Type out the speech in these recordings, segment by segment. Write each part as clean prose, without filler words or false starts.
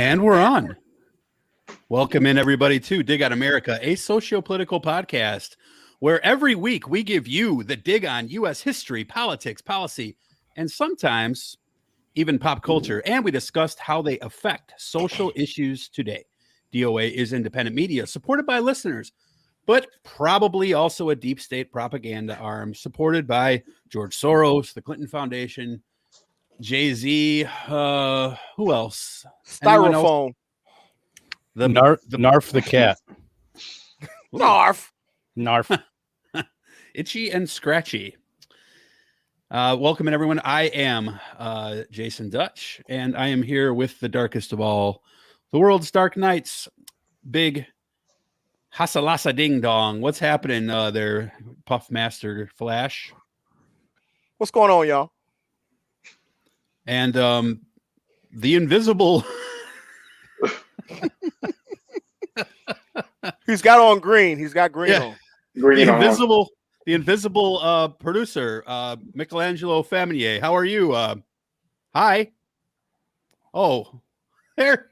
And we're on. Welcome in, everybody, to Dig on America, a socio-political podcast where every week we give you the dig on U.S. history, politics, policy, and sometimes even pop culture. And we discussed how they affect social issues today. DOA is independent media supported by listeners, but probably also a deep state propaganda arm supported by George Soros, the Clinton Foundation, Jay-Z, who else? Styrofoam. Narf the cat. Narf. Itchy and Scratchy. Welcome in, everyone. I am Jason Dutch, and I am here with the darkest of all the world's dark nights. Big Hasalasa Ding Dong. What's happening there, Puff Master Flash? What's going on, y'all? And the invisible. He's got on green. He's got green on. Green the invisible producer, Michelangelo Faminier. How are you? Hi. Oh, there.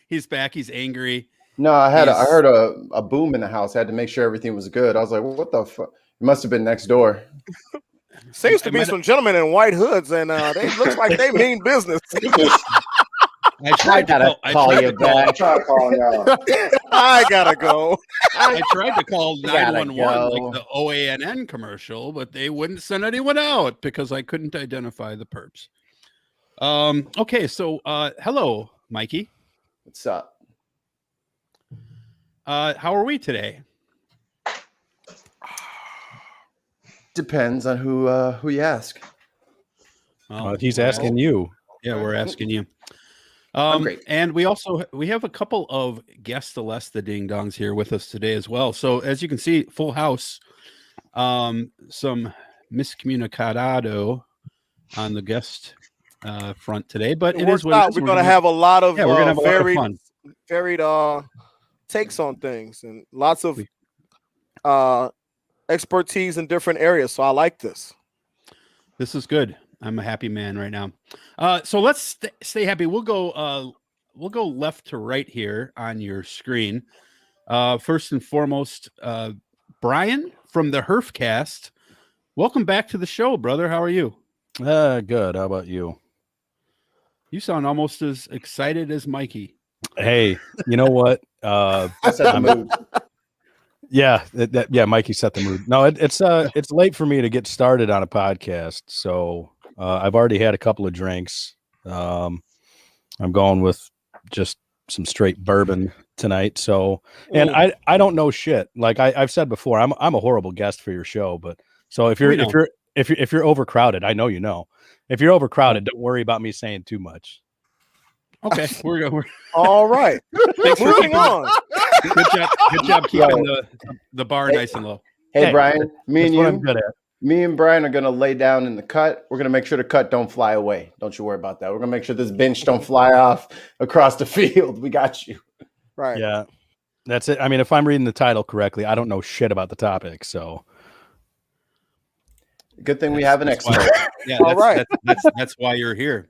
He's back. He's angry. No, I heard a boom in the house. I had to make sure everything was good. I was like, what the fuck? It must have been next door. Seems to be some gentlemen in white hoods, and they looks like they mean business. I tried to call you back. I gotta go. I tried to call 911 like the OANN commercial, but they wouldn't send anyone out because I couldn't identify the perps. Okay, so hello, Mikey. What's up? How are we today? Depends on who you ask. He's asking you. Yeah, we're asking you. Great. And we have a couple of guest Celeste Ding Dongs here with us today as well. So as you can see, full house. Some miscommunicado on the guest front today, but it is what it is. We're going to have a lot of varied takes on things and lots of expertise in different areas. So I like this. This is good. I'm a happy man right now. So let's stay happy. We'll go left to right here on your screen. First and foremost, Brian from the Herfcast. Welcome back to the show, brother. How are you? Good. How about you? You sound almost as excited as Mikey. Hey, you know what? Yeah, Mikey set the mood. No, it's late for me to get started on a podcast, so I've already had a couple of drinks. I'm going with just some straight bourbon tonight. So, and I don't know shit. Like I've said before, I'm a horrible guest for your show. But so if you're overcrowded, I know you know. If you're overcrowded, don't worry about me saying too much. Okay, we're all right. Thanks for moving on. Good job keeping the bar nice and low. Hey, Brian, me and Brian are gonna lay down in the cut. We're gonna make sure the cut don't fly away. Don't you worry about that. We're gonna make sure this bench don't fly off across the field. We got you. Right. Yeah, that's it. I mean, if I'm reading the title correctly, I don't know shit about the topic, so. Good thing we have an expert. Yeah, all right. That's why you're here.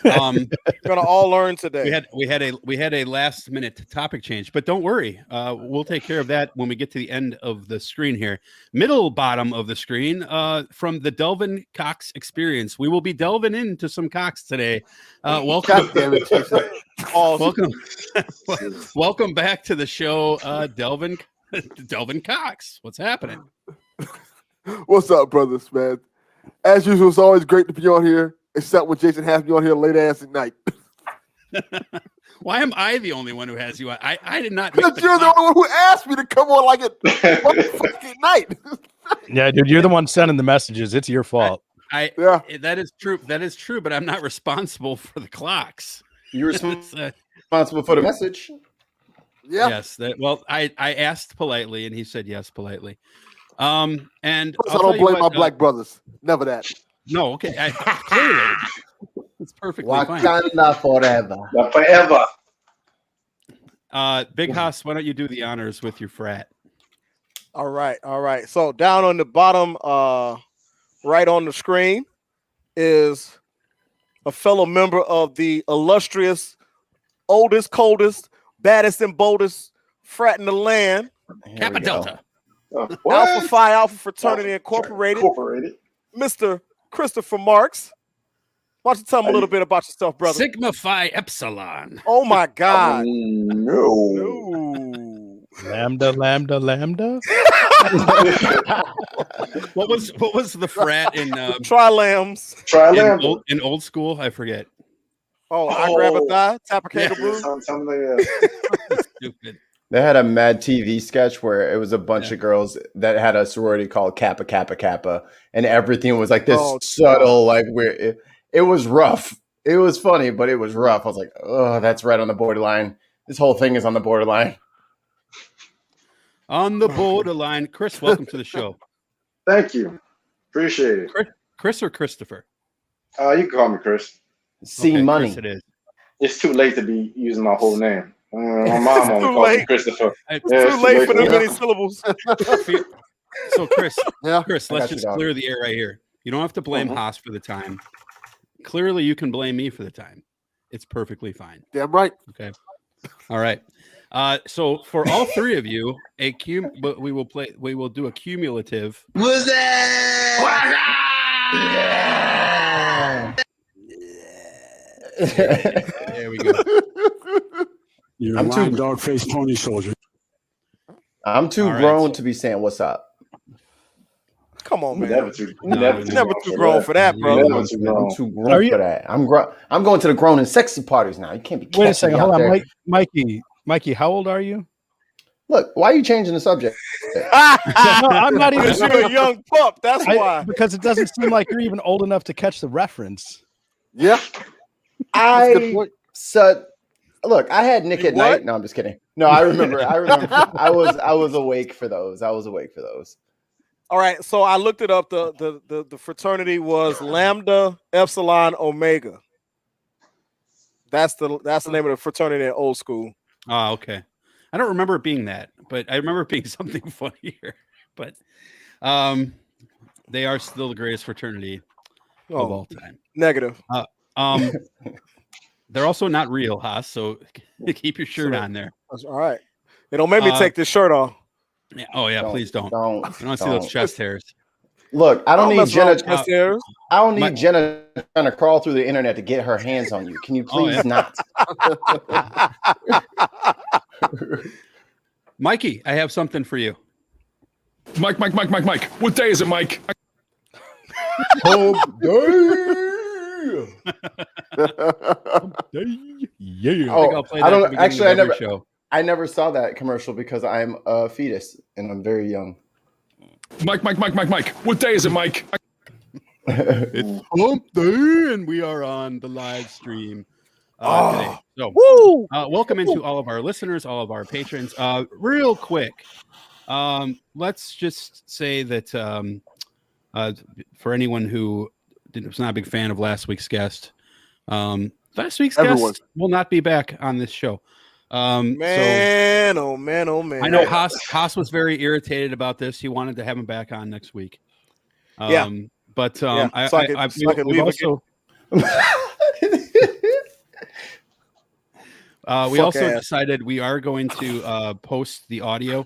We're gonna all learn today. We had a last minute topic change, but don't worry. We'll take care of that when we get to the end of the screen here. Middle bottom of the screen, from the Delvin Cox Experience. We will be delving into some Cox today. Welcome. Welcome back to the show, Delvin Cox. What's happening? What's up, brothers, man? As usual, it's always great to be on here, except when Jason has me on here late ass at night. Why am I the only one who has you on? I did not. Because you're the only one who asked me to come on like at one fucking night. Yeah, dude, you're the one sending the messages. It's your fault. That is true. That is true, but I'm not responsible for the clocks. You're responsible for the message. Yeah. Yes. I asked politely, and he said yes politely. And I don't blame my black brothers. Never that. No, okay. Clearly, it's perfectly fine. Wakanda forever. Big Haas, why don't you do the honors with your frat? All right. So down on the bottom, right on the screen, is a fellow member of the illustrious, oldest, coldest, baddest, and boldest frat in the land. Kappa Delta. Alpha Phi Alpha Fraternity Incorporated. Mr. Christopher Marks. Why don't you tell me a little bit about yourself, brother? Sigma Phi Epsilon. Oh my God. No. Lambda. What was the frat in Trilams? In old school? I forget. I grab a thigh, tap a kangaroo. Something like that. Stupid. They had a Mad TV sketch where it was a bunch of girls that had a sorority called Kappa Kappa Kappa, and everything was like this subtle, like weird. It was rough. It was funny, but it was rough. I was like, oh, that's right on the borderline. This whole thing is on the borderline. On the borderline. Chris, welcome to the show. Thank you. Appreciate it. Chris or Christopher? You can call me Chris. Money. Chris it is. It's too late to be using my whole name. My mom only calls me Christopher. It's too late for the many syllables. So, Chris, Yeah. Chris, let's just clear the air right here. You don't have to blame Haas for the time. Clearly, you can blame me for the time. It's perfectly fine. Damn right. Okay. All right. So for all three of you, we will do a cumulative. What's that? There we go. You're a lying dog-faced pony soldier. I'm too grown to be saying what's up. Come on, man. Never too grown for that, bro. I'm too grown for that. I'm going to the grown and sexy parties now. You can't be. Wait a second. Hold on, Mikey. How old are you? Look, why are you changing the subject? No, I'm not even. You're a young pup. That's why. Because it doesn't seem like you're even old enough to catch the reference. Yeah. Look, I had Nick at night. No, I'm just kidding. No, I remember. I was awake for those. All right, so I looked it up. The fraternity was Lambda Epsilon Omega. That's the name of the fraternity in old school. Oh, okay. I don't remember it being that, but I remember it being something funnier. But they are still the greatest fraternity of all time. Negative. They're also not real, Haas. So keep your shirt on there. That's all right. They don't make me take this shirt off. Yeah. Oh yeah, please don't. I don't want to see those chest hairs. Look, I don't need Jenna. I don't need Jenna trying to crawl through the internet to get her hands on you. Can you please not? Mikey, I have something for you. Mike. What day is it, Mike? Hump day. Yeah. Oh, I never saw that commercial because I'm a fetus and I'm very young. Mike. What day is it, Mike? It's hump day, and we are on the live stream today. So, welcome into all of our listeners, all of our patrons. Real quick, let's just say that for anyone who was not a big fan of last week's guest, guest will not be back on this show. Oh man. I know Haas was very irritated about this. He wanted to have him back on next week. We also decided we are going to post the audio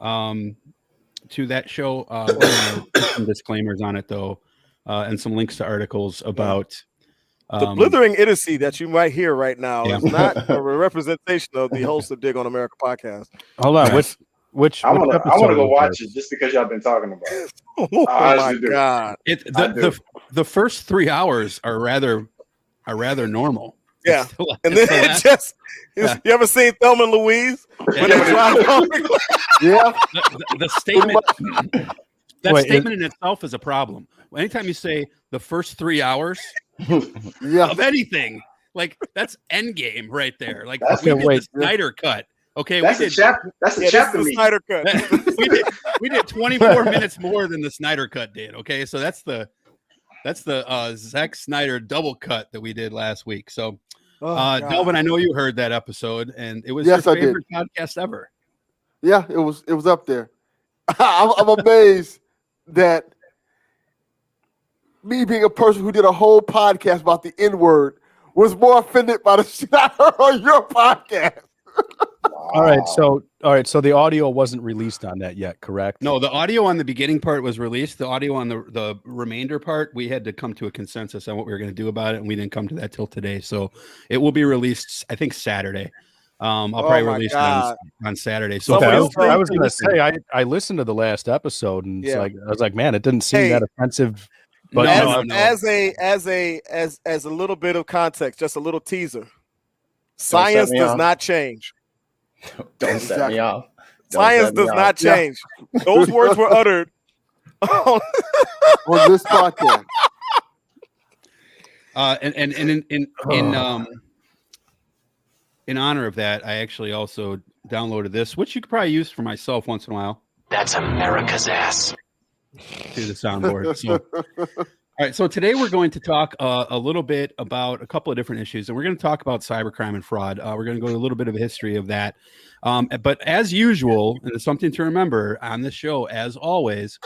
to that show. We're gonna put some disclaimers on it though, and some links to articles about the blithering idiocy that you might hear right now is not a representation of the host of Dig on America podcast. Hold on, which I want to go watch it just because y'all been talking about it. Oh my God! The first 3 hours are rather normal. Yeah, and then it just you ever seen Thelma and Louise? When they drive the statement. Statement in itself is a problem. Anytime you say the first 3 hours of anything, like that's Endgame right there. Like the Snyder cut. Okay, that's a chapter. The Snyder cut. we did 24 minutes more than the Snyder cut did. Okay, so that's the Zack Snyder double cut that we did last week. So, Delvin, I know you heard that episode, and it was your favorite podcast ever. Yeah, it was up there. I'm amazed that me being a person who did a whole podcast about the N-word was more offended by the shit I heard on your podcast. All right, so the audio wasn't released on that yet, correct? No, the audio on the beginning part was released. The audio on the remainder part, we had to come to a consensus on what we were going to do about it, and we didn't come to that till today. So it will be released, I think, Saturday. I'll probably release it on Saturday. So okay, I was going to say I listened to the last episode, and it's like I was like, man, it didn't seem that offensive. But as a little bit of context, just a little teaser. Science does not change. Don't set me off. Science does not change. Those words were uttered on this podcast. In honor of that, I actually also downloaded this, which you could probably use for myself once in a while. That's America's ass. To the soundboard. So, all right. So today we're going to talk a little bit about a couple of different issues, and we're going to talk about cybercrime and fraud. We're going to go to a little bit of a history of that. But as usual, and it's something to remember on this show, as always,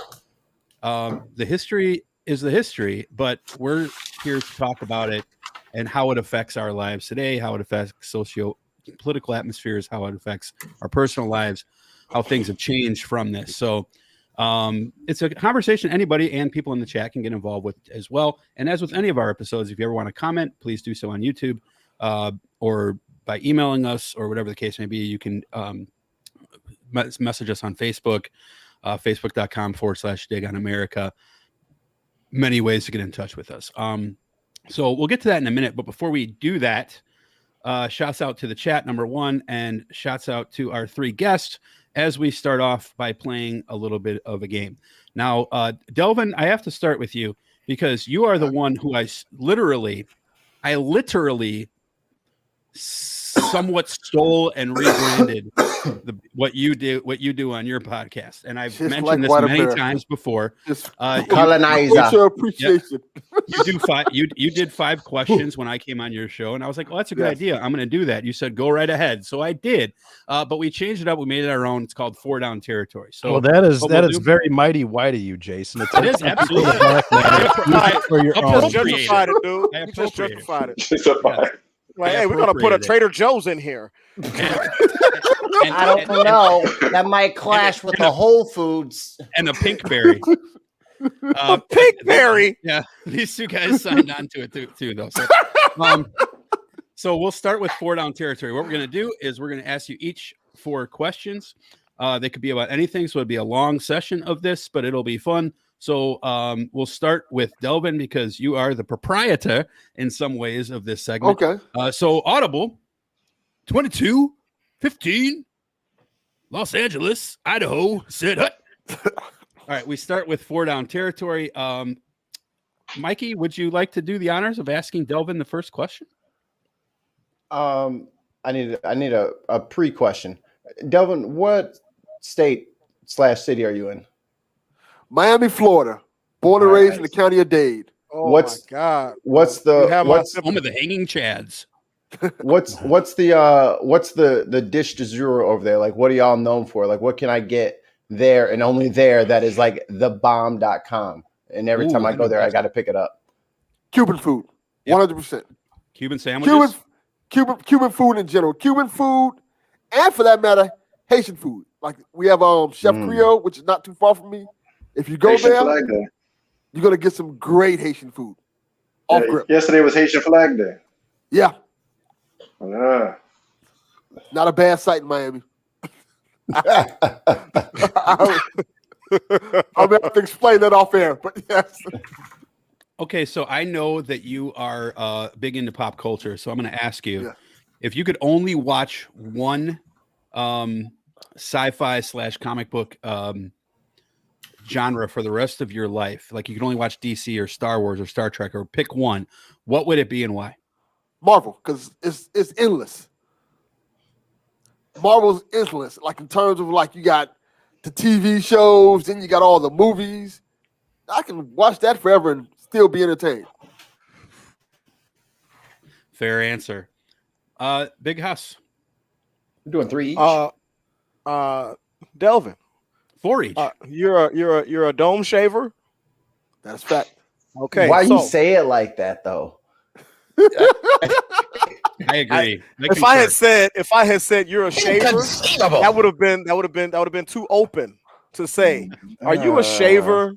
the history is the history, but we're here to talk about it and how it affects our lives today, how it affects socio-political atmospheres, how it affects our personal lives, how things have changed from this. So it's a conversation anybody and people in the chat can get involved with as well. And as with any of our episodes, if you ever want to comment, please do so on YouTube or by emailing us or whatever the case may be. You can message us on Facebook, facebook.com/dig on America. Many ways to get in touch with us. So we'll get to that in a minute. But before we do that, shouts out to the chat, number one, and shouts out to our three guests as we start off by playing a little bit of a game. Now, Delvin, I have to start with you because you are the one who I literally somewhat stole and rebranded what you do on your podcast, and I've mentioned like this many times before. Colonizer. Appreciation. You did 5 questions when I came on your show, and I was like, "Oh, that's a good idea. I'm going to do that." You said, "Go right ahead," so I did. But we changed it up. We made it our own. It's called 4 Down Territory. So well, that is very mighty white of you, Jason. It is absolutely. I justified it, dude. You just justified it. Like, hey, we're gonna put a Trader Joe's in here. I don't know. That might clash with the Whole Foods and the Pinkberry. Pinkberry. Yeah, these two guys signed on to it too though. So we'll start with 4 Down Territory. What we're gonna do is we're gonna ask you each 4 questions. They could be about anything, so it'd be a long session of this, but it'll be fun. So we'll start with Delvin because you are the proprietor in some ways of this segment. Okay. So Audible, 22:15, Los Angeles, Idaho, said hut. All right, we start with 4 Down Territory. Mikey, would you like to do the honors of asking Delvin the first question? I need a pre-question. Delvin, what state/city are you in? Miami, Florida. Born and raised in the county of Dade. Oh my God! What's the home of the hanging chads? What's the dish du jour over there? Like, what are y'all known for? Like, what can I get there and only there that is like thebomb.com? And every time I go there, I got to pick it up. Cuban food, 100%. Cuban sandwiches. Cuban food in general. Cuban food, and for that matter, Haitian food. Like we have Chef Creole, which is not too far from me. If you go Haitian there, Flag Day. you're gonna get some great Haitian food. Yeah, yesterday was Haitian Flag Day. Yeah. Not a bad sight in Miami. I'll have to explain that off air, but yes. Okay, so I know that you are big into pop culture, so I'm going to ask you if you could only watch one sci-fi/comic book genre for the rest of your life, like you could only watch DC or Star Wars or Star Trek, or pick one, what would it be and why? Marvel, because it's endless. Marvel's endless, like in terms of like you got the TV shows, then you got all the movies. I can watch that forever and still be entertained. Fair answer. Big Huss. We're doing 3 each. Delvin. 4 each. You're a dome shaver. That's fact. Okay. Why you say it like that though? I agree. If I had said you're a shaver, that would have been too open to say. Are you a shaver?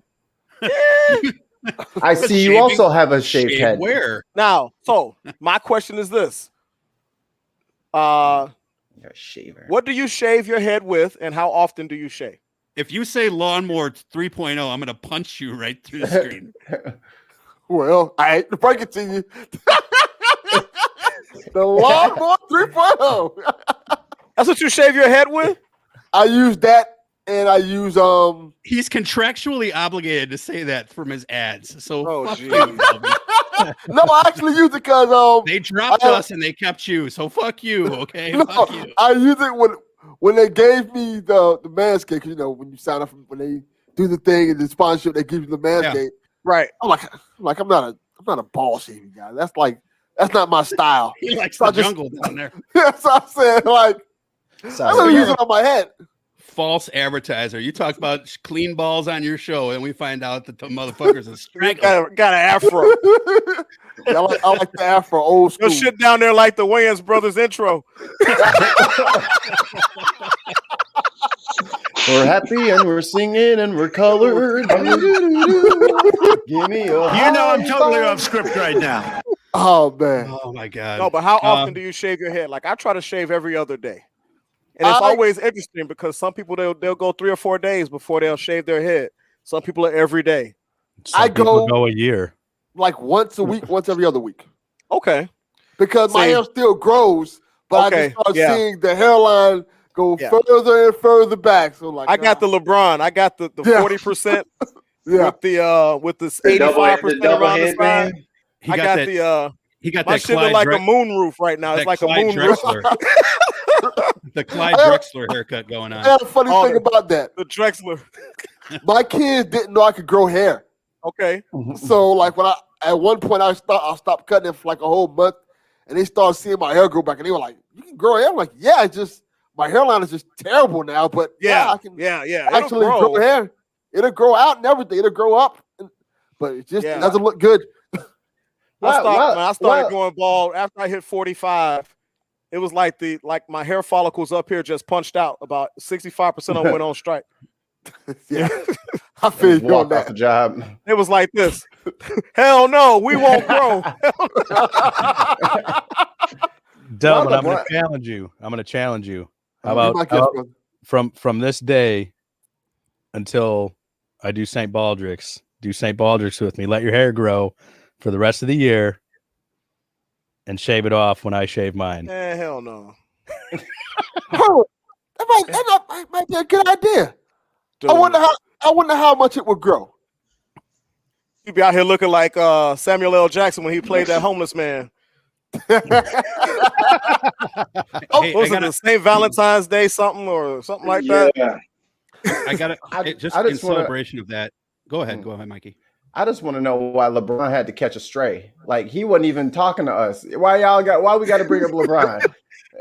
I see you also have a shaved head. Where? Now, so my question is this. You're a shaver. What do you shave your head with, and how often do you shave? If you say lawnmower 3.0, I'm going to punch you right through the screen. Well, I hate to break it to you. The lawnmower 3.0. That's what you shave your head with? I use that, and I use He's contractually obligated to say that from his ads. So fuck you, no, I actually use it because they dropped us and they kept you. So fuck you, okay? No, fuck you. I use it when they gave me the Manscaped. You know, when you sign up when they do the thing and the sponsorship, they give you the Manscaped. Yeah. Right. I'm not a ball shaving guy. That's not my style. He likes the jungle down there. That's what I'm saying. Like, I don't use it on my head. False advertiser. You talk about clean balls on your show, and we find out that the motherfucker's a strength. got an afro. Yeah, I like the afro, old school. Go shit down there like the Wayans brothers intro. We're happy and we're singing and we're colored. Give me a I'm totally off script right now. Oh man. Oh my god. No, but how often do you shave your head? Like I try to shave every other day. And it's always interesting because some people they'll go 3 or 4 days before they'll shave their head. Some people are every day. Some people go a year. Like once a week, once every other week. Okay. Because my hair still grows, but I just start seeing the hairline go further and further back. So like I got the LeBron. I got the 40% with the 85% around the side. He got my that shit look like a moon roof right now. It's like a moon roof. The Clyde Drexler haircut going on. I have a funny thing about that. The Drexler. My kids didn't know I could grow hair. Okay. So like at one point I stopped cutting it for like a whole month, and they started seeing my hair grow back, and they were like, "You can grow hair." I'm like, "Yeah, it's just my hairline is just terrible now, but I can actually grow hair. It'll grow out and everything. It'll grow up, but it just doesn't look good." I started going bald after I hit 45. It was like my hair follicles up here just punched out. About 65% of them went on strike. Yeah, I feel you on that. The job. It was like this. Hell no, we won't grow. Delvin, I'm going to challenge you. How about from this day until I do St. Baldrick's? Do St. Baldrick's with me. Let your hair grow for the rest of the year and shave it off when I shave mine. Hell no. That might be a good idea. Dude. I wonder how much it would grow. You'd be out here looking like Samuel L. Jackson when he played that homeless man. Was it the St. Valentine's Day something like that? I got it. Just in celebration of that. Go ahead, Mikey. I just want to know why LeBron had to catch a stray. Like he wasn't even talking to us. Why we got to bring up LeBron?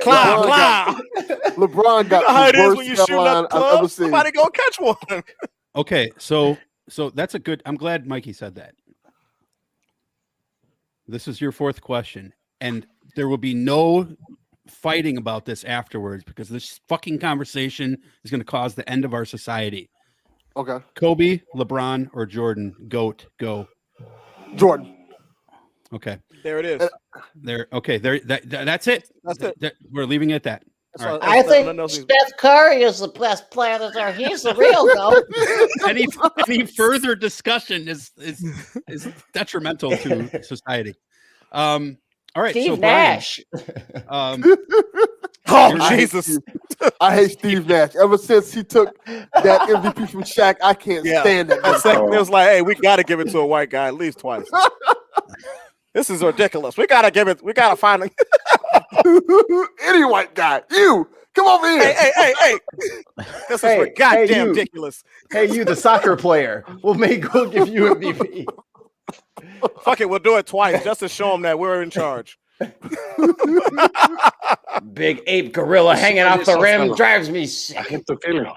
LeBron got how it is when you shoot up the club. Somebody go catch one. Okay, so that's a good. I'm glad Mikey said that. This is your fourth question, and there will be no fighting about this afterwards because this fucking conversation is going to cause the end of our society. Okay. Kobe, LeBron, or Jordan? GOAT, go. Jordan. Okay. There it is. That's it. That's it. We're leaving it at that. Right. I think Steph Curry is the best player there. He's the real GOAT. Any further discussion is detrimental to society. All right. Steve Nash. Jesus. I hate Steve Nash. Ever since he took that MVP from Shaq, I can't stand that. It was like, hey, we got to give it to a white guy at least twice. This is ridiculous. We got to find any white guy. You come over here. Hey. This is goddamn ridiculous. Hey, you, the soccer player. We'll give you MVP. Fuck it, we'll do it twice just to show them that we're in charge. Big ape gorilla hanging off the rim drives me sick. I get the feeling.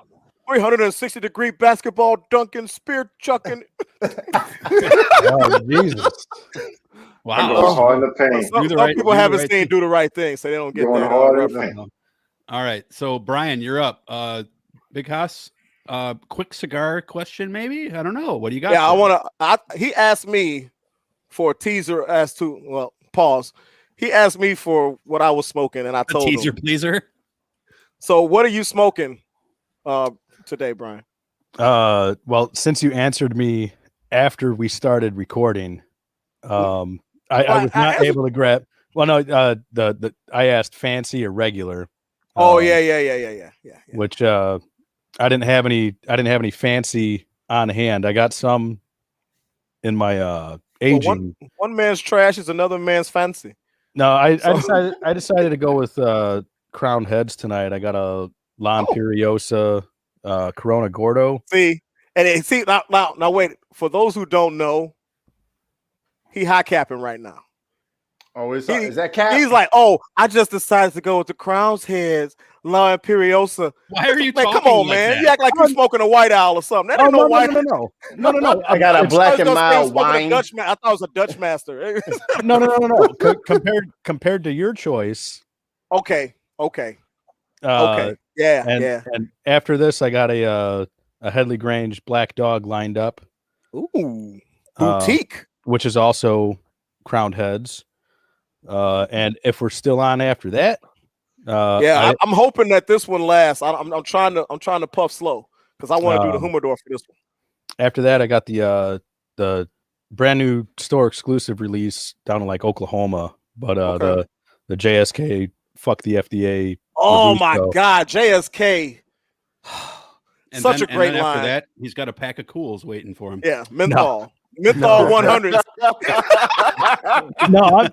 360-degree basketball dunking, spear chucking. Oh, Jesus. I'm going hard in the paint. Some people haven't seen Do the Right Thing, so they don't get Going that hard in the reference. paint. All right. So Brian, you're up. Big Hoss, quick cigar question, maybe? I don't know. What do you got? Yeah, he asked me for a teaser as to, well, pause. He asked me for what I was smoking, and I told him. Teaser pleaser. So what are you smoking today, Brian? Well, since you answered me after we started recording, I was not able to grab. Well, no, I asked fancy or regular. Oh yeah. Which I didn't have any. I didn't have any fancy on hand. I got some in my aging. Well, one man's trash is another man's fancy. No, I decided to go with Crown Heads tonight. I got a La Imperiosa Corona Gordo. See now wait. For those who don't know, he high capping right now. Oh, is that cap? He's like, oh, I just decided to go with the Crown's Heads, La Imperiosa. Why are you man, talking come on, like man. that? You act like you're smoking a White Owl or something. That ain't no White Owl. No. I got a black and mild wine. I thought it was a Dutch master. No. Compared to your choice. Okay. Yeah. And after this, I got a Headley Grange Black Dog lined up. Ooh, boutique, which is also Crowned Heads. And if we're still on after that, I'm hoping that this one lasts. I'm trying to puff slow because I want to do the humidor for this one. After that, I got the brand new store exclusive release down in like Oklahoma, but the JSK fuck the FDA. Oh my God, JSK. Such a great line. After that, he's got a pack of cools waiting for him. Yeah, menthol. Menthol 100. No.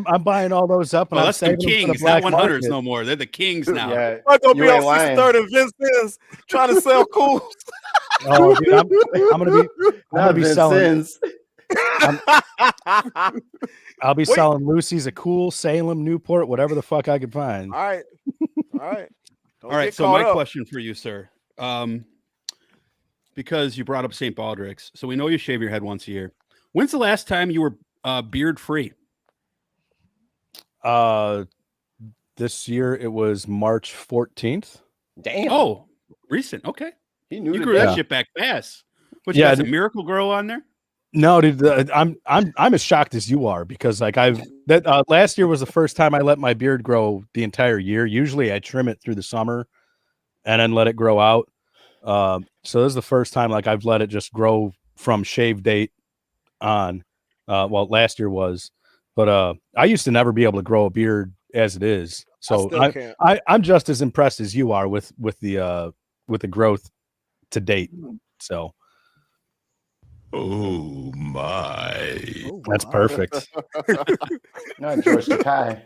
I'm buying all those up. And that's the Kings, not 100s no more. They're the Kings now. Yeah, I'm gonna be on 63rd and Vincennes trying to sell cools. Oh, dude, I'm gonna be selling. I'll be selling Lucy's, a Cool, Salem, Newport, whatever the fuck I could find. All right. All right. So my question for you, sir, because you brought up St. Baldrick's, so we know you shave your head once a year. When's the last time you were beard free? This year it was March 14th. Damn. Oh, recent. Okay. You grew that shit back fast. But you got a Miracle Grow on there? No, dude, I'm as shocked as you are because like last year was the first time I let my beard grow the entire year. Usually I trim it through the summer and then let it grow out. So this is the first time like I've let it just grow from shave date on. Well, last year was, but I used to never be able to grow a beard as it is. So I'm just as impressed as you are with the growth to date. So. Oh my! That's perfect. Not George Takai.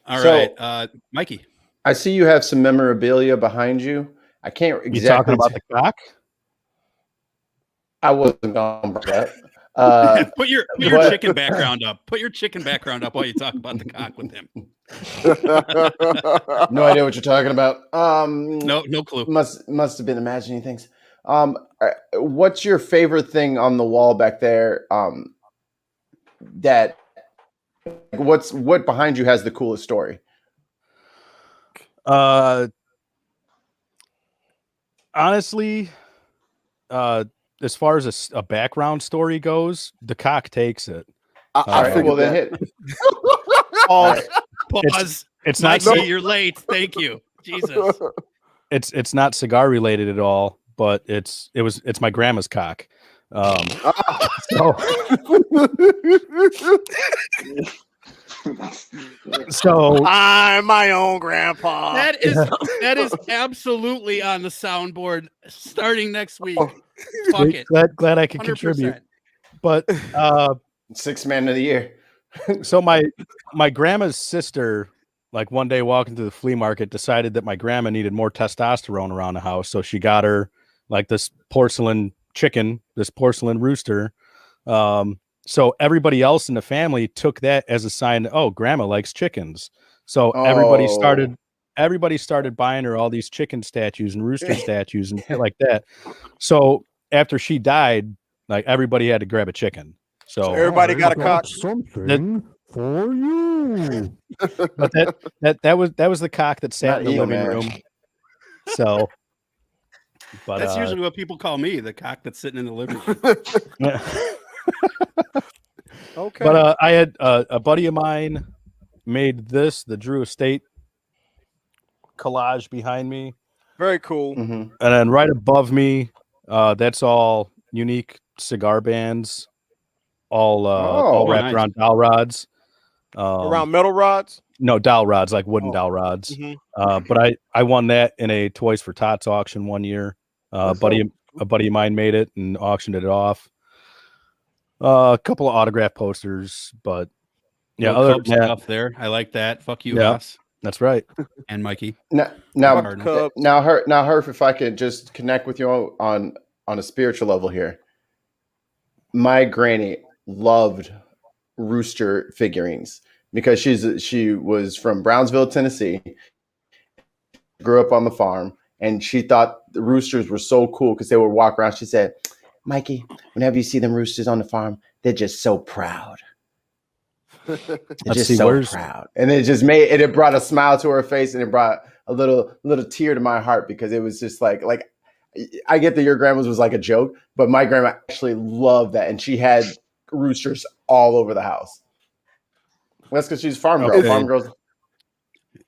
All right, Mikey. I see you have some memorabilia behind you. I can't exactly. You talking about the cock? I wasn't going to that. Put your chicken background up. Put your chicken background up while you talk about the cock with him. No idea what you're talking about. No clue. Must have been imagining things. What's your favorite thing on the wall back there? What behind you has the coolest story? Honestly, as far as a background story goes, the cock takes it. I figured well, then hit. Pause. It's not. You're late. Thank you. Jesus. It's not cigar related at all. But it's my grandma's cock. So I'm my own grandpa. That is absolutely on the soundboard starting next week. Fuck it. Glad I can contribute. But sixth man of the year. So my grandma's sister, like one day walking through the flea market, decided that my grandma needed more testosterone around the house, so she got her like this porcelain chicken, this porcelain rooster. So everybody else in the family took that as a sign, oh, grandma likes chickens. So everybody everybody started buying her all these chicken statues and rooster statues and shit like that. So after she died, like everybody had to grab a chicken. So everybody got a cock. Something for you. But that was the cock that sat in the living room. So, but that's usually what people call me, the cock that's sitting in the living room. Okay. But I had a buddy of mine made the Drew Estate collage behind me. Very cool. And then right above me, that's all unique cigar bands, all wrapped around dowel rods. Around metal rods? No, dowel rods, like wooden dowel rods. But I won that in a Toys for Tots auction one year. A buddy of mine made it and auctioned it off. A couple of autograph posters, but yeah, other stuff there. I like that. Fuck you, Ross. That's right. And Mikey. Now, Herf, if I could just connect with you on a spiritual level here. My granny loved rooster figurines because she was from Brownsville, Tennessee, grew up on the farm, and she thought the roosters were so cool because they would walk around. She said, Mikey, whenever you see them roosters on the farm, they're just so proud. They're just so proud. And it brought a smile to her face, and it brought a little tear to my heart because it was just like I get that your grandma's was like a joke, but my grandma actually loved that, and she had roosters all over the house. That's because she's farm girl. Farm girls.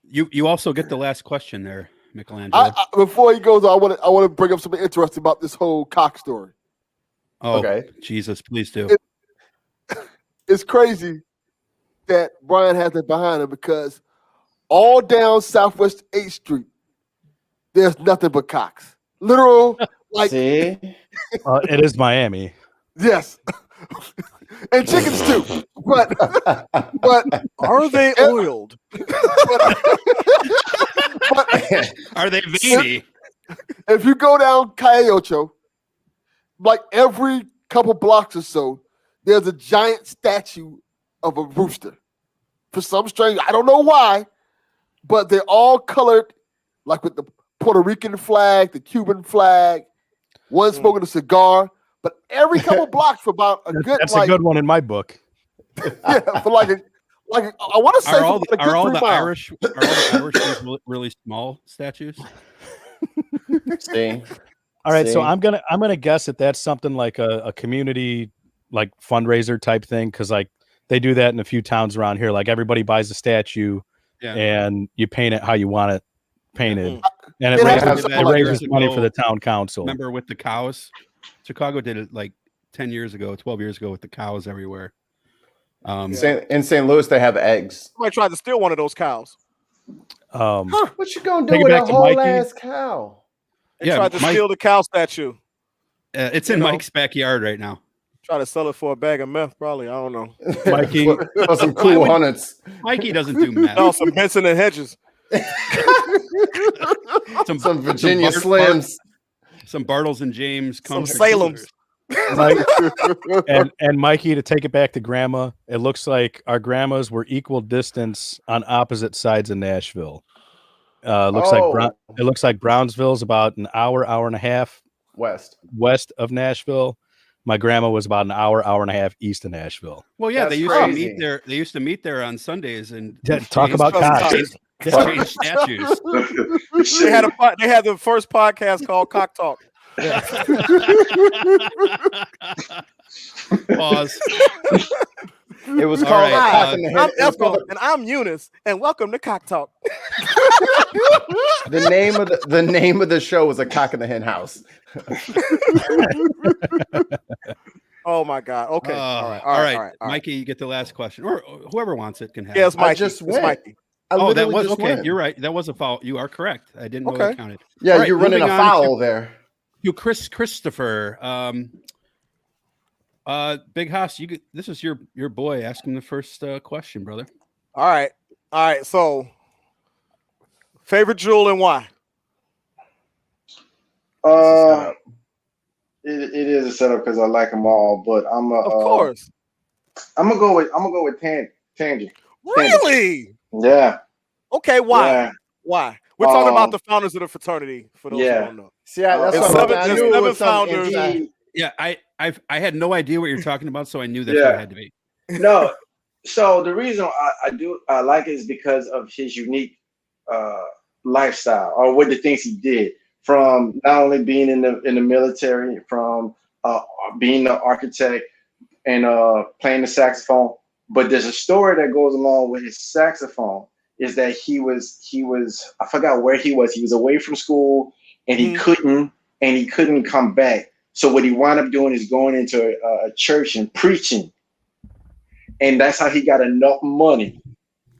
You also get the last question there, Michelangelo. Before he goes, I want to bring up something interesting about this whole cock story. Oh, okay. Jesus, please do. It's crazy that Brian has it behind him because all down Southwest 8th Street, there's nothing but cocks. Literal, like. See? It is Miami. Yes. And chickens too. But are they oiled? Are they veiny? If you go down Calle Ocho, like every couple blocks or so, there's a giant statue of a rooster. For some strange, I don't know why, but they're all colored like with the Puerto Rican flag, the Cuban flag, one smoking a cigar. But every couple blocks for about that's a good one in my book. Yeah, for I want to say are all the Irish ones really small statues? See. All right, so I'm gonna guess that that's something like a community like fundraiser type thing because like they do that in a few towns around here. Like everybody buys a statue and you paint it how you want it painted, and it raises money for the town council. Remember with the cows? Chicago did it like 10 years ago, 12 years ago with the cows everywhere. In St. Louis, they have eggs. Somebody tried to steal one of those cows. What you gonna do with a whole ass cow? They tried to steal the cow statue. It's in Mike's backyard right now. Try to sell it for a bag of meth, probably. I don't know. Mikey, some cool hunnets. Mikey doesn't do meth. No, some Benson and Hedges. some Virginia Slims. Some Bartles and James. Some Salem's. and Mikey, to take it back to grandma, it looks like our grandmas were equal distance on opposite sides of Nashville. It looks like Brownsville's about an hour and a half west of Nashville. My grandma was about an hour and a half east of Nashville. Well, yeah, they used to meet there on Sundays and talk about cocks. Change statues. They had the first podcast called Cock Talk. Pause. It was called Cock in the Hen. I'm Ethel, and I'm Eunice, and welcome to Cock Talk. The name of the show was A Cock in the Hen House. Oh my God. Okay. All right. Mikey, you get the last question, or whoever wants it can have. Yes, Mikey. It's Mikey. That was okay. Went. You're right. That was a foul. You are correct. I didn't know that counted. Yeah, you're running a foul there. You, Christopher. Big Haas, this is your boy. Ask him the first question, brother. All right. So, favorite jewel and why? It is a setup because I like them all, but I'm gonna go with Tangy. Really? Yeah. Okay. Why? Why? We're talking about the founders of the fraternity. For those who don't know. See, that's what I knew it was founders. Yeah, I had no idea what you're talking about, so I knew that's what it had to be. No, so the reason I like it is because of his unique lifestyle, or what the things he did, from not only being in the military, from being the architect and playing the saxophone, but there's a story that goes along with his saxophone. Is that he was I forgot where he was. He was away from school and he couldn't come back. So what he wound up doing is going into a church and preaching, and that's how he got enough money.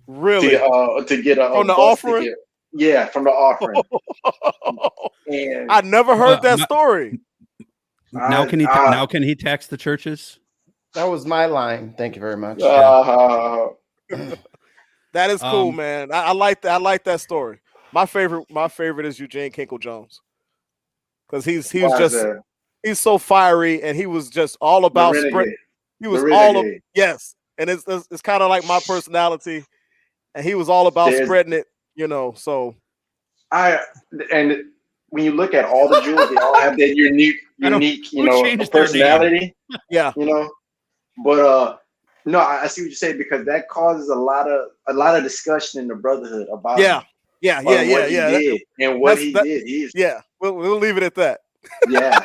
Really? To get from the offering. Yeah, from the offering. And I never heard that story. Now can he tax the churches? That was my line. Thank you very much. That is cool, man. I like that. I like that story. My favorite is Eugene Kinkle Jones, because he's so fiery, and he was just all about spread. He was all of yes, and it's kind of like my personality, and he was all about spreading it. So and when you look at all the Jews, they all have that unique, personality. Yeah, but. No, I see what you say, because that causes a lot of discussion in the brotherhood about what he did and what he did. We'll leave it at that. Yeah.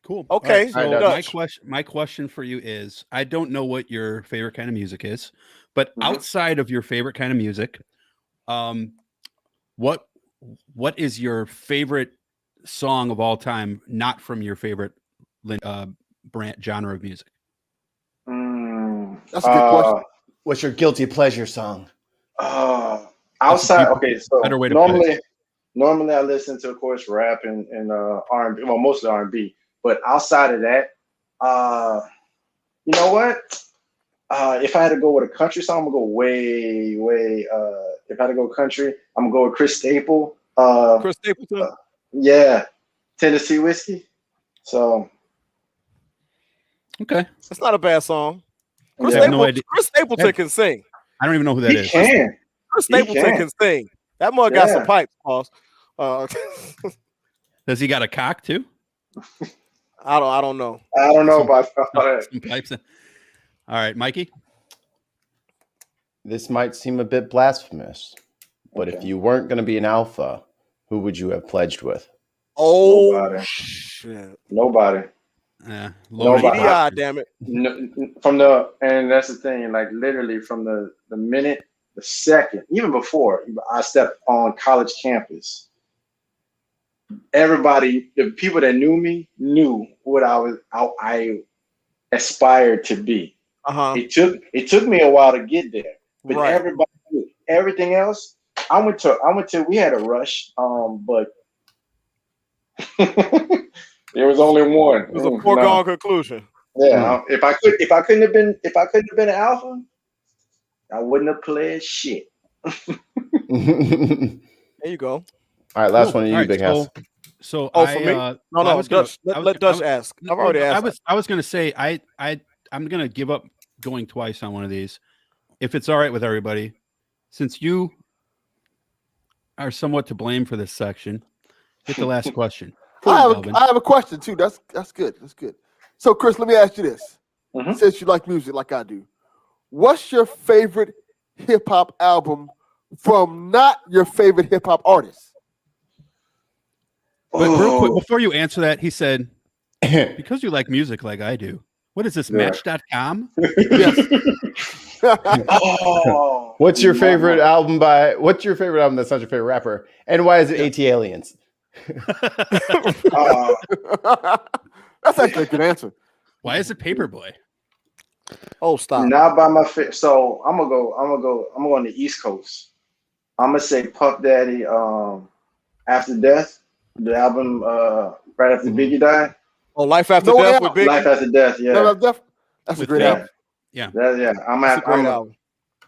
Cool. Okay. Right, so my question for you is, I don't know what your favorite kind of music is, but outside of your favorite kind of music, what is your favorite song of all time, not from your favorite brand genre of music? That's a good question. What's your guilty pleasure song? Outside, okay, so normally I listen to, of course, rap and R&B, well, mostly R&B. But outside of that, you know what? If I had to go with a country song, I'm gonna go way. If I had to go country, I'm gonna go with Chris Stapleton. Chris Stapleton. Yeah, Tennessee Whiskey. So. Okay, that's not a bad song. Chris Stapleton can sing. I don't even know who that is. Chris Stapleton can sing. That mug got some pipes, boss. Does he got a cock too? I don't know. I don't know about that. Some pipes. All right, Mikey. This might seem a bit blasphemous, but if you weren't going to be an alpha, who would you have pledged with? Nobody. Shit. Nobody. Nobody. Damn it. And that's the thing, like literally from the minute, the second, even before I stepped on college campus, everybody, the people that knew me, knew what I aspired to be. It took me a while to get there, but everybody knew. Everything else, we had a rush, but there was only one. It was a foregone conclusion. Yeah, if I couldn't have been an alpha, I wouldn't have played shit. There you go. All right, last one of you, big ass. So for me? No, Dutch. Let Dutch ask. I've already asked. I was going to say I'm going to give up going twice on one of these, if it's all right with everybody, since you are somewhat to blame for this section. Get the last question. I have a question too. That's good. That's good. So, Chris, let me ask you this: since you like music like I do, what's your favorite hip hop album from not your favorite hip hop artist? But real quick, before you answer that, he said, "Because you like music like I do." What is this, Match.com? Yes. What's your favorite album What's your favorite album that's not your favorite rapper? And why is it AT Aliens? That's actually a good answer. Why is it Paperboy? Oh, stop! Not by my favorite. So I'm on the East Coast. I'm gonna say Puff Daddy. After Death, the album right after Biggie died. Oh, Life After Death with Biggie. Life After Death, yeah. That's a great album. Yeah, album.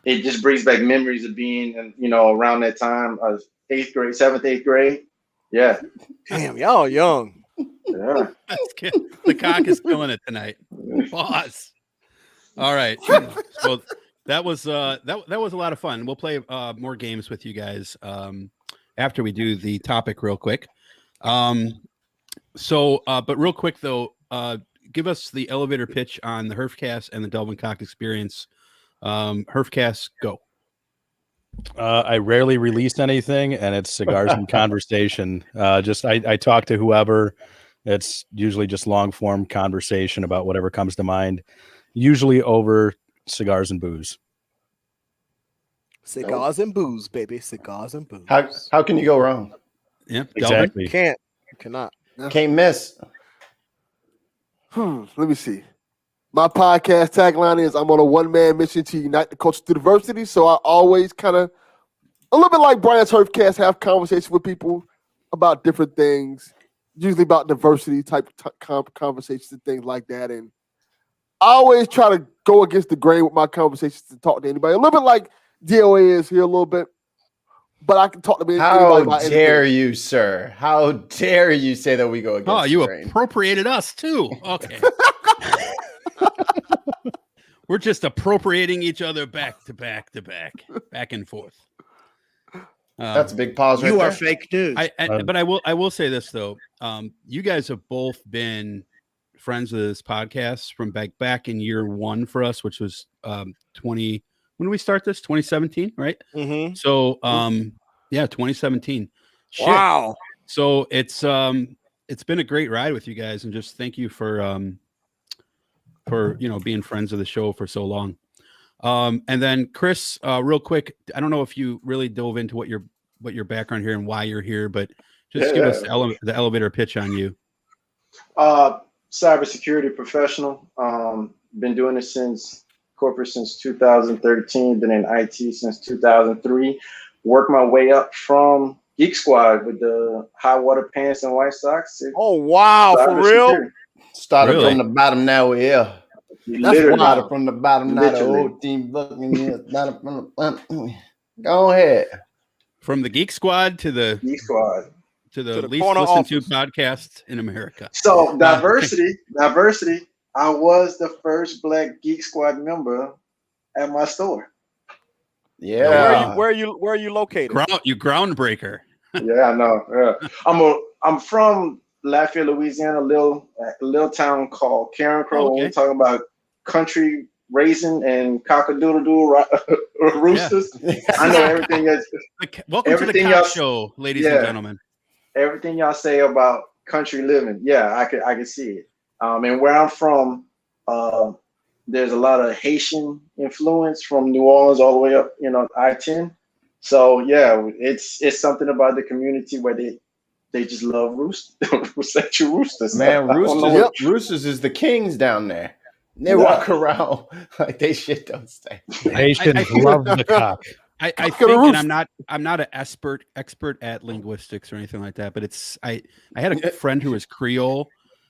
It just brings back memories of being, around that time, 8th grade, 7th, 8th grade. Yeah. Damn, y'all young. Yeah. The cock is killing it tonight. Boss. All right. So that was a lot of fun. We'll play more games with you guys after we do the topic real quick. But real quick though, give us the elevator pitch on the Herfcast and the Delvin Cox Experience. Herfcast, go. I rarely release anything, and it's cigars and conversation. I talk to whoever. It's usually just long form conversation about whatever comes to mind, usually over cigars and booze. Cigars and booze, baby. Cigars and booze. How can you go wrong? Yeah, exactly. You cannot. Can't miss. Let me see. My podcast tagline is I'm on a one-man mission to unite the culture through diversity. So I always kind of, a little bit like Brian's Herfcast, have conversations with people about different things, usually about diversity type conversations and things like that. And I always try to go against the grain with my conversations to talk to anybody. A little bit like DOA is here a little bit, but I can talk to anybody about How dare you, sir? How dare you say that we go against the grain? Appropriated us too. Okay. We're just appropriating each other back and forth. That's a big pause right there. You are fake news. But I will say this though. You guys have both been friends of this podcast from back in year one for us, which was 20. When did we start this? 2017, right? Mm-hmm. So 2017. Shit. Wow. So it's been a great ride with you guys, and just thank you for being friends of the show for so long. And then Chris, real quick, I don't know if you really dove into what your background here and why you're here, but just give us the elevator pitch on you. Cybersecurity professional. Been doing it since 2013. Been in IT since 2003. Worked my way up from Geek Squad with the high water pants and white socks. Oh wow, for real? Started from the bottom, now we're here. Literally. Started from the bottom, now the whole team looking here. Go ahead. From the Geek Squad to the Geek Squad to the least listened to podcast in America. So diversity. I was the first Black Geek Squad member at my store. Yeah. Where are you located? You groundbreaker. Yeah, I know. Yeah. I'm from Lafayette, Louisiana, a little town called Karen Crow. Okay. We're talking about country raising and cock-a-doodle-doo roosters. Yeah. I know everything. Welcome to the Cock Show, ladies and gentlemen. Everything y'all say about country living, I can see it. And where I'm from, there's a lot of Haitian influence from New Orleans all the way up, I-10. So it's something about the community where they just love sexual roosters. Man, roosters is the kings down there. They walk around like they shit don't stay. Haitians love the cock. I think, and I'm not an expert at linguistics or anything like that, but I had a friend who was Creole,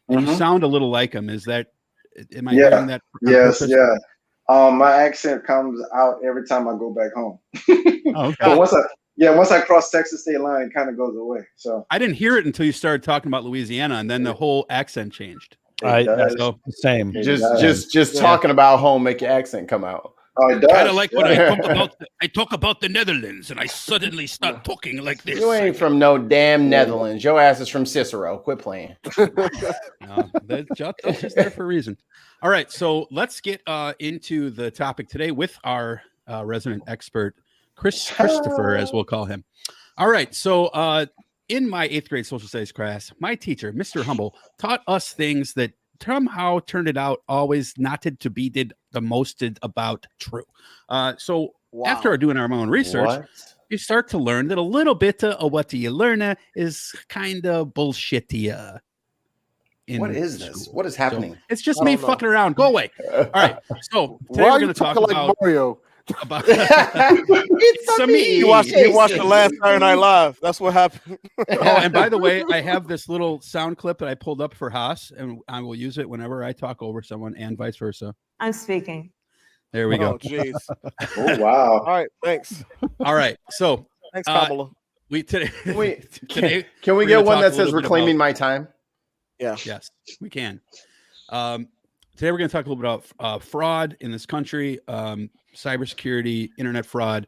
and you sound a little like him. Am I hearing that? Yes, yeah. My accent comes out every time I go back home. Okay. But once I cross Texas state line, it kind of goes away. So I didn't hear it until you started talking about Louisiana, and then the whole accent changed. Same. Just talking about home make your accent come out. Oh, it does. Kind of like when I talk about the Netherlands, and I suddenly start talking like this. You ain't from no damn Netherlands. Your ass is from Cicero. Quit playing. No, that's just there for a reason. All right, so let's get into the topic today with our resident expert, Christopher, as we'll call him. All right, so in my 8th grade social studies class, my teacher, Mr. Humble, taught us things that somehow turned it out always not to be did the most about true. So after doing our own research, you start to learn that a little bit of what you learn is kind of bullshitty. What is this? What is happening? So it's just me fucking around. Go away. All right. So today we're going to talk about Mario. It's me. You watched the last Saturday Night Live. That's what happened. And by the way, I have this little sound clip that I pulled up for Haas, and I will use it whenever I talk over someone, and vice versa. I'm speaking. There we go. Jeez. Oh wow. All right. Thanks. All right. So thanks, Kamala. Today, can we get one that says reclaiming my time? Yeah. Yes, we can. Today we're going to talk a little bit about fraud in this country, cybersecurity, internet fraud,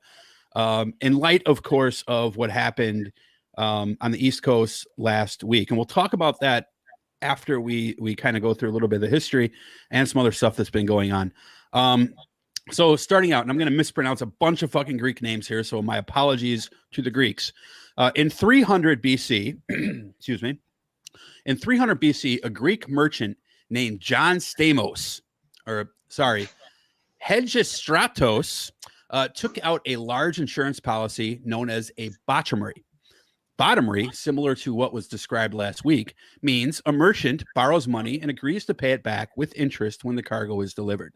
in light, of course, of what happened on the East Coast last week. And we'll talk about that after we kind of go through a little bit of the history and some other stuff that's been going on. So starting out, and I'm going to mispronounce a bunch of fucking Greek names here, so my apologies to the Greeks. In 300 BC, excuse me, in 300 BC, a Greek merchant named John Stamos, Hegestratos, took out a large insurance policy known as a bottomry. Bottomry, similar to what was described last week, means a merchant borrows money and agrees to pay it back with interest when the cargo is delivered.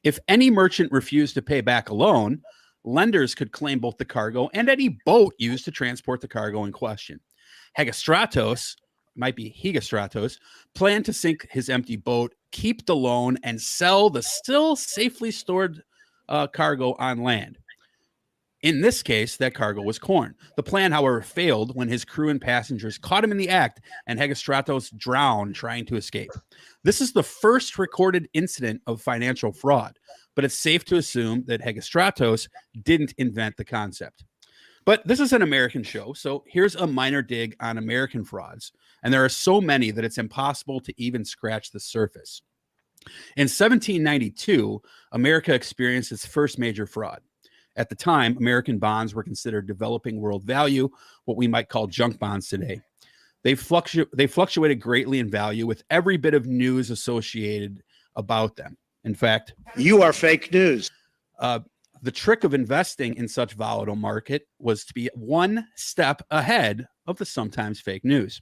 If any merchant refused to pay back a loan, lenders could claim both the cargo and any boat used to transport the cargo in question. Hegestratos, planned to sink his empty boat, keep the loan, and sell the still safely stored cargo on land. In this case, that cargo was corn. The plan, however, failed when his crew and passengers caught him in the act, and Hegestratos drowned trying to escape. This is the first recorded incident of financial fraud, but it's safe to assume that Hegestratos didn't invent the concept. But this is an American show, so here's a minor dig on American frauds, and there are so many that it's impossible to even scratch the surface. In 1792, America experienced its first major fraud. At the time, American bonds were considered developing world value, what we might call junk bonds today. They fluctuated greatly in value with every bit of news associated about them. In fact, you are fake news. The trick of investing in such volatile market was to be one step ahead of the sometimes fake news.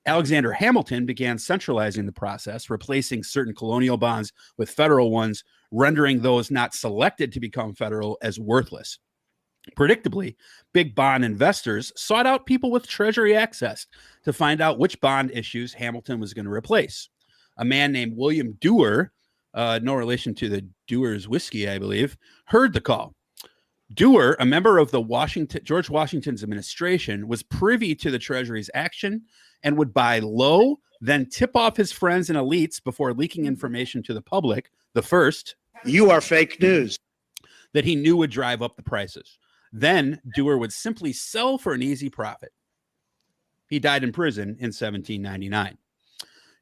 Alexander Hamilton began centralizing the process, replacing certain colonial bonds with federal ones, rendering those not selected to become federal as worthless. Predictably, big bond investors sought out people with treasury access to find out which bond issues Hamilton was going to replace. A man named William Dewar, no relation to the Dewar's whiskey, I believe, heard the call. Dewar, a member of the George Washington's administration, was privy to the Treasury's action and would buy low, then tip off his friends and elites before leaking information to the public. The first, you are fake news, that he knew would drive up the prices. Then Dewar would simply sell for an easy profit. He died in prison in 1799.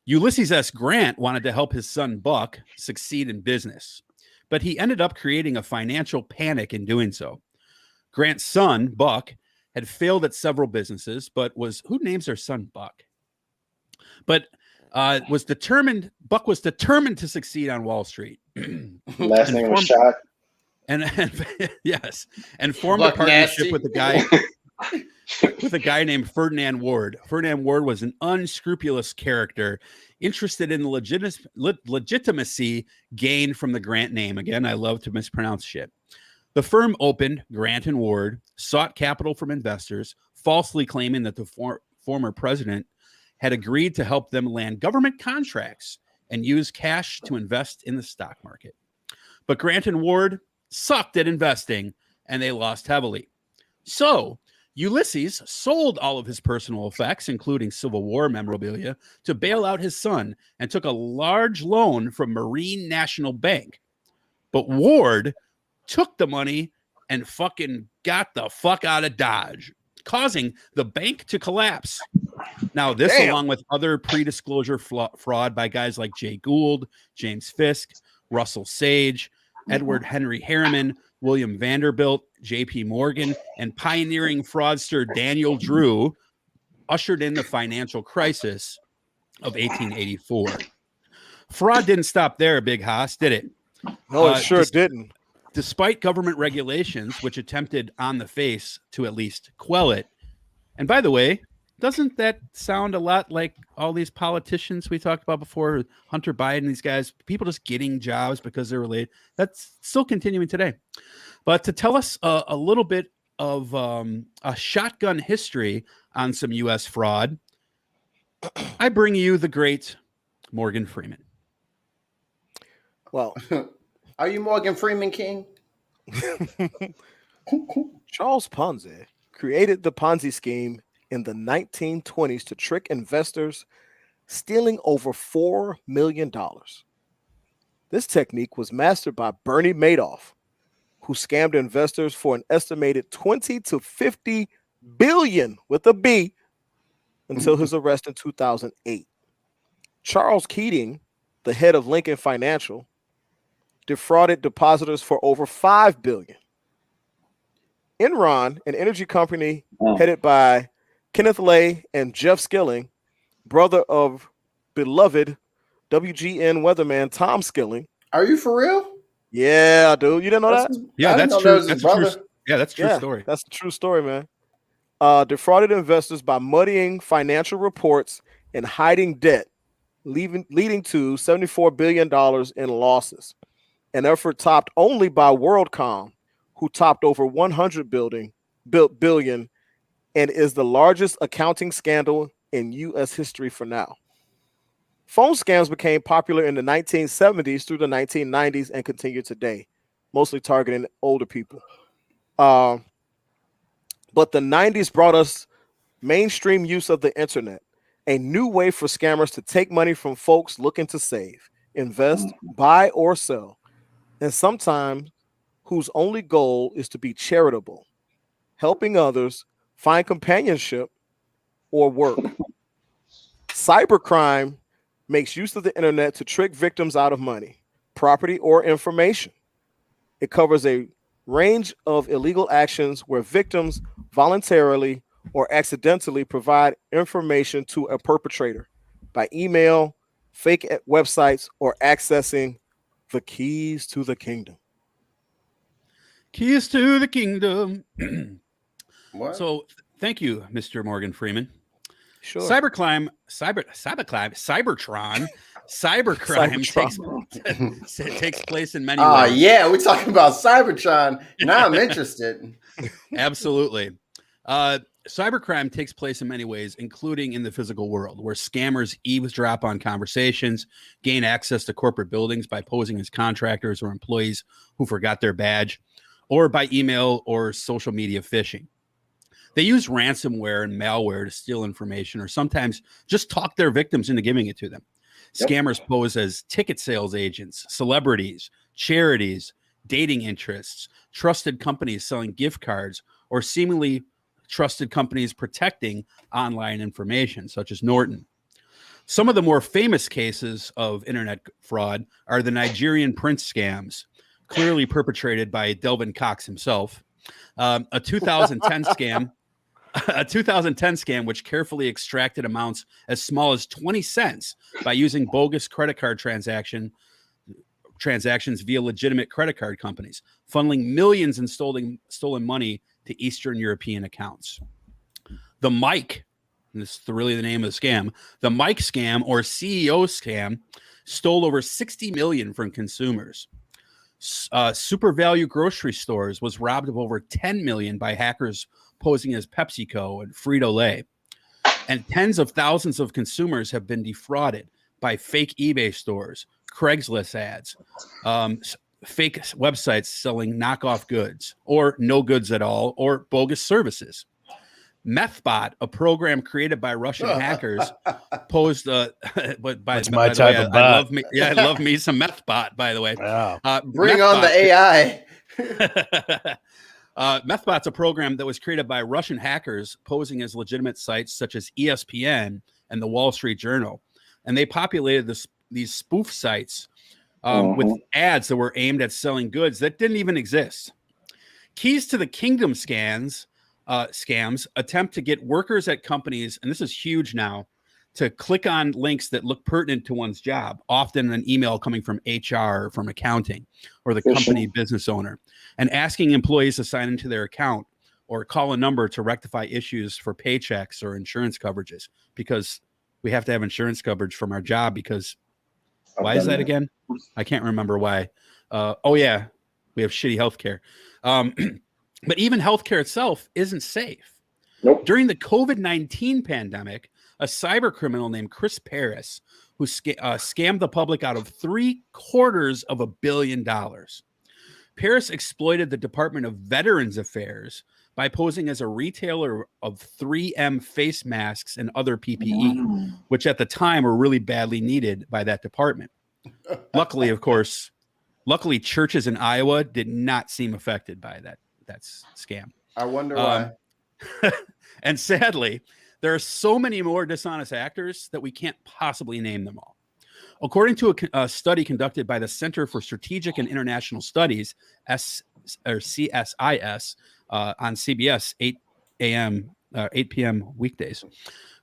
Ulysses S. Grant wanted to help his son Buck succeed in business, but he ended up creating a financial panic in doing so. Grant's son, Buck, had failed at several businesses, but who names their son Buck? Buck was determined to succeed on Wall Street. Last name was Shot. And yes, and formed a partnership with a guy named Ferdinand Ward. Ferdinand Ward was an unscrupulous character interested in the legitimacy gained from the Grant name. Again, I love to mispronounce shit. The firm opened Grant and Ward, sought capital from investors, falsely claiming that the former president had agreed to help them land government contracts and use cash to invest in the stock market. But Grant and Ward sucked at investing, and they lost heavily. So Ulysses sold all of his personal effects, including Civil War memorabilia, to bail out his son and took a large loan from Marine National Bank. But Ward took the money and fucking got the fuck out of Dodge, causing the bank to collapse. Now, this, along with other pre-disclosure fraud by guys like Jay Gould, James Fisk, Russell Sage, Edward Henry Harriman, William Vanderbilt, J.P. Morgan, and pioneering fraudster Daniel Drew, ushered in the financial crisis of 1884. Fraud didn't stop there, Big Haas, did it? No, it sure didn't. Despite government regulations, which attempted on the face to at least quell it. And by the way, doesn't that sound a lot like all these politicians we talked about before, Hunter Biden, these guys, people just getting jobs because they're related? That's still continuing today. But to tell us a little bit of a shotgun history on some U.S. fraud, I bring you the great Morgan Freeman. Well, are you Morgan Freeman King? Charles Ponzi created the Ponzi scheme in the 1920s to trick investors, stealing over $4 million. This technique was mastered by Bernie Madoff, who scammed investors for an estimated 20 to 50 billion with a B until his arrest in 2008. Charles Keating, the head of Lincoln Financial, defrauded depositors for over $5 billion. Enron, an energy company headed by Kenneth Lay and Jeff Skilling, brother of beloved WGN weatherman Tom Skilling. Are you for real? Yeah, dude. You didn't know that? Yeah, that's true. That's true. Yeah, that's a true story. That's a true story, man. Defrauded investors by muddying financial reports and hiding debt, leading to $74 billion in losses. An effort topped only by WorldCom, who topped over 100 billion and is the largest accounting scandal in U.S. history for now. Phone scams became popular in the 1970s through the 1990s and continue today, mostly targeting older people. But the 90s brought us mainstream use of the internet, a new way for scammers to take money from folks looking to save, invest, buy, or sell, and sometimes whose only goal is to be charitable, helping others find companionship or work. Cybercrime makes use of the internet to trick victims out of money, property, or information. It covers a range of illegal actions where victims voluntarily or accidentally provide information to a perpetrator by email, fake websites, or accessing the keys to the kingdom. Keys to the kingdom. What? So thank you, Mr. Morgan Freeman. Sure. Cybercrime takes place in many ways. Yeah, we're talking about Cybertron. Now I'm interested. Absolutely. Cybercrime takes place in many ways, including in the physical world, where scammers eavesdrop on conversations, gain access to corporate buildings by posing as contractors or employees who forgot their badge, or by email or social media phishing. They use ransomware and malware to steal information or sometimes just talk their victims into giving it to them. Yep. Scammers pose as ticket sales agents, celebrities, charities, dating interests, trusted companies selling gift cards, or seemingly trusted companies protecting online information, such as Norton. Some of the more famous cases of internet fraud are the Nigerian prince scams, clearly perpetrated by Delvin Cox himself, a 2010 scam which carefully extracted amounts as small as 20 cents by using bogus credit card transactions via legitimate credit card companies, funneling millions in stolen money to Eastern European accounts. The Mike, and this is really the name of the scam, the Mike scam or CEO scam stole over 60 million from consumers. Super Value grocery stores was robbed of over 10 million by hackers posing as PepsiCo and Frito-Lay. And tens of thousands of consumers have been defrauded by fake eBay stores, Craigslist ads, fake websites selling knockoff goods or no goods at all, or bogus services. MethBot, a program created by Russian hackers, posed. But by my the type way, of bot. I love me some MethBot. By the way, wow. Bring on the AI. MethBot's a program that was created by Russian hackers posing as legitimate sites such as ESPN and the Wall Street Journal, and they populated these spoof sites with ads that were aimed at selling goods that didn't even exist. Keys to the Kingdom scams attempt to get workers at companies, and this is huge now, to click on links that look pertinent to one's job, often an email coming from HR or from accounting or the company business owner, and asking employees to sign into their account or call a number to rectify issues for paychecks or insurance coverages, because we have to have insurance coverage from our job because why is that again? I can't remember why. We have shitty healthcare. But even healthcare itself isn't safe. Nope. During the COVID-19 pandemic, a cyber criminal named Chris Paris, who scammed the public out of $750 million. Paris exploited the Department of Veterans Affairs by posing as a retailer of 3M face masks and other PPE, which at the time were really badly needed by that department. Luckily, of course, churches in Iowa did not seem affected by that scam. I wonder why. And sadly, there are so many more dishonest actors that we can't possibly name them all. According to a study conducted by the Center for Strategic and International Studies, CSIS, on CBS 8 p.m. weekdays,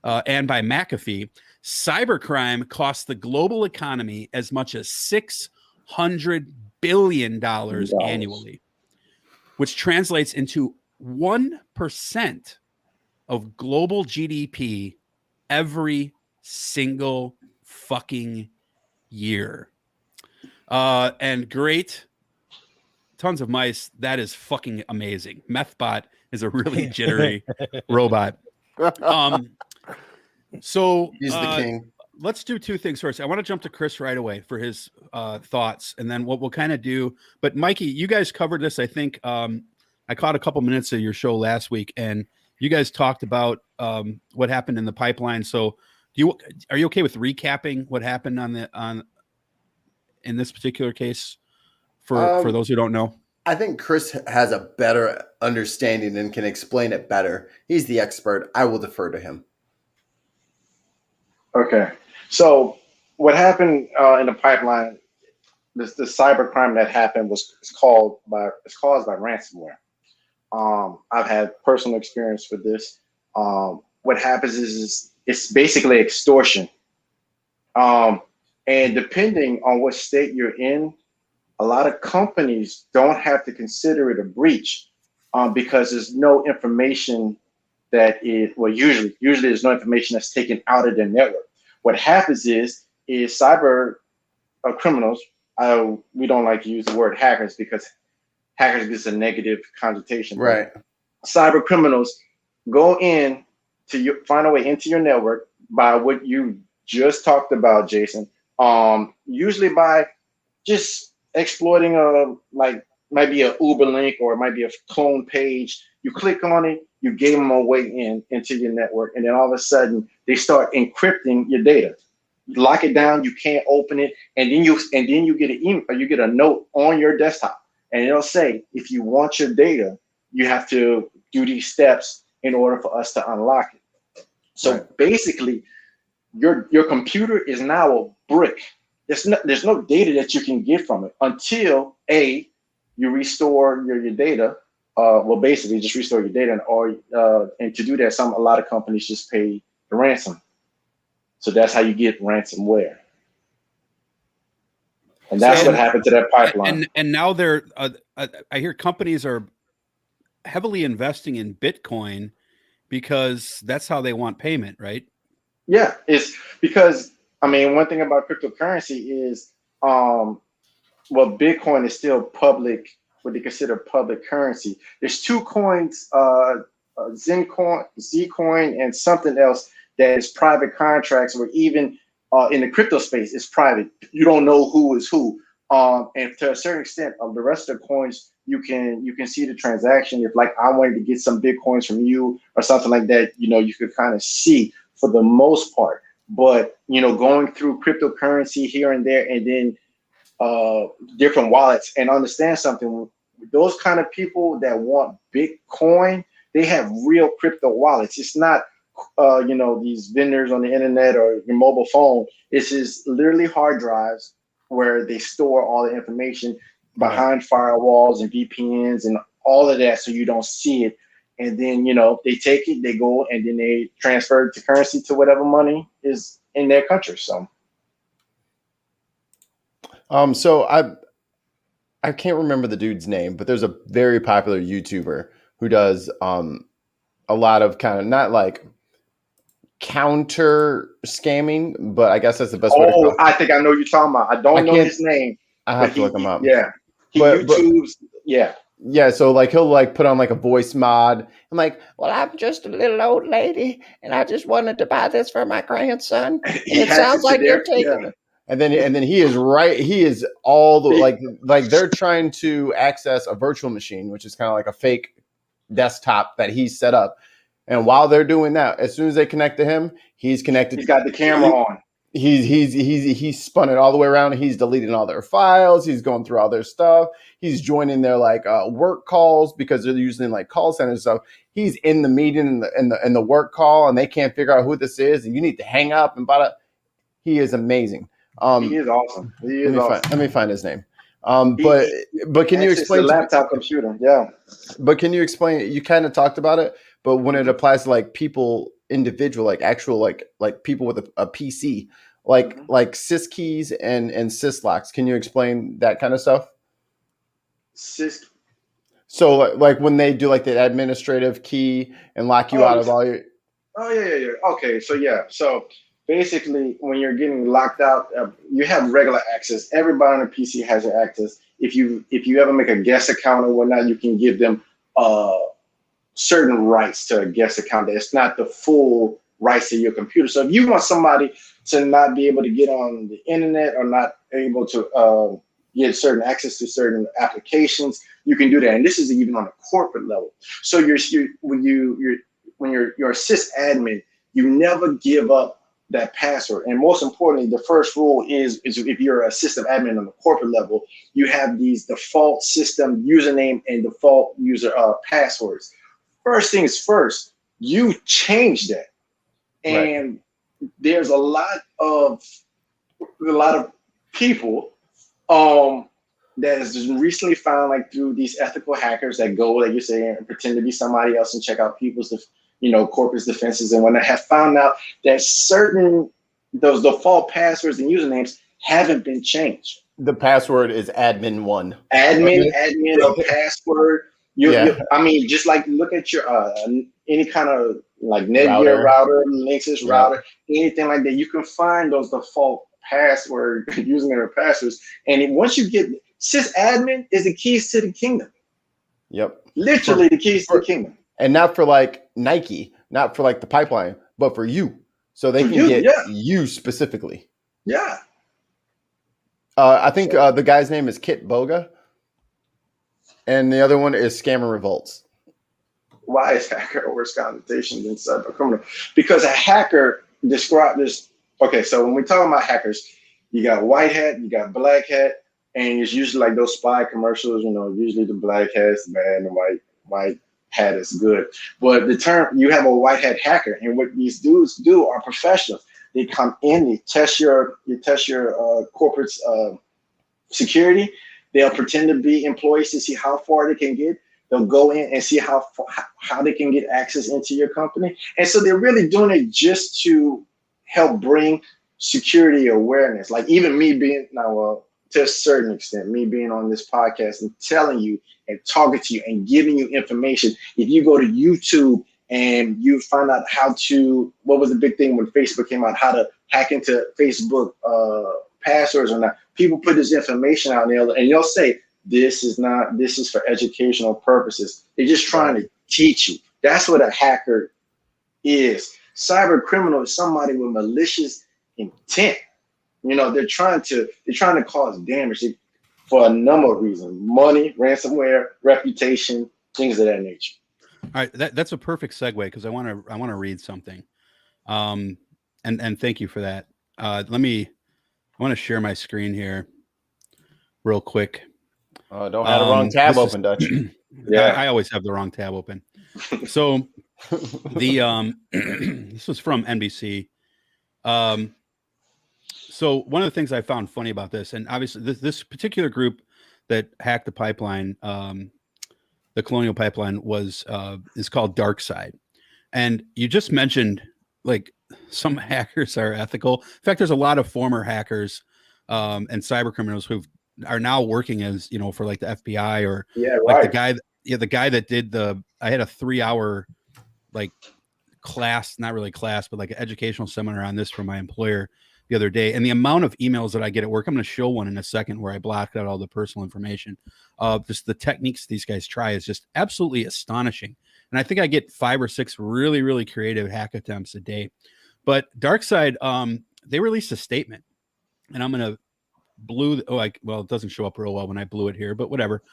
and by McAfee, cybercrime costs the global economy as much as $600 billion annually, which translates into 1% of global GDP every single fucking year. And great, tons of mice. That is fucking amazing. Methbot is a really jittery robot. So he's the king. Let's do two things first. I want to jump to Chris right away for his thoughts, and then what we'll kind of do. But Mikey, you guys covered this. I think I caught a couple minutes of your show last week, and you guys talked about what happened in the pipeline. So, are you okay with recapping what happened in this particular case for those who don't know? I think Chris has a better understanding and can explain it better. He's the expert. I will defer to him. Okay. So what happened in the pipeline, the cybercrime that happened was caused by ransomware. I've had personal experience with this. What happens is it's basically extortion. And depending on what state you're in, a lot of companies don't have to consider it a breach because there's no information usually there's no information that's taken out of their network. What happens is cyber criminals, we don't like to use the word hackers because hackers gets a negative connotation. Right. Cyber criminals go in find a way into your network by what you just talked about, Jason. Usually by just exploiting might be a Uber link or it might be a clone page. You click on it, you gave them a way into your network, and then all of a sudden they start encrypting your data. You lock it down, you can't open it, and then you get an email, or you get a note on your desktop, and it'll say, if you want your data, you have to do these steps in order for us to unlock it. So basically, your computer is now a brick. There's no data that you can get from it until you restore your data. Basically just restore your data, and to do that, a lot of companies just pay the ransom. So that's how you get ransomware, and that's what happened to that pipeline. And now I hear companies are heavily investing in Bitcoin because that's how they want payment, right? Yeah, it's because one thing about cryptocurrency is, Bitcoin is still public, what they consider public currency. There's two coins, Zcoin, and something else that is private contracts, or even in the crypto space, it's private. You don't know who is who. And to a certain extent, of the rest of the coins, you can see the transaction. If I wanted to get some Bitcoins from you or something like that, you could kind of see for the most part. But going through cryptocurrency here and there, and then different wallets, and understand something, those kind of people that want Bitcoin, they have real crypto wallets. It's not these vendors on the internet or your mobile phone. It's just literally hard drives where they store all the information behind firewalls and VPNs and all of that, so you don't see it. And then they take it, they go, and then they transfer it to currency to whatever money is in their country. So I can't remember the dude's name, but there's a very popular YouTuber who does a lot of kind of not like counter scamming, but I guess that's the best way to call it. I think I know what you're talking about. I don't know his name. I have to look him up. Yeah. YouTube's. Yeah, so he'll put on a voice mod. I'm like, well, I'm just a little old lady, and I just wanted to buy this for my grandson. And it sounds like you're taking it. And then he is right. He is all the like they're trying to access a virtual machine, which is kind of like a fake desktop that he's set up. And while they're doing that, as soon as they connect to him, he's connected. He's got the camera on. he's spun it all the way around. He's deleting all their files. He's going through all their stuff. He's joining their like work calls because they're using like call centers. So he's in the meeting in the work call, and they can't figure out who this is, and you need to hang up and blah. He is amazing. He is awesome. He is awesome. Let me find his name. But can you explain the laptop computer? Yeah. But can you explain? You kind of talked about it, but when it applies to like people, individual, like actual, like people with a PC, like sys keys and sys locks. Can you explain that kind of stuff? Sys. So like when they do like the administrative key and lock you out of all your. Oh yeah. Okay, so basically, when you're getting locked out, you have regular access. Everybody on a PC has access. If you ever make a guest account or whatnot, you can give them certain rights to a guest account. It's not the full rights to your computer. So if you want somebody to not be able to get on the internet or not able to get certain access to certain applications, you can do that. And this is even on a corporate level. So when you're a sysadmin, you never give up that password. And most importantly, the first rule is if you're a system admin on the corporate level, you have these default system username and default user passwords. First things first, you change that. And there's a lot of people that has just recently found, like through these ethical hackers that go, like you say, and pretend to be somebody else and check out people's corporate defenses and whatnot, have found out that those default passwords and usernames haven't been changed. The password is admin1. Admin or password. I mean, just like look at your any kind of like Netgear router, Linksys router, anything like that. You can find those default password, username or passwords, and once you get sysadmin is the keys to the kingdom. Yep, literally the keys to the kingdom. And not for like Nike, not for like the pipeline, but for you, so they can get you specifically. Yeah. I think the guy's name is Kit Boga. And the other one is Scammer Revolts. Why is hacker a worse connotation than cybercriminal? Because a hacker described this. Okay, so when we talk about hackers, you got white hat, you got black hat, and it's usually like those spy commercials. Usually the black hat's bad and the white hat is good. But the term, you have a white hat hacker, and what these dudes do are professionals. They come in, they test your corporate's security. They'll pretend to be employees to see how far they can get. They'll go in and see how they can get access into your company. And so they're really doing it just to help bring security awareness. Like even me being to a certain extent, me being on this podcast and telling you and talking to you and giving you information. If you go to YouTube and you find out what was the big thing when Facebook came out, how to hack into Facebook passwords or not. People put this information out there and you'll say, this is for educational purposes. They're just trying to teach you. That's what a hacker is. Cyber criminal is somebody with malicious intent. They're trying to cause damage for a number of reasons: money, ransomware, reputation, things of that nature. All right, that's a perfect segue because I want to read something, and thank you for that. I want to share my screen here, real quick. Don't have the wrong tab open, Dutch. Yeah, I always have the wrong tab open. So this was from NBC. So one of the things I found funny about this, and obviously this particular group that hacked the pipeline, the Colonial Pipeline, is called DarkSide. And you just mentioned like some hackers are ethical. In fact, there's a lot of former hackers and cyber criminals who are now working as for like the FBI or like the guy that did I had a 3-hour like class, not really class, but like an educational seminar on this for my employer the other day. And the amount of emails that I get at work, I'm going to show one in a second where I blocked out all the personal information. Just the techniques these guys try is just absolutely astonishing. And I think I get 5 or 6 really, really creative hack attempts a day. But DarkSide, they released a statement, and I'm going to it doesn't show up real well when I blew it here, but whatever.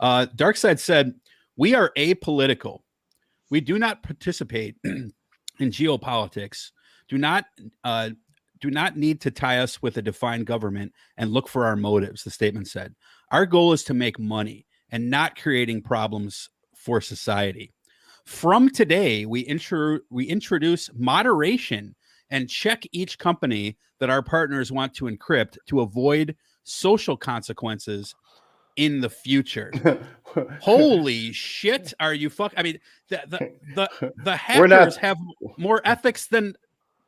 DarkSide said, "We are apolitical. We do not participate in geopolitics, do not do not need to tie us with a defined government and look for our motives, the statement said. Our goal is to make money and not creating problems for society. From today, we introduce moderation and check each company that our partners want to encrypt to avoid social consequences in the future. Holy shit! Are you fuck? I mean, the hackers have more ethics than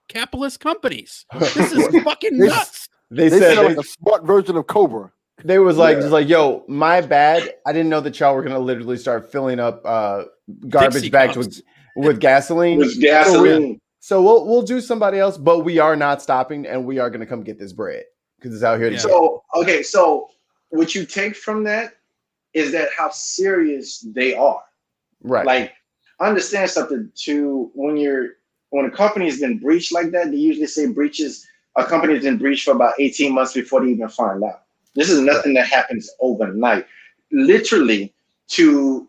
capitalist companies. This is fucking nuts. They said like a smart version of Cobra. They was like, just like, yo, my bad. I didn't know that y'all were gonna literally start filling up garbage Dixie bags cups. with gasoline. With gasoline. So we'll do somebody else, but we are not stopping, and we are gonna come get this bread because it's out here. So okay, so what you take from that is that how serious they are. Right. Like, understand something too. When a company has been breached like that, they usually say a company has been breached for about 18 months before they even find out. This is nothing that happens overnight. Literally,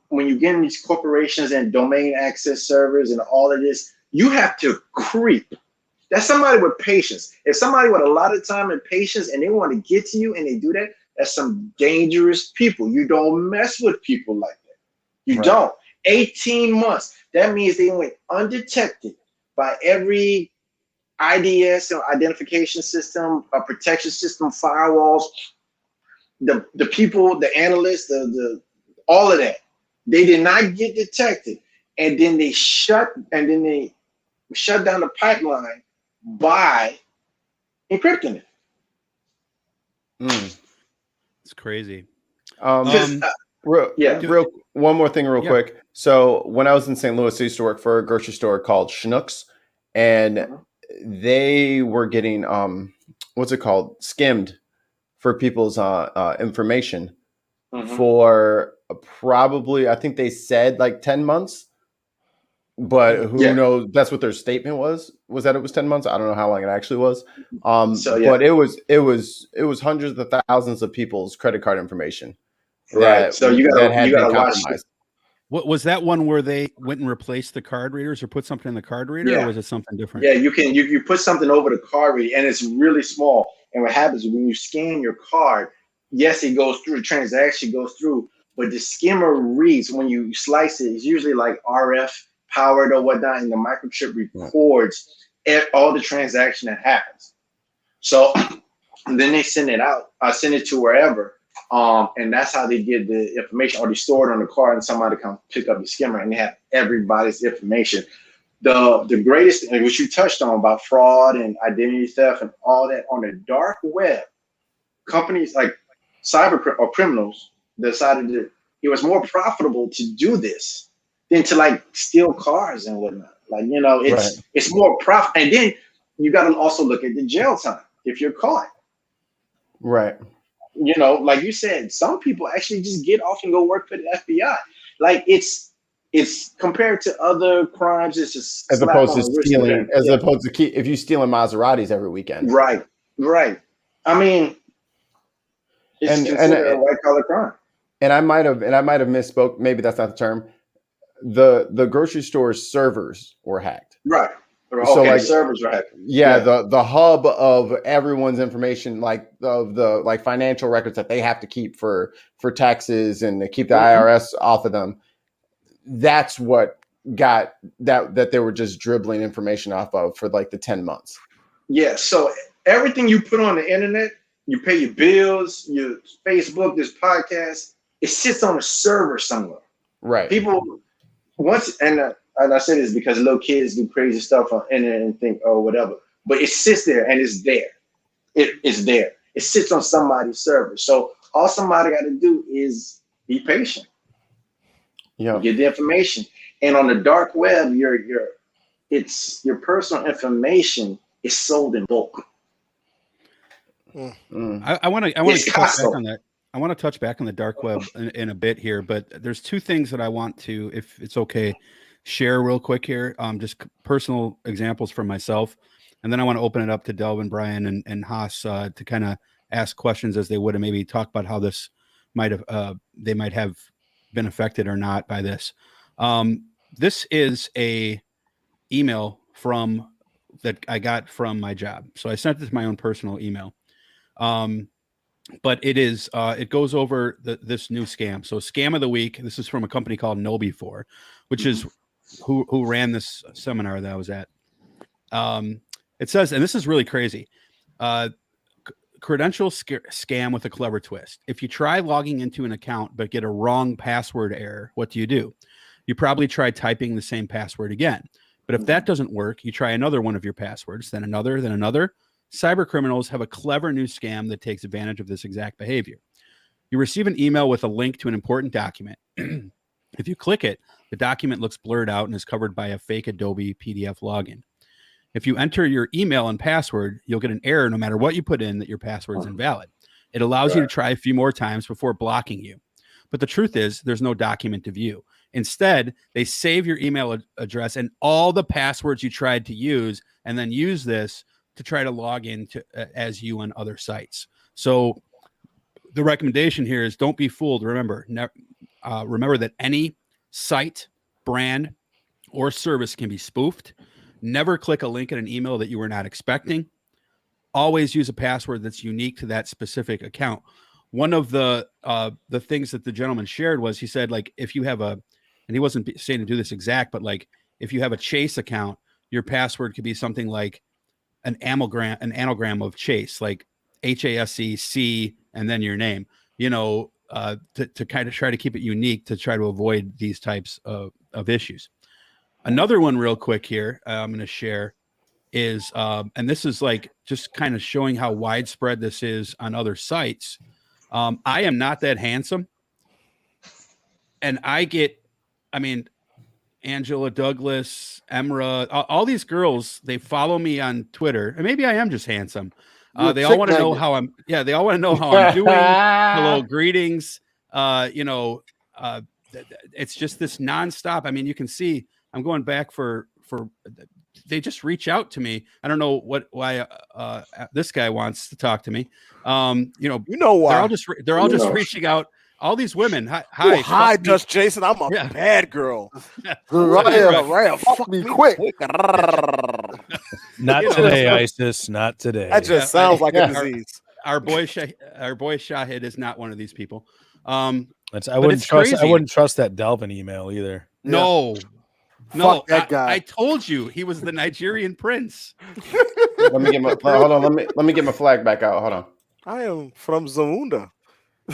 when you get in these corporations and domain access servers and all of this, you have to creep. That's somebody with patience. If somebody with a lot of time and patience and they want to get to you and they do that, that's some dangerous people. You don't mess with people like that. You don't. 18 months. That means they went undetected by every IDS or identification system, a protection system, firewalls, the people, the analysts, the all of that. They did not get detected. And then they shut down the pipeline by encrypting it. It's crazy. Real one more thing real quick. So when I was in St. Louis, I used to work for a grocery store called Schnucks, and they were getting what's it called? Skimmed for people's information for probably, I think they said like 10 months, but who knows? That's what their statement was that it was 10 months. I don't know how long it actually was. But it was hundreds of thousands of people's credit card information. Right. So you gotta watch it. What was that one where they went and replaced the card readers or put something in the card reader, or was it something different? Yeah, you put something over the card reader and it's really small. And what happens when you scan your card, yes, it goes through, the transaction goes through, but the skimmer reads when you slice it, it's usually like RF powered or whatnot, and the microchip records all the transaction that happens. So then they send it out, send it to wherever. And that's how they get the information, or they store it on the card and somebody come pick up the skimmer and they have everybody's information. The greatest thing, which you touched on about fraud and identity theft and all that on the dark web, companies like cybercrime or criminals decided that it was more profitable to do this than to like steal cars and whatnot. Like, it's more profit. And then you got to also look at the jail time if you're caught. Right. Like you said, some people actually just get off and go work for the FBI. Like it's compared to other crimes, it's just as opposed to stealing, opposed to if you stealing Maseratis every weekend. Right. I mean, it's considered a white collar crime. And I might have misspoke. Maybe that's not the term. The grocery store's servers were hacked. Right. So like, servers were hacked. Yeah, the hub of everyone's information, like of the like financial records that they have to keep for taxes and to keep the IRS off of them. That's what got that they were just dribbling information off of for like the 10 months. Yeah. So everything you put on the internet, you pay your bills, your Facebook, this podcast, it sits on a server somewhere. Right. People and I say this because little kids do crazy stuff on the internet and think, oh, whatever. But it sits there and it's there. It's there. It sits on somebody's server. So all somebody got to do is be patient. Yeah. Get the information. And on the dark web, your personal information is sold in bulk. I want to touch back on that. I want to touch back on the dark web in a bit here, but there's two things that I want to, if it's okay, share real quick here. Just personal examples from myself, and then I want to open it up to Delvin, Brian, and Haas to kind of ask questions as they would, and maybe talk about how this they might have been affected or not by this. This is a email from that I got from my job. So I sent it to my own personal email. But it goes over this new scam. So scam of the week. This is from a company called Know-Before, which is who ran this seminar that I was at. It says, and this is really crazy, credential scam with a clever twist. If you try logging into an account but get a wrong password error, what do? You probably try typing the same password again. But if that doesn't work, you try another one of your passwords, then another, then another. Cyber criminals have a clever new scam that takes advantage of this exact behavior. You receive an email with a link to an important document. If you click it, the document looks blurred out and is covered by a fake Adobe PDF login. If you enter your email and password, you'll get an error no matter what you put in that your password is invalid. It allows you to try a few more times before blocking you. But the truth is, there's no document to view. Instead, they save your email address and all the passwords you tried to use, and then use this to try to log in to, as you on other sites. So the recommendation here is don't be fooled. Remember that any site, brand, or service can be spoofed. Never click a link in an email that you were not expecting. Always use a password that's unique to that specific account. One of the things that the gentleman shared was, he said, like, if you have and he wasn't saying to do this exact, but like if you have a Chase account, your password could be something like an anagram of Chase, like HASEC and then your name, to kind of try to keep it unique to try to avoid these types of issues. Another one real quick here I'm going to share is, and this is like just kind of showing how widespread this is on other sites. I am not that handsome. And Angela Douglas, Emra, all these girls, they follow me on Twitter, and maybe I am just handsome. They all want to know how I'm. Yeah, they all want to know how I'm doing. Hello, greetings. It's just this nonstop. I mean, you can see I'm going back for. They just reach out to me. I don't know why this guy wants to talk to me. Why? They're all just reaching out. All these women. Hi, Dutch Jason. I'm a bad girl. Right, fuck me quick. Not today, ISIS. Not today. That just sounds like a disease. Our boy Shahid is not one of these people. I wouldn't trust that Delvin email either. No. Fuck that guy. I told you he was the Nigerian prince. Let me get my hold on. Let me get my flag back out. Hold on. I am from Zamunda,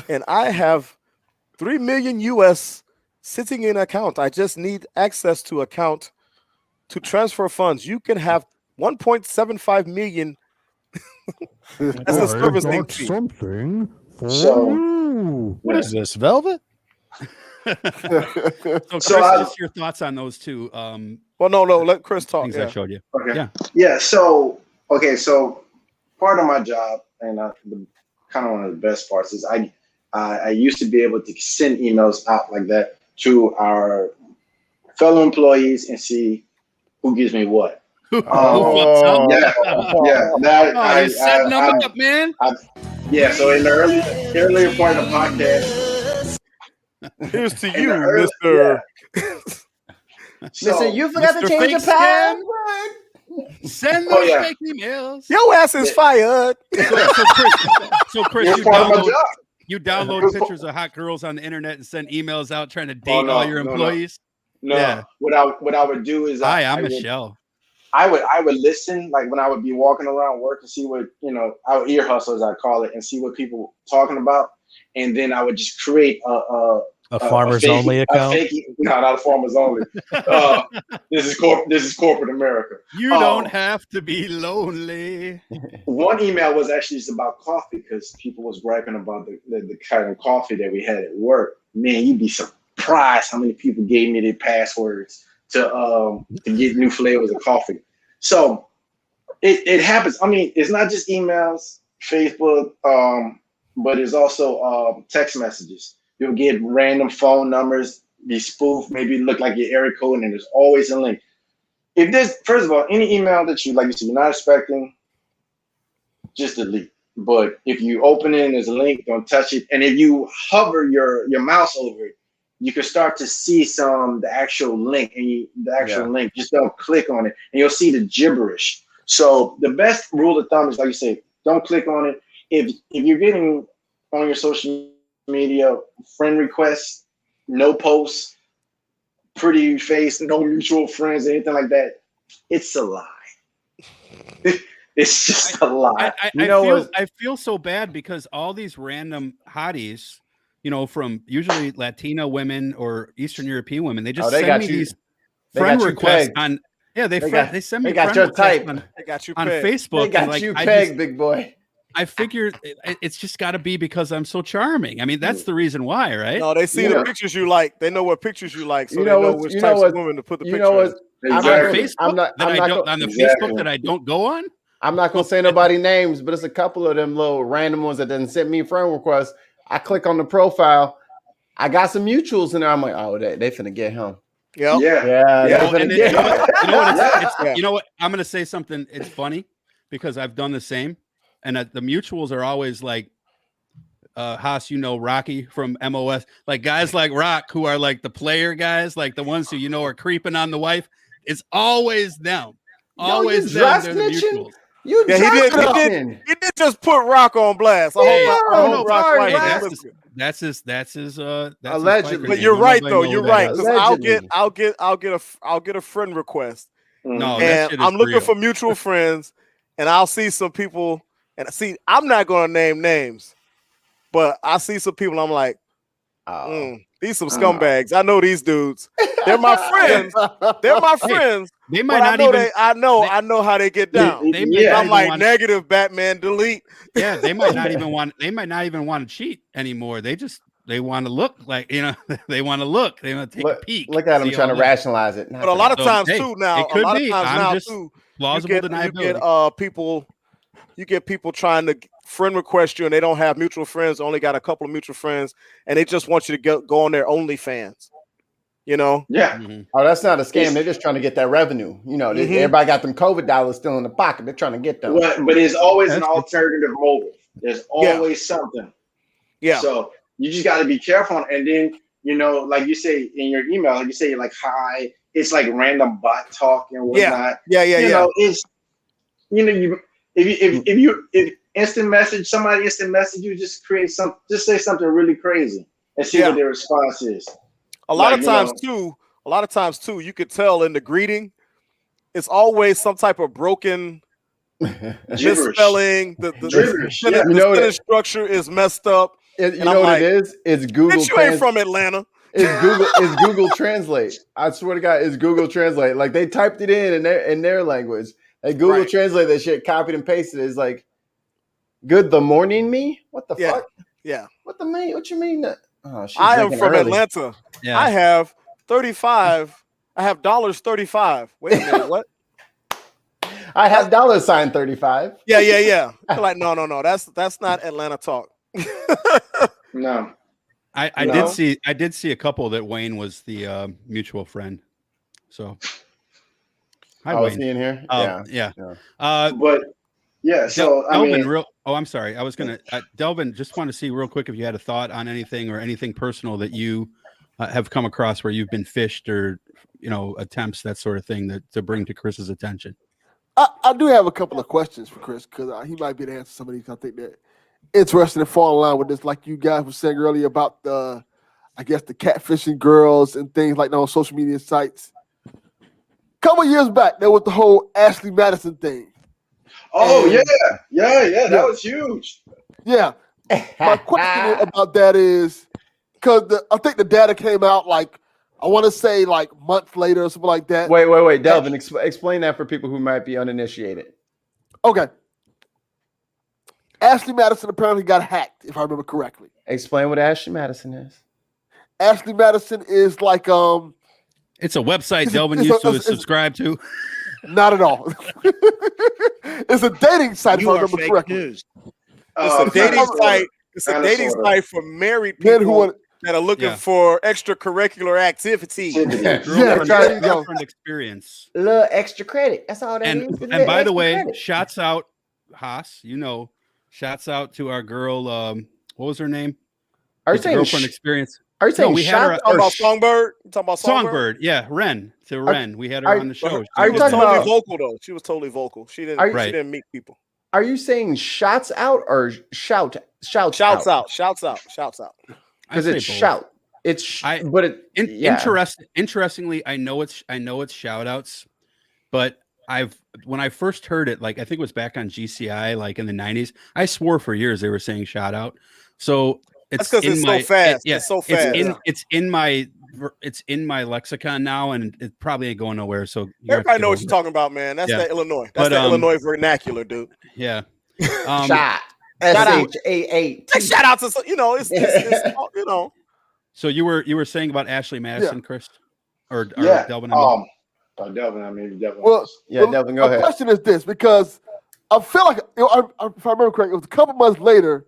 and I have 3 million US sitting in account. I just need access to account to transfer funds. You can have 1.75 million. That's the service name. Something for you. What is this, Velvet? So Chris, just your thoughts on those two. Well, no, let Chris talk. Things I showed you. Okay. Yeah. So part of my job, and kind of one of the best parts is I used to be able to send emails out like that to our fellow employees and see who gives me what. Yeah. Now you're setting them up, man. So in the earlier part of the podcast. Here's to you, Mr. Listen, you forgot to change your password. Send those fake emails. Your ass is fired. So Chris, you download pictures of hot girls on the internet and send emails out trying to date all your employees. No. Yeah. What I would do is I'm Michelle. I would listen, like when I would be walking around work and see what, I would ear hustle, as I call it, and see what people were talking about. And then I would just create a farmers only account. No, not a farmers only. This is corporate America. You don't have to be lonely. One email was actually just about coffee because people was griping about the kind of coffee that we had at work. Man, you'd be surprised how many people gave me their passwords to get new flavors of coffee. So it happens. I mean, it's not just emails, Facebook, but it's also text messages. You'll get random phone numbers, be spoofed, maybe look like your area code, and there's always a link. If there's, first of all, any email that you, like you said, you're not expecting, just delete. But if you open it and there's a link, don't touch it. And if you hover your mouse over it, you can start to see the actual link, and link. Just don't click on it, and you'll see the gibberish. So the best rule of thumb is, like you say, don't click on it. If you're getting on your social media friend requests, no posts, pretty face, no mutual friends, anything like that, it's a lie. It's just a lie. I feel so bad because all these random hotties, from usually Latina women or Eastern European women, they just send me these friend requests on. Yeah, they send me friend requests on Facebook. They got you pegged, big boy. I figured it's just got to be because I'm so charming. I mean, that's the reason why, right? No, they see the pictures you like. They know what pictures you like, so they know which types of women to put the picture on. On the Facebook that I don't go on? I'm not going to say nobody names, but it's a couple of them little random ones that didn't send me friend requests. I click on the profile. I got some mutuals in there. I'm like, oh, they finna get him. Yep. Yeah. You know what? I'm going to say something. It's funny because I've done the same. And the mutuals are always like, Haas, Rocky from MOS, like guys like Rock who are like the player guys, like the ones who are creeping on the wife. It's always them. Always them. They're the mutuals. He did just put Rock on blast. That's his allegedly. But you're right though. You're right because I'll get a friend request. No, and I'm looking for mutual friends, and I'll see some people. And see, I'm not going to name names, but I see some people. I'm like, these some scumbags. I know these dudes. They're my friends. They're my friends. They might not even. I know how they get down. I'm like negative Batman delete. Yeah, they might not even want. They might not even want to cheat anymore. They want to look like They want to look. They want to take a peek. Look at them trying to rationalize it. But a lot of times too now. It could be. I'm just plausible deniability. You get people trying to friend request you and they don't have mutual friends, only got a couple of mutual friends, and they just want you to go on their OnlyFans. Yeah. Mm-hmm. Oh, that's not a scam. They're just trying to get that revenue. Everybody got them COVID dollars still in the pocket. They're trying to get them. But there's always an alternative motive. There's always something. Yeah. So you just got to be careful. And then, like you say in your email, like you say, like, hi, it's like random bot talk and whatnot. Yeah. It's, if you instant message you, just say something really crazy and see what their response is. A lot of times too, you could tell in the greeting, it's always some type of broken misspelling. The sentence structure is messed up. What it is? It's Google. You ain't from Atlanta. It's Google Translate. I swear to God, it's Google Translate. Like they typed it in their language. Like Google Translate that shit, copied and pasted. It's like, good the morning me? What the fuck? Yeah. What you mean? Oh, I am from Atlanta. Yeah. I have 35. I have $35. Wait a minute, what? I have $35. Yeah. Like, no. That's not Atlanta talk. No. I did see a couple that Wayne was the mutual friend. So hi, Wayne. Was he in here? Yeah. But yeah, so Delvin, I'm sorry. I was gonna Delvin. Just want to see real quick if you had a thought on anything or anything personal that you have come across where you've been phished or attempts, that sort of thing, to bring to Chris's attention. I do have a couple of questions for Chris because he might be able to answer some of these. I think that interesting and fall in line with this, like you guys were saying earlier about the catfishing girls and things like that on social media sites. A couple of years back, there was the whole Ashley Madison thing. Oh, yeah, that was huge. Yeah. My question about that is, because I think the data came out I want to say months later or something like that. Wait. Delvin, explain that for people who might be uninitiated. Okay. Ashley Madison apparently got hacked, if I remember correctly. Explain what Ashley Madison is. Ashley Madison is it's a website Delvin used to subscribe to. Not at all. It's a dating site, if I remember correctly. News. It's a dating site. It's a dating site for married people that are looking for extracurricular activity. Girlfriend experience. A little extra credit. That's all that is. And by the way, shouts out, Haas, shouts out to our girl. What was her name? Are you saying girlfriend experience? Are you saying we had her talking about Songbird? You talking about Songbird? Yeah, Ren. We had her on the show. She was totally vocal though. She was totally vocal. She didn't meet people. Are you saying shots out or shouts out? Shouts out. Because it's shout. Interestingly, I know it's shout outs, but when I first heard it, like I think it was back on GCI, like in the 90s, I swore for years they were saying shout out. So that's because it's so fast. It's so fast. It's in my lexicon now, and it probably ain't going nowhere. So everybody know what you're talking about, man. That's that Illinois. That's the Illinois vernacular, dude. Yeah. Shot. SHAAT. Shout out to it's. So you were saying about Ashley Madison, Chris, or Delvin? Delvin. I mean, Delvin. Well, Delvin. Go ahead. The question is this, because I feel like if I remember correctly, it was a couple months later.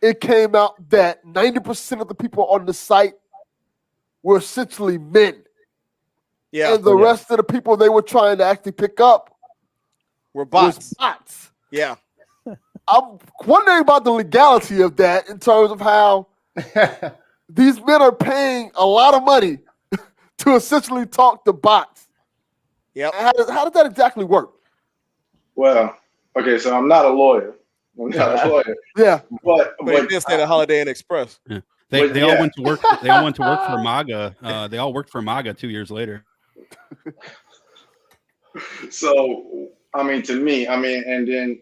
It came out that 90% of the people on the site were essentially men. Yeah. And the rest of the people they were trying to actually pick up were bots. Yeah. I'm wondering about the legality of that in terms of how these men are paying a lot of money to essentially talk to bots. Yeah. How does that exactly work? Well, okay, so I'm not a lawyer. Yeah. But you did stay at Holiday Inn Express. Yeah. They all went to work. They all went to work for MAGA. They all worked for MAGA 2 years later. So, I mean, to me, and then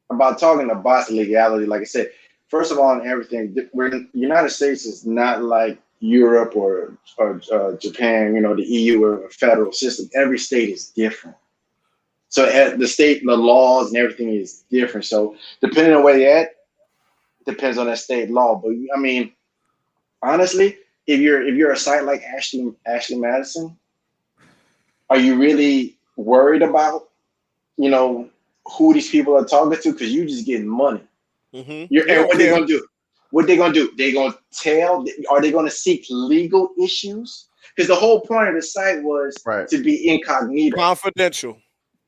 about talking about bots legality, like I said, first of all, in everything, the United States is not like Europe or Japan, the EU or a federal system. Every state is different. So the laws and everything is different. So depending on where you're at, depends on that state law. But I mean, honestly, if you're a site like Ashley Madison, are you really worried about, who these people are talking to? Because you're just getting money. Mm-hmm. And what they're gonna do? What they're gonna do? They're gonna tell? Are they gonna seek legal issues? Because the whole point of the site was to be incognito, confidential.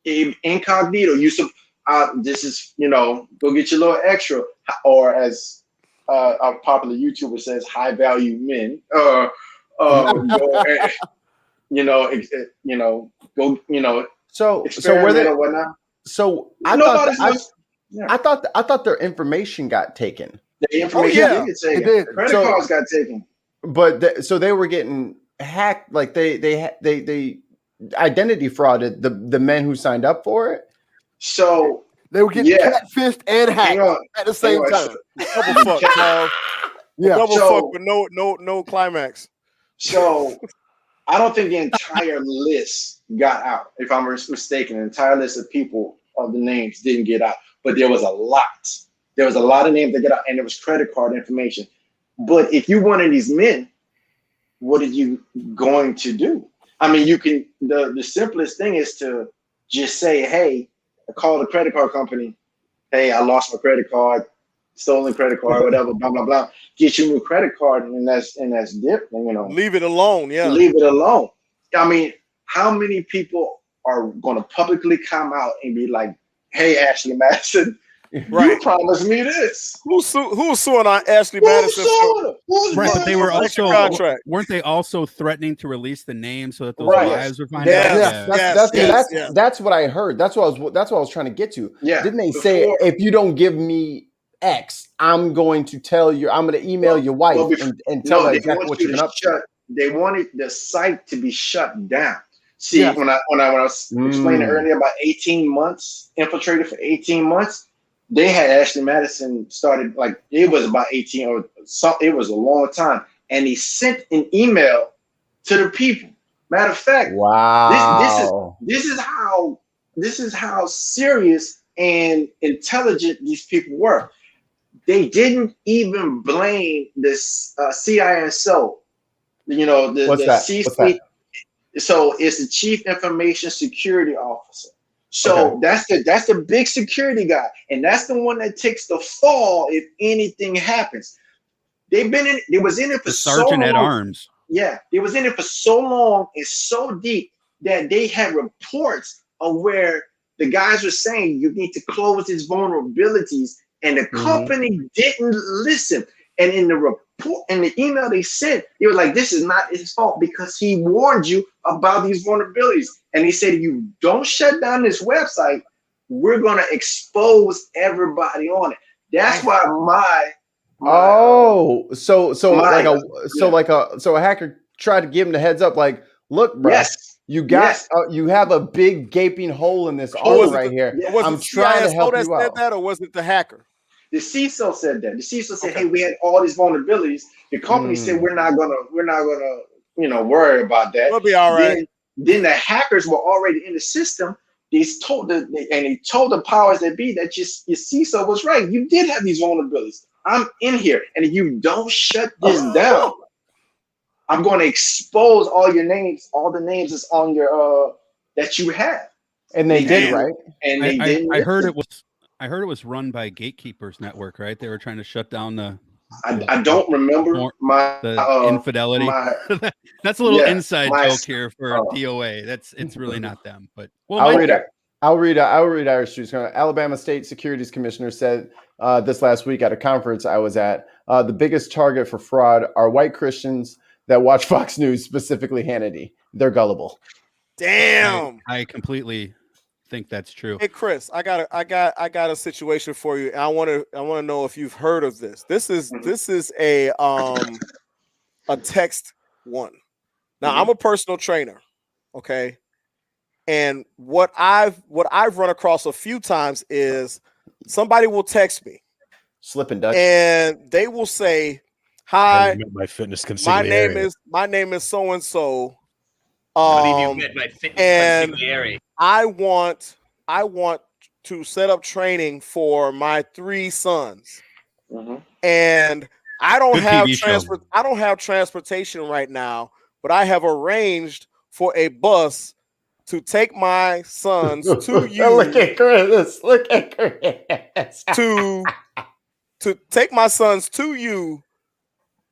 Incognito. This is go get your little extra, or as a popular YouTuber says, high value men. Go So were they? So I thought their information got taken. The information did get taken. Credit cards got taken. But so they were getting hacked. Like they identity frauded the men who signed up for it. So they were getting catfished and hacked at the same time. Double fuck, Carl. Double fuck, but no climax. So I don't think the entire list got out. If I'm mistaken, the entire list of people of the names didn't get out, but there was a lot. There was a lot of names that got out, and there was credit card information. But if you one of these men, what are you going to do? I mean, you can. The simplest thing is to just say, "Hey, I call the credit card company. Hey, I lost my credit card, stolen credit card, whatever. Blah blah blah. Get you a new credit card, and that's different. Leave it alone. Yeah, leave it alone. I mean, how many people are going to publicly come out and be like, "Hey, Ashley Madison, you promised me this." Who's suing on Ashley Madison? Right, but they were also weren't they also threatening to release the name so that those wives would find out? That's what I heard. That's what I was trying to get to. Yeah. Didn't they say if you don't give me X, I'm going to email your wife and tell her exactly what you've been up to? They wanted the site to be shut down. See, when I was explaining earlier about 18 months, infiltrated for 18 months, they had Ashley Madison started like it was about 18 or so. It was a long time, and he sent an email to the people. Matter of fact, wow, this is how serious and intelligent these people were. They didn't even blame this CISO. The C-suite. So it's the Chief Information Security Officer. So that's the big security guy, and that's the one that takes the fall if anything happens. They was in it for so long. Sergeant at arms. Yeah, they was in it for so long and so deep that they had reports of where the guys were saying you need to close these vulnerabilities, and the company didn't listen. And in the report, in the email they sent, he was like, this is not his fault because he warned you about these vulnerabilities. And he said, if you don't shut down this website, we're going to expose everybody on it. That's why so a hacker tried to give him the heads up, like, look, bro, you have a big gaping hole in this armor right here. I'm trying to help you out. That, or was it the hacker? The CISO said that. The CISO said, "Hey, we had all these vulnerabilities. The company said we're not gonna, worry about that. We'll be all right." Then the hackers were already in the system. He told the powers that be that your CISO was right. You did have these vulnerabilities. I'm in here, and if you don't shut this down, I'm going to expose all your names, all the names that's on your that you have." And they did, right? And they didn't. I heard it was run by Gatekeepers Network, right? They were trying to shut down the. I don't remember the infidelity. That's a little inside joke here for DOA. It's really not them, but I'll read Irish News. Alabama State Securities Commissioner said this last week at a conference I was at, the biggest target for fraud are white Christians that watch Fox News, specifically Hannity. They're gullible. Damn. I completely think that's true. Hey Chris, I got a situation for you. And I want to know if you've heard of this. This is a text one. Now I'm a personal trainer, okay? And what I've run across a few times is somebody will text me, Slipping Dutch, and they will say, "Hi, my fitness my name is so and so. And I want to set up training for my 3 sons, and I don't have transportation right now, but I have arranged for a bus to take my sons to you." Look at Chris. To take my sons to you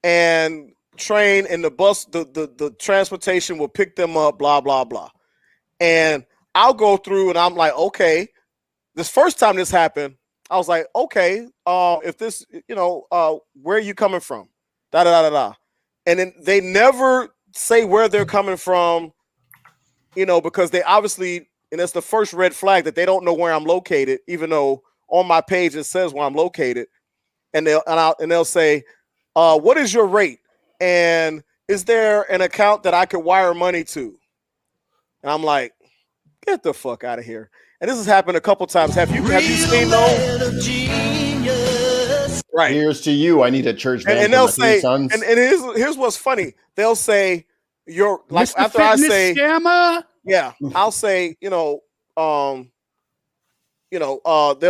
and train, and the bus, the transportation will pick them up, blah, blah, blah. And I'll go through and I'm like, okay, this first time this happened, I was like, okay, if this, where are you coming from? Da, da, da, da. And then they never say where they're coming from, because they obviously, and that's the first red flag, that they don't know where I'm located, even though on my page it says where I'm located. And they'll say, what is your rate? And is there an account that I could wire money to? And I'm like, get the fuck out of here. And this has happened a couple times. Have you seen those? Right. Here's to you. I need a church van. And they'll say, and here's what's funny. They'll say, you're like, Mr. after I say, scammer? Yeah, I'll say, they'll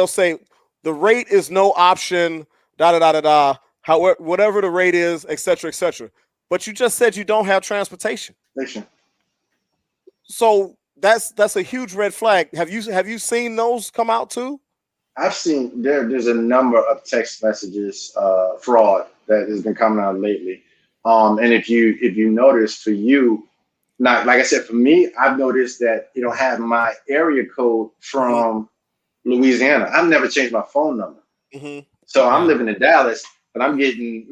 say the rate is no option, da da da da da. However, whatever the rate is, et cetera, et cetera. But you just said you don't have transportation. So that's a huge red flag. Have you seen those come out too? I've seen there's a number of text messages fraud that has been coming out lately. And if you notice, for you, not like I said, for me, I've noticed that have my area code from Louisiana. I've never changed my phone number. So I'm living in Dallas, but I'm getting,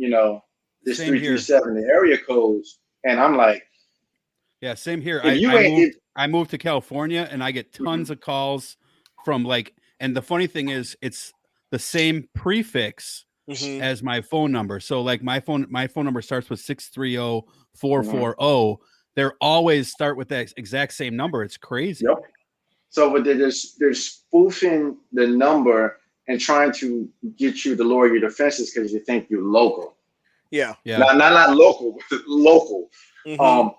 this 337, the area codes. And I'm like, yeah, same here. I moved to California and I get tons of calls from and the funny thing is it's the same prefix as my phone number. So like my phone number starts with 630-440. They're always start with that exact same number. It's crazy. Yep. So but they're spoofing the number and trying to get you to lower your defenses because you think you're local. Yeah. Not local, but local. But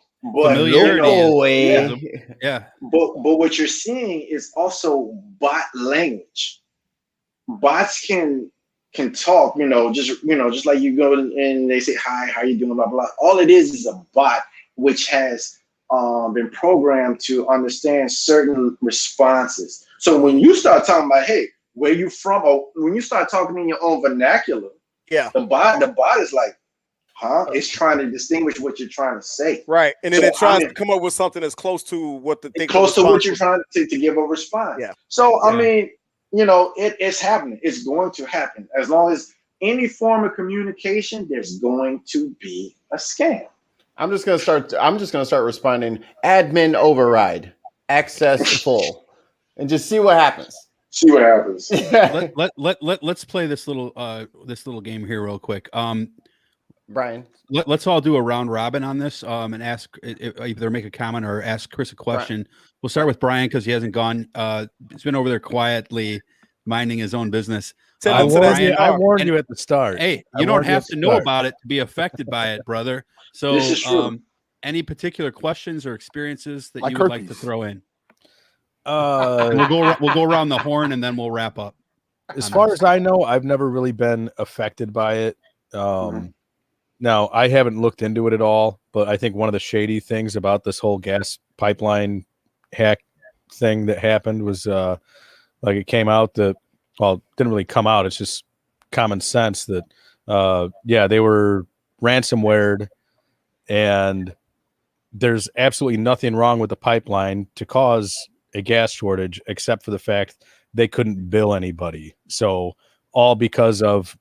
but what you're seeing is also bot language. Bots can talk, just like you go and they say, "Hi, how you doing?" Blah blah. All it is a bot which has been programmed to understand certain responses. So when you start talking about, "Hey, where you from?" or when you start talking in your own vernacular, the bot is like, "Huh?" It's trying to distinguish what you're trying to say, right? And then it tries to come up with something that's close to what what you're trying to give a response. Yeah. So I mean, it's happening. It's going to happen as long as any form of communication, there's going to be a scam. I'm just gonna start responding. Admin override, access full, and just see what happens. See what happens. Let's play this little game here real quick. Brian, let's all do a round robin on this, and ask either make a comment or ask Chris a question. Brian. We'll start with Brian because he hasn't gone. He's been over there quietly minding his own business. I warned you at the start. Hey, you don't have to know about it to be affected by it, brother. So, this is true. Any particular questions or experiences that like you would herpes. like to throw in? We'll go around the horn and then we'll wrap up. As far as I know, I've never really been affected by it. Now, I haven't looked into it at all, but I think one of the shady things about this whole gas pipeline hack thing that happened was like it came out that, well, it didn't really come out. It's just common sense that, they were ransomwared, and there's absolutely nothing wrong with the pipeline to cause a gas shortage, except for the fact they couldn't bill anybody. So all because of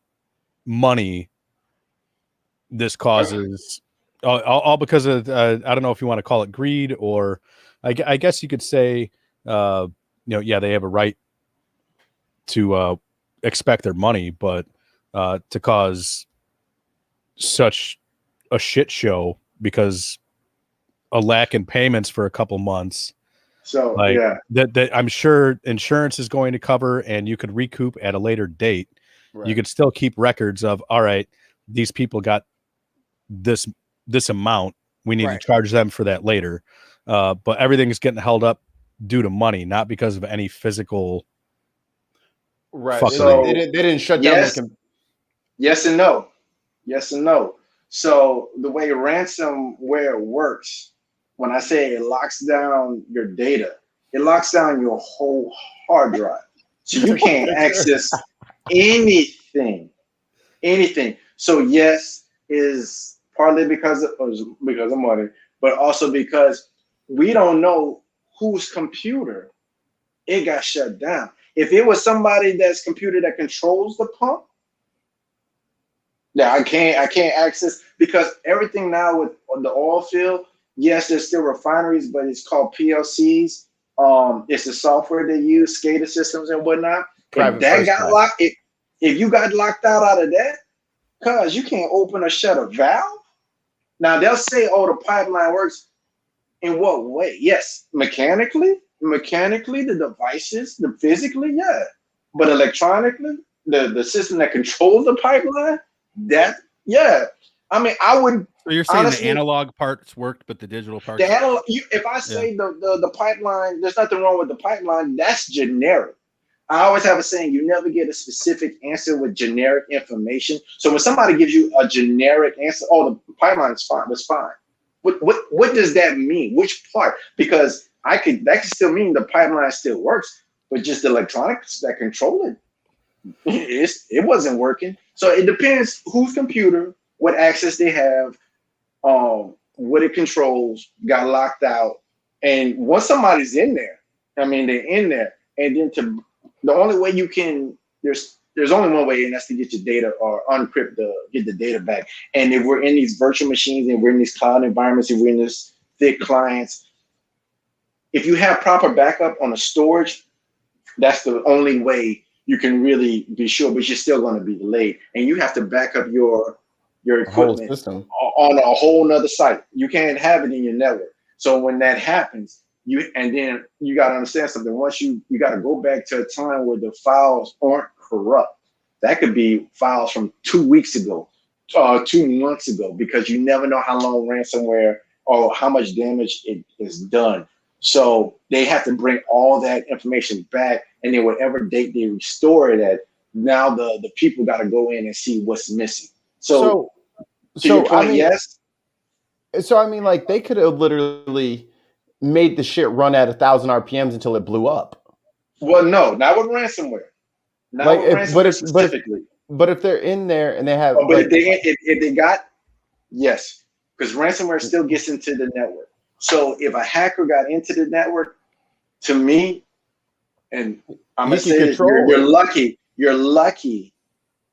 money, this causes all because of, I don't know if you want to call it greed, or I guess you could say, they have a right to expect their money, but to cause such a shit show because a lack in payments for a couple months. So that I'm sure insurance is going to cover, and you could recoup at a later date. Right. You could still keep records of, all right, these people got this amount. We need to charge them for that later. But everything's getting held up due to money, not because of any physical. Right. So they didn't shut down. Yes and no. Yes and no. So the way ransomware works, when I say it locks down your data, it locks down your whole hard drive. So you can't access anything. So yes, is partly because of money, but also because we don't know whose computer it got shut down. If it was somebody that's computer that controls the pump, I can't access, because everything now with the oil field, yes, there's still refineries, but it's called PLCs. It's the software they use, SCADA systems and whatnot. If you got locked out of that, cause you can't open or shut a valve. Now they'll say, "Oh, the pipeline works." In what way? Yes, mechanically, the devices, physically, yeah, but electronically, the system that controls the pipeline, I mean, I wouldn't. So you're saying honestly, the analog parts worked, but the digital parts. If I say the pipeline, there's nothing wrong with the pipeline. That's generic. I always have a saying: you never get a specific answer with generic information. So when somebody gives you a generic answer, "Oh, the pipeline is fine," that's fine. What does that mean? Which part? Because that could still mean the pipeline still works, but just the electronics that control it wasn't working. So it depends whose computer, what access they have, what it controls, got locked out. And once somebody's in there, I mean, they're in there, and then the only way you can, there's only one way, and that's to get your data or uncrypt get the data back. And if we're in these virtual machines and we're in these cloud environments, if we're in this thick clients, if you have proper backup on the storage, that's the only way you can really be sure, but you're still going to be delayed. And you have to back up your equipment on a whole nother site. You can't have it in your network. So when that happens, you got to understand something. Once you got to go back to a time where the files aren't corrupt. That could be files from 2 weeks ago, 2 months ago, because you never know how long ransomware or how much damage it is done. So they have to bring all that information back, and then whatever date they restore it at, now the people got to go in and see what's missing. So your point, I mean, yes. So I mean, like, they could have literally made the shit run at 1,000 RPMs until it blew up. Well, no, not with ransomware. Not with ransomware specifically. But if they're in there and they have, if they got, yes, because ransomware still gets into the network. So if a hacker got into the network, to me, and I'm gonna say this, you're lucky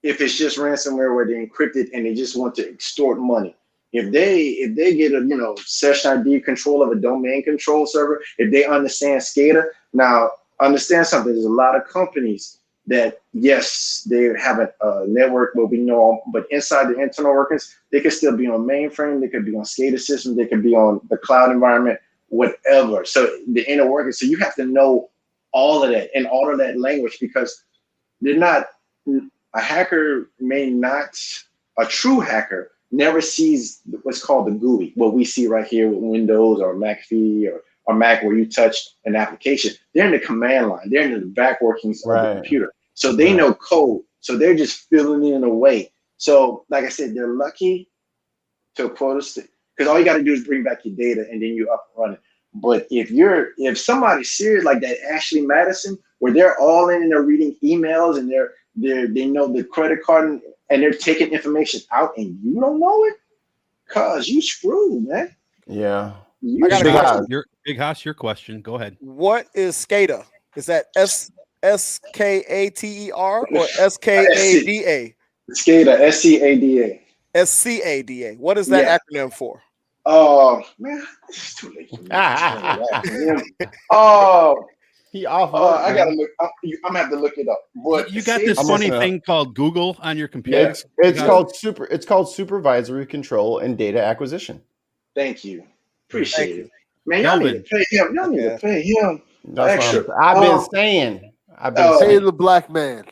if it's just ransomware where they encrypt it and they just want to extort money. If they get a session ID control of a domain control server, if they understand SCADA, now understand something. There's a lot of companies that, yes, they have a network, but inside the internal workings, they could still be on mainframe, they could be on SCADA systems, they could be on the cloud environment, whatever. So the inner workings. So you have to know all of that and all of that language, because they're not a hacker a true hacker never sees what's called the GUI, what we see right here with Windows or McAfee or Mac, where you touch an application. They're in the command line. They're in the back workings of the computer. So they know code. So they're just filling in a way. So like I said, they're lucky to quote us, because all you got to do is bring back your data and then you're up and running. But if somebody's serious like that, Ashley Madison, where they're all in and they're reading emails and they know the credit card and they're taking information out and you don't know it, cause you screwed, man. Yeah. I got a question. Big Haas, your question. Go ahead. What is SCADA? Is that SKATER or SKADA? SCADA, SCADA. SCADA. What is that acronym for? Oh man, it's too late for me. I gotta look. I'm gonna have to look it up. But you got this funny thing called Google on your computer. It's called supervisory control and data acquisition. Thank you. Appreciate it. Man, y'all need to pay him. Y'all need to pay him extra. I've been saying the black man.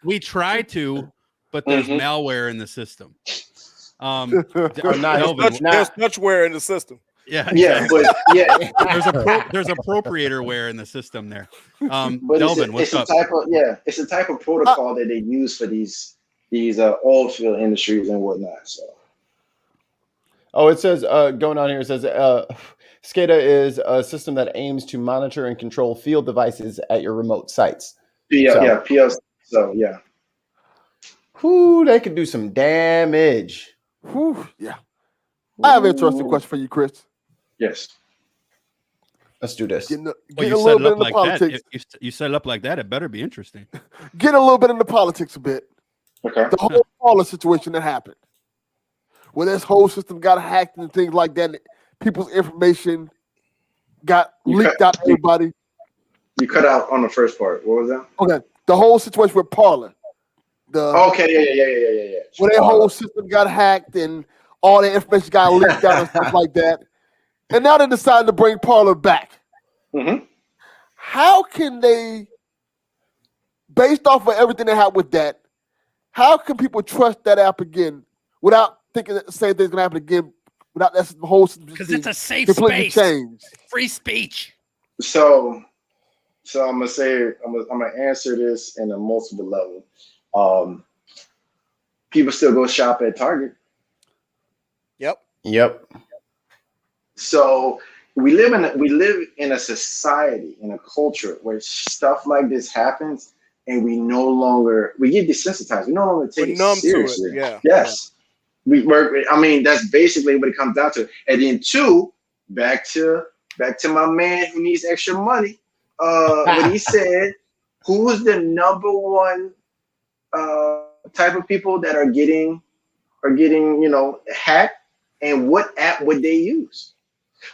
We try to, but there's malware in the system. There's muchware in the system. Yeah, but there's appropriatorware in the system there. But Delvin, what's up? It's a type of protocol that they use for these oil field industries and whatnot. So. Oh, it says going on here. It says SCADA is a system that aims to monitor and control field devices at your remote sites. PLC. So yeah. Whoo, they could do some damage. Whew, yeah. I have an interesting question for you, Chris. Yes. Let's do this. You set it up like that. You set it up like that. It better be interesting. Get a little bit into politics a bit. Okay. The whole Paula situation that happened, where this whole system got hacked and things like that, and people's information got leaked out to everybody. You cut out on the first part. What was that? Okay. The whole situation with Paula. Yeah. Where their whole system got hacked and all the information got leaked out and stuff like that. And now they decided to bring Parler back. Mm-hmm. How can they, based off of everything that happened with that, how can people trust that app again without thinking that the same thing's going to happen again, without that whole system? Because it's a safe completely space. Changed. Free speech. So I'm gonna answer this in a multiple level. People still go shop at Target. Yep. So we live in a society, in a culture where stuff like this happens, and we get desensitized. We no longer take it seriously. To it. Yeah. Yes. We work. I mean, that's basically what it comes down to. And then back to my man who needs extra money. What he said, who's the number one type of people that are getting hacked, and what app would they use?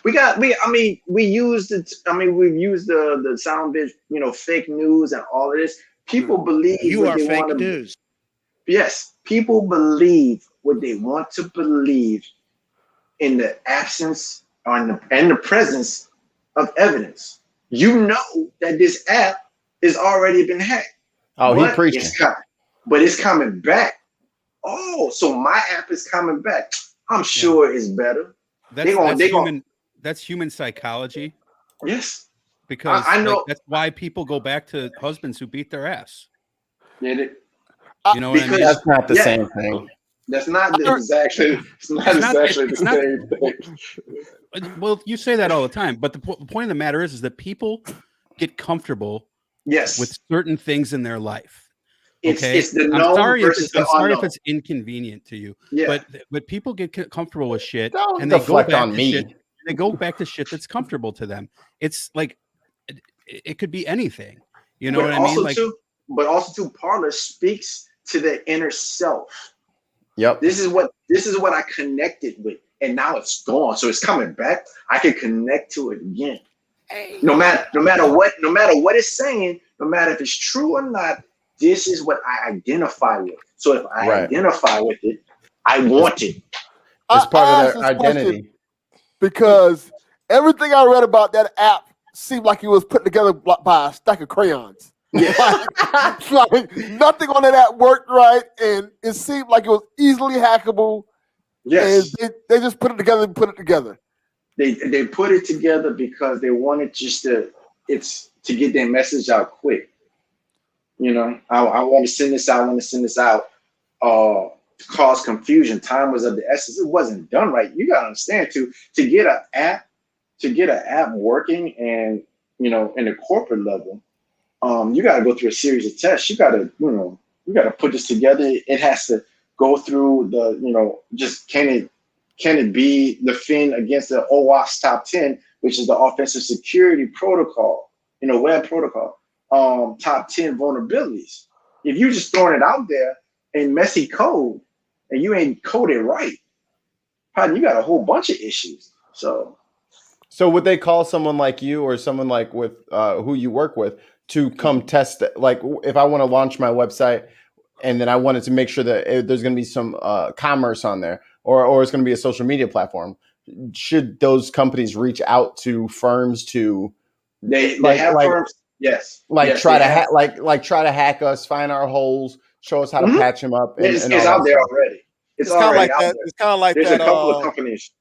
We've used the sound bit, fake news and all of this. People believe you are fake news. Yes, people believe what they want to believe in the absence and the presence of evidence. You know that this app has already been hacked. Oh, he preaching. But it's coming back. Oh, so my app is coming back. I'm sure it's better. That's human psychology. Yes. Because I know that's why people go back to husbands who beat their ass. You know what I mean? That's not the same thing. That's not exactly the same thing. Well, you say that all the time, but the point of the matter is that people get comfortable with certain things in their life. Okay, it's the known versus the unknown. I'm sorry if it's inconvenient to you, but people get comfortable with shit, and they go back on me. They go back to shit that's comfortable to them. It's like it could be anything. You know what I mean? Like but also too, Parler speaks to the inner self. Yep. This is what I connected with, and now it's gone. So it's coming back. I can connect to it again. No matter what it's saying, no matter if it's true or not, this is what I identify with. So if I identify with it, I want it. It's part of their identity. Because everything I read about that app seemed like it was put together by a stack of crayons. Yeah. like nothing on that app worked right, and it seemed like it was easily hackable. Yes. And they just put it together and put it together. They put it together because they wanted to get their message out quick. You know, I want to send this out. To cause confusion. Time was of the essence. It wasn't done right. You gotta understand to get an app working, and you know, in the corporate level, you gotta go through a series of tests. You gotta put this together. It has to go through the, you know, just can it be the fin against the OWASP top 10, which is the offensive security protocol, you know, web protocol, top 10 vulnerabilities. If you just throwing it out there in messy code and you ain't coded right, probably you got a whole bunch of issues. So would they call someone like you or someone like with who you work with to come test it? Like if I want to launch my website and then I wanted to make sure that there's going to be some commerce on there, or it's going to be a social media platform, should those companies reach out to firms to they have firms? Yes. Try to hack us, find our holes, show us how to patch them up. It's out there already. It's kind of like that. It's kind of like there's that. There's a couple of companies.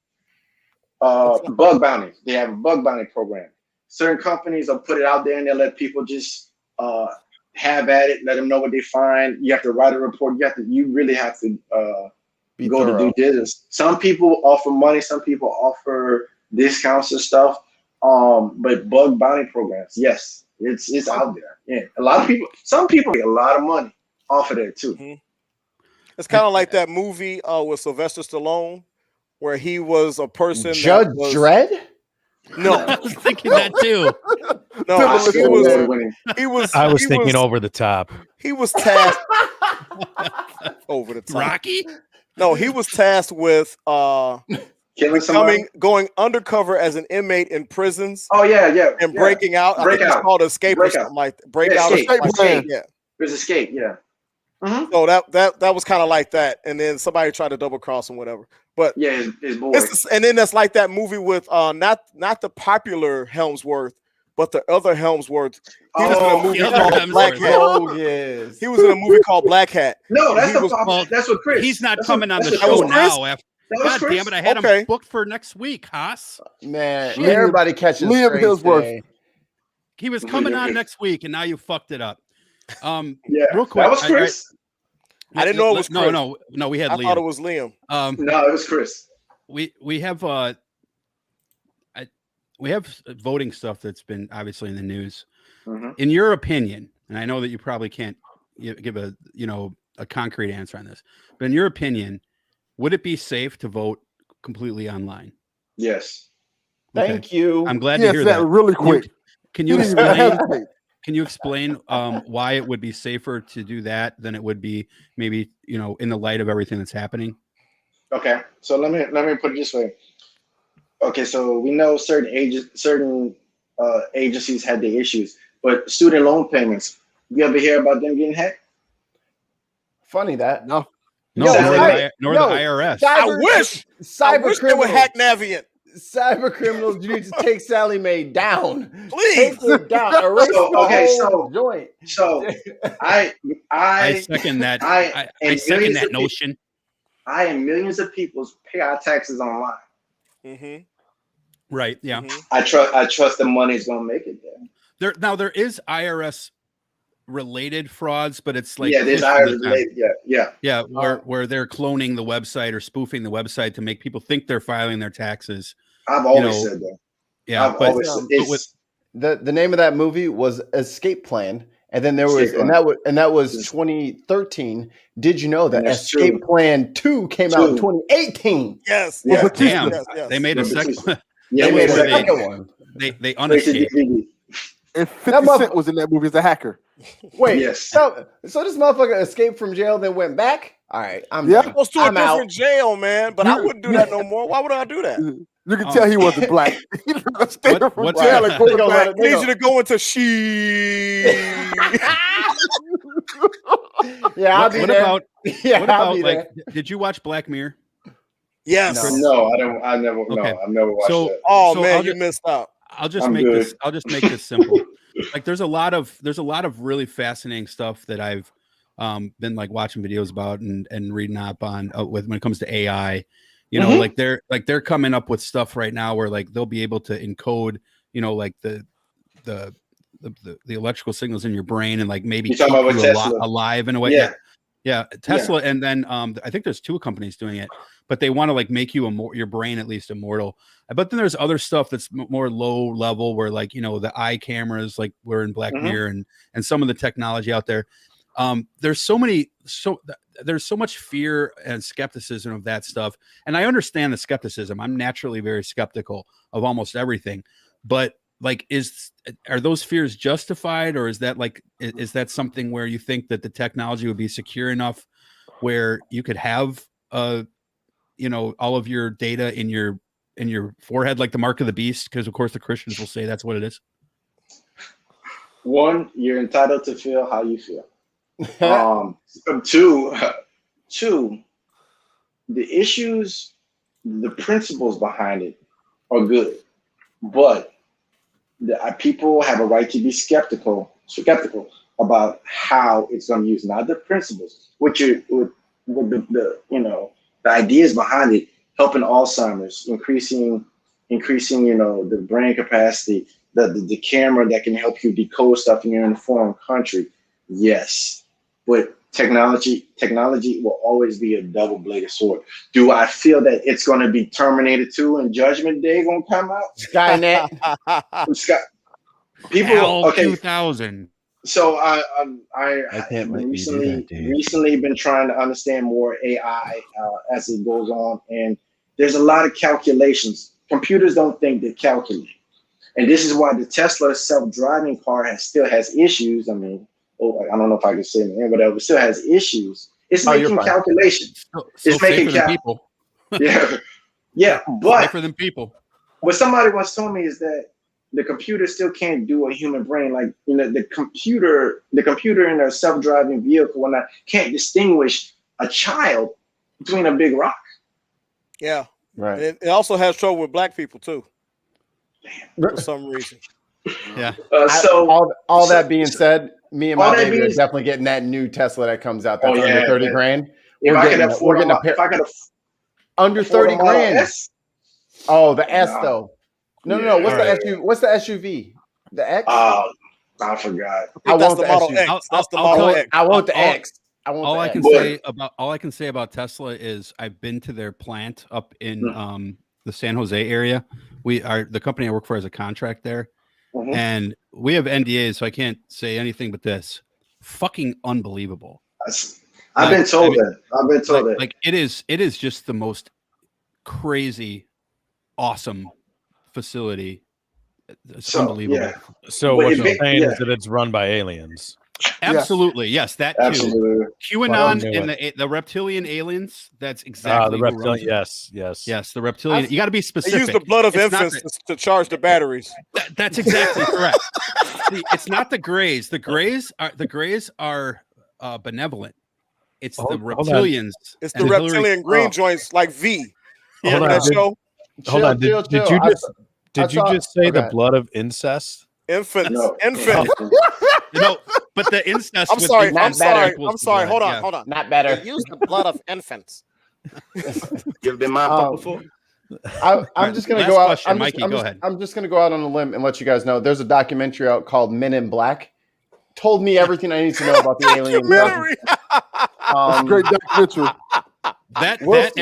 Bug bounty. They have a bug bounty program. Certain companies will put it out there and they'll let people just have at it. Let them know what they find. You have to write a report. You really have to go to due diligence. Some people offer money. Some people offer discounts and stuff. But bug bounty programs, yes, it's out there. Yeah, a lot of people. Some people make a lot of money off of that too. Mm-hmm. It's kind of like that movie with Sylvester Stallone, where he was a person. Judge Dredd? No, I was thinking that too. No, I was thinking over the top. He was tasked over the top. Rocky? No, he was tasked with going undercover as an inmate in prisons. Oh yeah, and breaking out. I think it's called escape or something like that. Breakout. Escape. Yeah, there's escape. Yeah. Mm-hmm. So that was kind of like that, and then somebody tried to double cross him, whatever. But yeah, his boy. And then that's like that movie with not the popular Helmsworth, but the other Helmsworth. He was in a movie called Black Hat. Oh yes, he was in a movie called Black Hat. No, that's what Chris. He's not coming on the show now. God damn it! I had him booked for next week, Haas. Man, everybody catches Liam Hemsworth. He was coming on next week, and now you fucked it up. Real quick, that was Chris. I didn't know it was Chris. No, we had Liam. I thought it was Liam. No, it was Chris. We have voting stuff that's been obviously in the news. Mm-hmm. In your opinion, and I know that you probably can't give a concrete answer on this, but in your opinion, would it be safe to vote completely online? Yes. Okay. Thank you. I'm glad to hear that. Really quick. Can you explain? Can you explain why it would be safer to do that than it would be maybe, in the light of everything that's happening? Okay, so let me put it this way. Okay, so we know certain agencies had the issues, but student loan payments, you ever hear about them getting hacked? Funny that. No, nor the IRS. I wish they would hack Navient. Cyber criminals, you need to take Sally Mae down. Please. Take her down. Erase joint. So I second that. I second that notion. I and millions of people pay our taxes online. Mm-hmm. Right. Yeah. Mm-hmm. I trust the money is gonna make it there. There is IRS related frauds, but it's like there's IRS related. Yeah. Where they're cloning the website or spoofing the website to make people think they're filing their taxes. I've always said that. Yeah, but the name of that movie was Escape Plan, and then there was and that was 2013. Did you know that Escape Plan 2 came out in 2018? Yes. Yeah. Damn. Yes. They made a second. They made a second one. They unescaped. And 50 Cent was in that movie as a hacker. Wait, Yes. so this motherfucker escaped from jail, then went back? All right, I'm It done. goes to a I'm different out. jail, man. But I wouldn't do that no more. Why would I do that? You can tell he wasn't black. He stayed from what's jail right. and going back. I need you to go into she. Yeah, I'll be What there. about Yeah, what I'll about be like? there. Did you watch Black Mirror? Yes. No, I don't. I never. Okay. No, I've never watched So- that. Oh So man, I'll you ju- missed out. I'll just I'm make good. this. I'll just make this simple. Like there's a lot of really fascinating stuff that I've been like watching videos about and reading up on with when it comes to AI. You know, like they're coming up with stuff right now where like they'll be able to encode, you know, like the electrical signals in your brain and like maybe You keep talking about you Tesla? alive in a way. Yeah. Yeah, Tesla, and then I think there's 2 companies doing it, but they want to like make you your brain at least immortal. But then there's other stuff that's more low level, where like, you know, the eye cameras, like we're in Black Mirror, and some of the technology out there. There's so much fear and skepticism of that stuff, and I understand the skepticism. I'm naturally very skeptical of almost everything, but like, are those fears justified, or is that like, is that something where you think that the technology would be secure enough where you could have you know, all of your data in your forehead, like the mark of the beast? Because of course the Christians will say that's what it is. One, you're entitled to feel how you feel. Two, the issues, the principles behind it are good, but people have a right to be skeptical about how it's going to use, not the principles, with the you know, the ideas behind it, helping Alzheimer's, increasing you know, the brain capacity, the camera that can help you decode stuff in your informed country. Yes, but technology will always be a double-bladed sword. Do I feel that it's going to be Terminator 2 and Judgment Day going to come out? Skynet. People, okay. 2000. So I can't let you do that, dude. recently been trying to understand more AI as it goes on, and there's a lot of calculations. Computers don't think, they calculate, and this is why the Tesla self-driving car still has issues. I mean, I don't know if I can say it, whatever, still has issues. It's making calculations. It's making people. Yeah, but safer than people. What somebody once told me is that the computer still can't do a human brain. Like, you know, the computer in a self-driving vehicle can't distinguish a child between a big rock. Yeah, right. And it also has trouble with black people too, for some reason. Yeah. So all that being said, me and my baby are definitely getting that new Tesla that comes out. That's under 30 grand. If I could under 30 grand. Oh, the S though. No. What's the SUV? The X? Oh, I forgot. I want the Model X. That's the Model X. I want the X. All I can say about Tesla is I've been to their plant up in the San Jose area. The company I work for has a contract there, and we have NDAs, so I can't say anything but this. Fucking unbelievable. I've been told that. Like it is just the most crazy, awesome facility. It's unbelievable. Yeah. So what you're saying is that it's run by aliens. Absolutely, yes, that Absolutely. too. QAnon and the reptilian aliens. That's exactly the reptilian. Yes, the reptilian. You got to be specific. They use the blood of infants to charge the batteries. That's exactly correct. See, it's not the Greys. The Greys are benevolent. It's the reptilians. It's the reptilian green joints, like V. Hold on. Did you just say the blood of incest? Infants. No. Infant. No, but the incest. I'm sorry. Hold on. Not better. They use the blood of infants. You've been mind fucked before? I'm just gonna go out. Question, Mikey, go ahead. I'm just gonna go out on a limb and let you guys know. There's a documentary out called Men in Black. Told me everything I need to know about the aliens. That's a great documentary.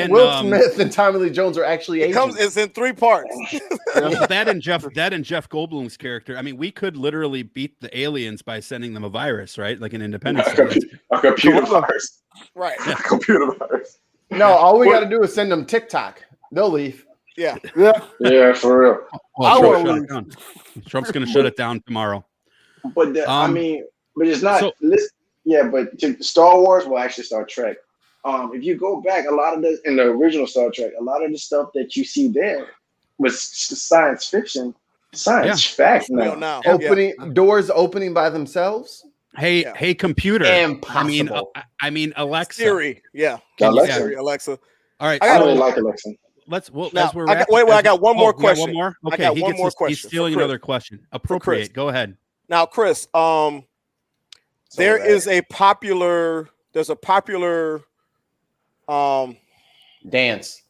Will Smith and Tommy Lee Jones are actually agents. It's in 3 parts. That and Jeff Goldblum's character. I mean, we could literally beat the aliens by sending them a virus, right? Like an Independence Day. A computer virus. Right. A computer virus. No, all we got to do is send them TikTok. They'll leave. Yeah, for real. Well, Trump's going to shut it down tomorrow. But I mean, but it's not. But Star Wars, well, actually Star Trek. If you go back, a lot of in the original Star Trek, a lot of the stuff that you see there was science fiction, fact now. Doors opening by themselves. Hey, computer. Impossible. I mean, Alexa. Siri. Yeah. Alexa. Siri, Alexa. All right. I really like Alexa. I got one more question. One more? Okay, I got one more question. He's stealing another question. Appropriate. Go ahead. Now, Chris, there's a popular dance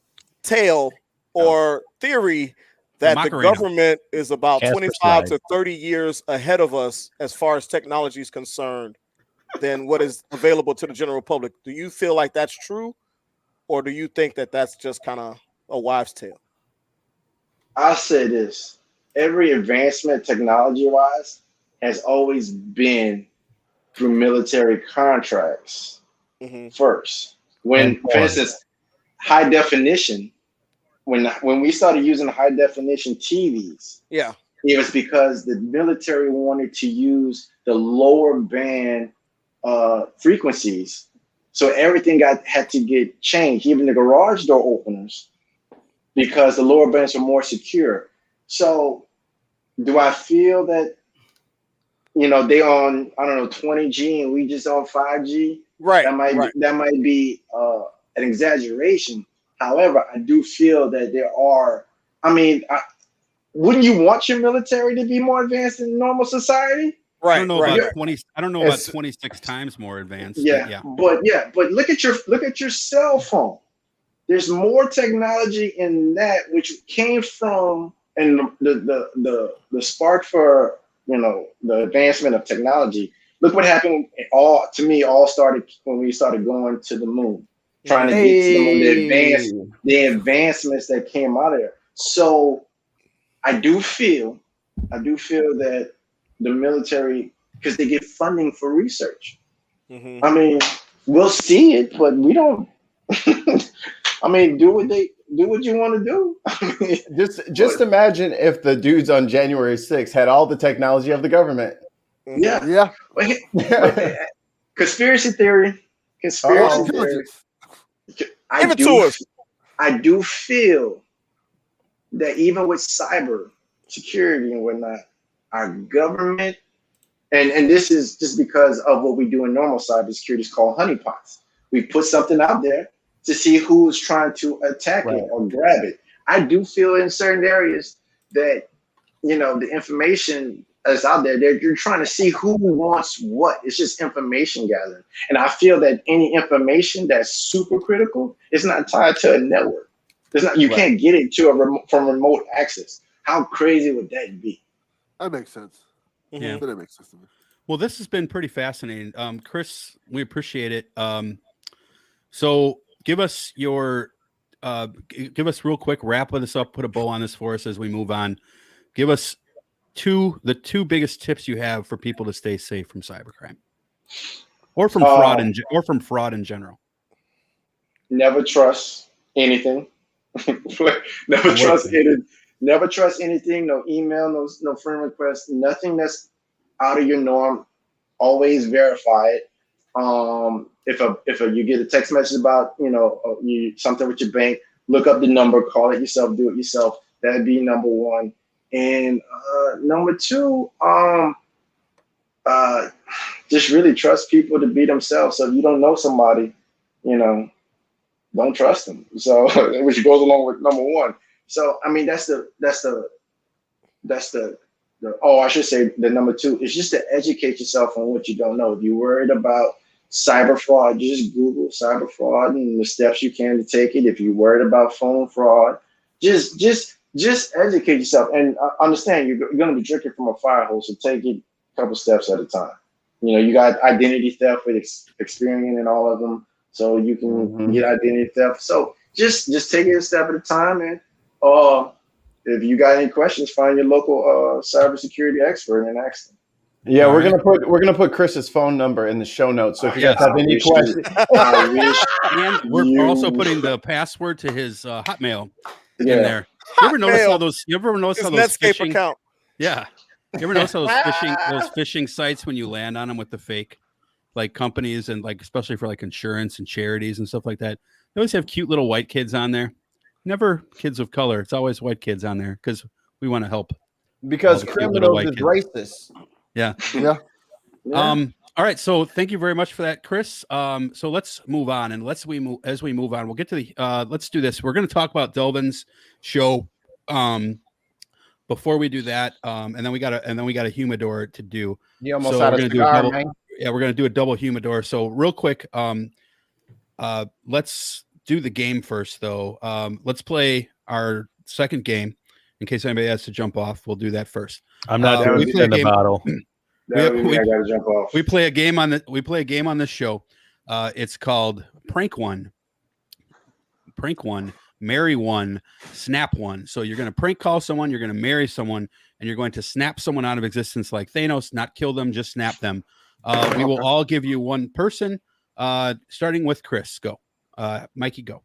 tale or theory that the government is about 25 to 30 years ahead of us as far as technology is concerned than what is available to the general public. Do you feel like that's true, or do you think that that's just kind of a wives' tale? I'll say this: every advancement technology-wise has always been through military contracts first. When, for instance, high definition, when we started using high definition TVs, it was because the military wanted to use the lower band frequencies, so everything had to get changed, even the garage door openers, because the lower bands are more secure. So, do I feel that they on 20G and we just on 5G? Right. That might be an exaggeration. However, I do feel that there are. Wouldn't you want your military to be more advanced than normal society? Right. I don't know about 20. I don't know about 26 times more advanced. But look at your cell phone. There's more technology in that which came from and the spark for the advancement of technology. Look what happened. All started when we started going to the moon, trying to get to the moon. The advancements that came out of there. So I do feel that the military, because they get funding for research. We'll see it, but we don't. Do what you want to do. just imagine if the dudes on January 6th had all the technology of the government. Yeah. Conspiracy theory. I do feel that even with cyber security and whatnot, our government, and this is just because of what we do in normal cybersecurity, is called honeypots. We put something out there to see who's trying to attack it or grab it. I do feel in certain areas that, the information that's out there, you're trying to see who wants what. It's just information gathering. And I feel that any information that's super critical is not tied to a network. You can't get it from remote access. How crazy would that be? That makes sense. Yeah. That makes sense to me. Well, this has been pretty fascinating. Chris, we appreciate it. So give us real quick, wrap this up, put a bow on this for us as we move on. Give us the two biggest tips you have for people to stay safe from cybercrime or from fraud in general. Never trust anything. Never trust anything. No email, no friend request, nothing that's out of your norm. Always verify it. If you get a text message about something with your bank, look up the number, call it yourself, do it yourself. That'd be number one. And number two, just really trust people to be themselves. So if you don't know somebody, don't trust them. So which goes along with number one. So that's the I should say the number two is just to educate yourself on what you don't know. If you're worried about cyber fraud, just Google cyber fraud and the steps you can to take it. If you're worried about phone fraud, just educate yourself and understand you're going to be drinking from a fire hose. So take it a couple steps at a time. You got identity theft with Experian and all of them, so you can get identity theft. So just take it a step at a time, and if you got any questions, find your local cybersecurity expert and ask them. Yeah, we're gonna put Chris's phone number in the show notes. So if you guys have any questions, and we're also putting the password to his Hotmail in there. You ever notice all those? You ever notice all those Netscape phishing account? Yeah, You ever notice those phishing sites when you land on them with the fake, like companies and like especially for like insurance and charities and stuff like that? They always have cute little white kids on there. Never kids of color. It's always white kids on there because we want to help. Because criminals is racist. Yeah. Yeah. All right. So thank you very much for that, Chris. So let's move on, and as we move on, we'll get to the. Let's do this. We're going to talk about Delvin's show. Before we do that, and then we got a humidor to do. You almost had a cigar, man. Yeah, we're going to do a double humidor. So real quick, let's do the game first, though. Let's play our second game. In case anybody has to jump off, we'll do that first. I'm not we play a game. I gotta jump off. We play a game on this show. It's called Prank One, Marry One, Snap One. So you're going to prank call someone, you're going to marry someone, and you're going to snap someone out of existence like Thanos, not kill them, just snap them. We will all give you one person, starting with Chris. Go. Mikey, go.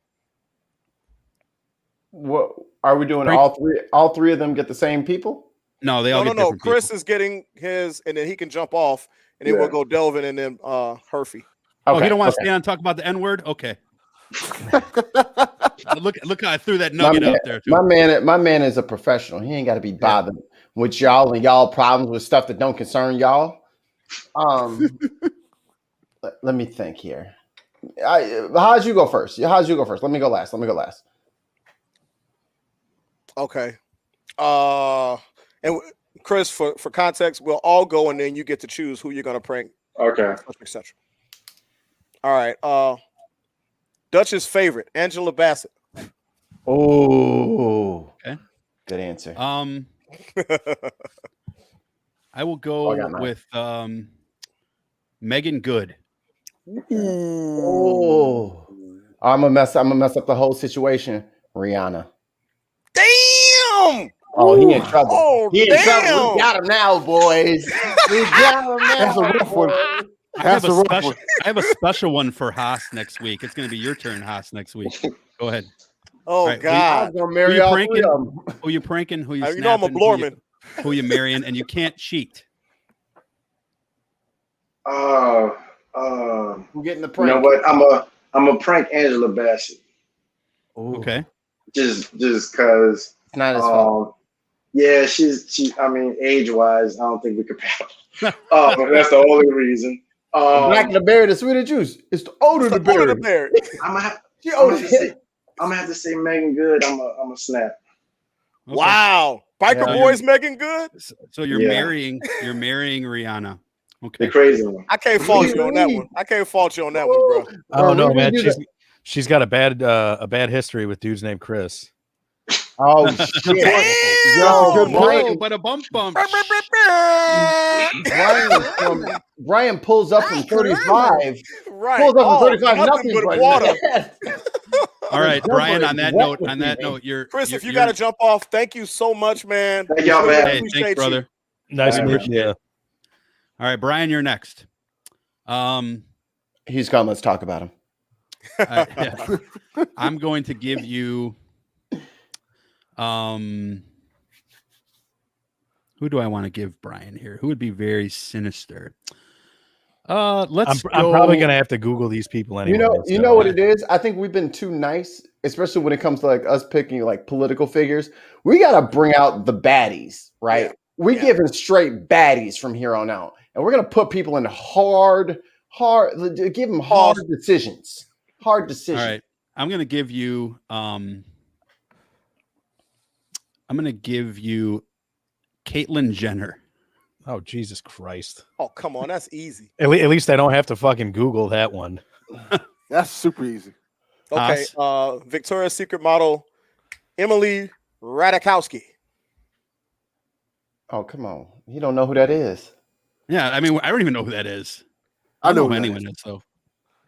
What are we doing? Prank? All three of them get the same people? No, they all get different Chris people. is getting his, and then he can jump off, and then we'll go Delvin and then Herfy. Okay, oh, you don't want to stay on and talk about the N-word? Okay. look how I threw that nugget out there. Too. My man is a professional. He ain't got to be bothered with y'all and y'all problems with stuff that don't concern y'all. Let me think here. How'd you go first? Let me go last. Okay. And Chris, for context, we'll all go, and then you get to choose who you're gonna prank. Okay. Etc. All right. Dutch's favorite, Angela Bassett. Oh. Okay. Good answer. I will go with Megan Good. Oh. I'm gonna mess up the whole situation. Rihanna. Damn. Oh, he in trouble. Oh, he in trouble. We got him now, boys. We got him now. That's a rough one. I have a special one for Haas next week. It's going to be your turn, Haas, next week. Go ahead. Oh, right. God. I'm marry all three of them. Who you pranking? Who you snapping? You know I'm a Blorman. Who you marrying? And you can't cheat. Who getting the prank? You know what? I'm a prank Angela Bassett. Ooh. Okay. Just because it's not as fault. Yeah, she. I mean, age-wise, I don't think we could pass. That's the only reason. The blacker the berry, the sweeter juice. It's the older the berry. I'm gonna have to say Megan Good. I'm a snap. Okay. Wow, Biker Boys, Megan Good. So you're marrying Rihanna. Okay, the crazy one. I can't fault you on that one. Bro. Oh no, man. She's got a bad history with dudes named Chris. Oh shit! But a bump. Brian pulls up from 35. Right. Pulls up from 35. Nothing but water. All right, Brian. On that note, Chris. If you got to jump off, thank you so much, man. Thank y'all, man. Hey, thanks, brother. Nice to meet you. All right, Brian, you're next. He's gone. Let's talk about him. I'm going to give you. Who do I want to give Brian here? Who would be very sinister? I'm probably gonna have to Google these people anyway. You know what it is? I think we've been too nice, especially when it comes to like us picking like political figures. We gotta bring out the baddies, right? Yeah. We giving straight baddies from here on out, and we're gonna put people in hard, give them hard decisions. Hard decisions. All right, I'm gonna give you. I'm going to give you Caitlyn Jenner. Oh, Jesus Christ. Oh, come on. That's easy. At least I don't have to fucking Google that one. That's super easy. Okay. Victoria's Secret model, Emily Ratajkowski. Oh, come on. You don't know who that is. Yeah, I mean, I don't even know who that is. I know who anyone is, so.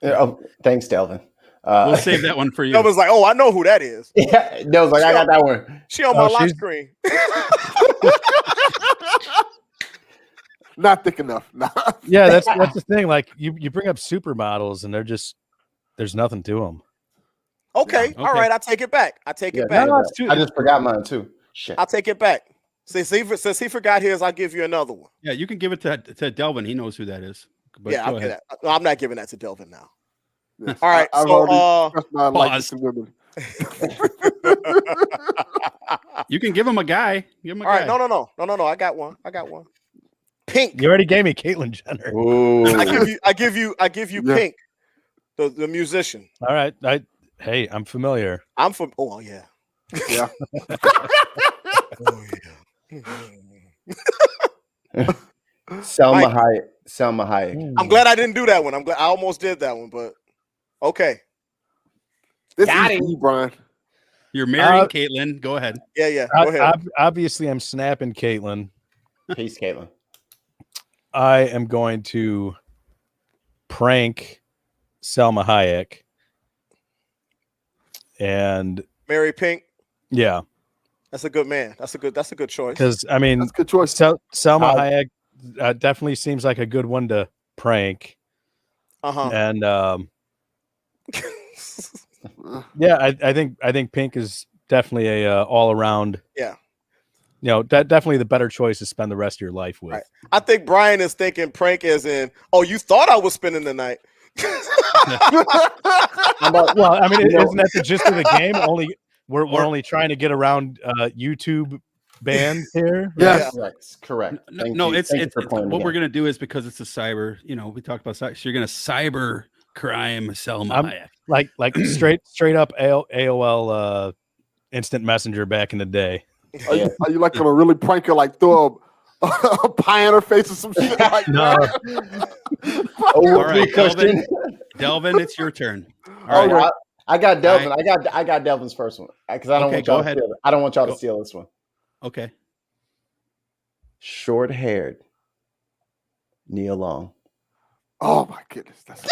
Yeah, oh, thanks, Delvin. We'll save that one for you. Delvin's like, oh, I know who that is. Yeah, Delvin's like, I got that one. She on my lock screen. Not thick enough. Nah. Yeah, that's the thing. Like you bring up supermodels and there's nothing to them. Okay. All right. I take it back. No, I just forgot mine too. Shit. I'll take it back. Since he forgot his, I'll give you another one. Yeah, you can give it to Delvin. He knows who that is. But yeah, go ahead. No, I'm not giving that to Delvin now. Yes. All right, pause. You can give him a guy. Give him a guy. All right, no. I got one. Pink. You already gave me Caitlyn Jenner. Ooh. I give you Pink, the musician. All right. Hey, I'm familiar. I'm from. Oh yeah. Yeah. Oh yeah. Selma Hayek. I'm glad I didn't do that one. I'm glad I almost did that one, but okay. This is you, Brian. You're marrying Caitlyn. Go ahead. Yeah. Go ahead. Obviously, I'm snapping Caitlyn. Peace, Caitlyn. I am going to prank Selma Hayek and Mary Pink. Yeah, that's a good man. That's a good choice. Because I mean, that's a good choice. Selma Hayek definitely seems like a good one to prank. And yeah, I think Pink is definitely a all around. Yeah. You know, definitely the better choice to spend the rest of your life with. Right. I think Brian is thinking prank as in, oh, you thought I was spending the night. Well, I mean, isn't that the gist of the game? We're only trying to get around YouTube bans here. Yes, correct. No, it's what we're gonna do is because it's a cyber. You know, we talked about cyber. So you're gonna cyber crime Selma Hayek. Like straight up AOL instant messenger back in the day. Are you like gonna really prank her, like throw a pie in her face or some shit like that? All right, Delvin, it's your turn. All right. I got Delvin. I got Delvin's first one because I don't want y'all to steal it. I don't want y'all to steal this one. Okay. Short-haired Nia Long. Oh my goodness, that's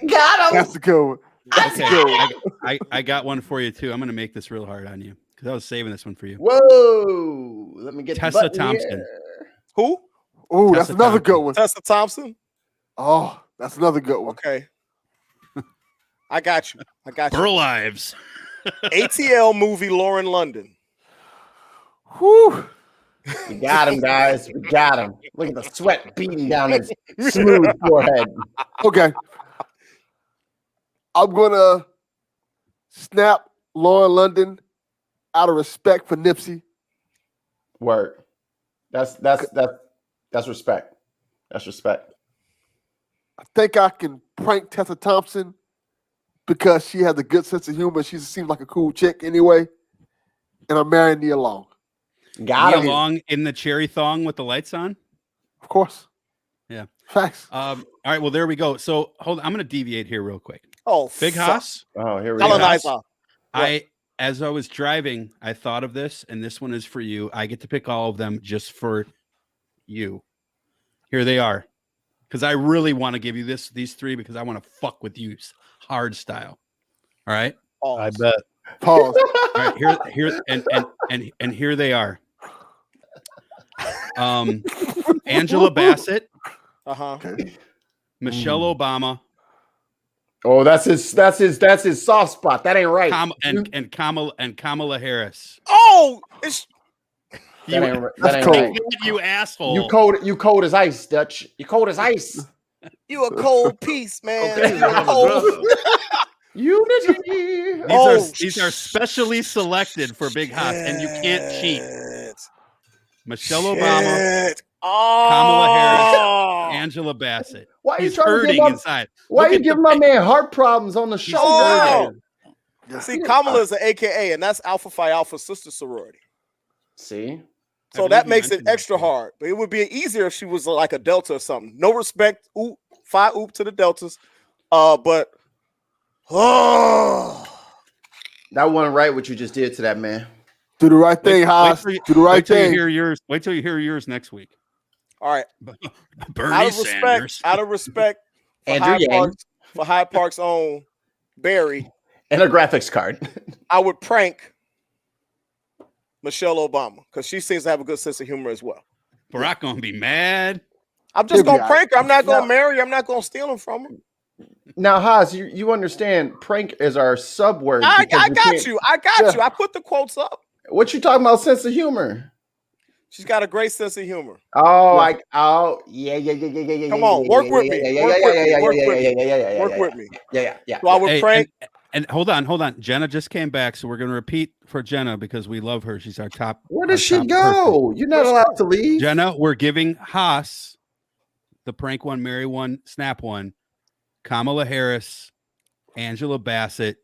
got him. That's a good one. Okay, I got one for you too. I'm gonna make this real hard on you because I was saving this one for you. Whoa! Let me get Tessa Thompson. Here. Who? Oh, that's another good one. Tessa Thompson. Oh, that's another good one. Okay. I got you. Burl Ives. ATL movie Lauren London. Whew. We got him, guys. We got him. Look at the sweat beating down his smooth forehead. Okay. I'm gonna snap Lauren London out of respect for Nipsey. Word. That's respect. That's respect. I think I can prank Tessa Thompson because she has a good sense of humor. She seems like a cool chick anyway. And I'm marrying Nia Long. Nia Long in the cherry thong with the lights on? Of course. Yeah. Facts. All right, well, there we go. So hold on, I'm gonna deviate here real quick. Oh, Big Haas. Oh, here we go. As I was driving, I thought of this, and this one is for you. I get to pick all of them just for you. Here they are. Because I really want to give you these three because I want to fuck with you hard style. All right. Pause. I bet. Pause. All right. Here and here they are. Angela Bassett. Michelle Obama. Oh, that's his soft spot. That ain't right. Kamala Harris. Oh, it's that ain't right. You asshole. You cold as ice, Dutch. You cold as ice. You a cold piece, man. Okay. You a cold. Unity. These are specially selected for Big Haas, and you can't cheat. Michelle Obama, Kamala Harris, Angela Bassett. Why are you He's trying hurting to give inside. Why are you giving my man heart problems on the show? See, Kamala is an AKA, and that's Alpha Phi Alpha sister sorority. See? So that makes it extra hard. But it would be easier if she was like a Delta or something. No respect, Phi Oop to the Deltas. But that wasn't right what you just did to that man. Do the right thing, Haas. Do the right thing. Wait till you hear yours next week. All right. Bernie Sanders. Out of respect for Hyde Park's own Barry. And a graphics card. I would prank Michelle Obama because she seems to have a good sense of humor as well. Barack gonna be mad. I'm just gonna prank her. I'm not gonna marry her. I'm not gonna steal him from her. Now, Haas, you understand prank is our sub word. I got you. I put the quotes up. What you talking about sense of humor? She's got a great sense of humor. Yeah. Come on, work with me. Work with me. Yeah. So I would prank. And hold on. Jenna just came back, so we're going to repeat for Jenna because we love her. She's our top. Where does she go? You're not allowed to leave. Jenna, we're giving Haas the prank one, Mary one, snap one, Kamala Harris, Angela Bassett,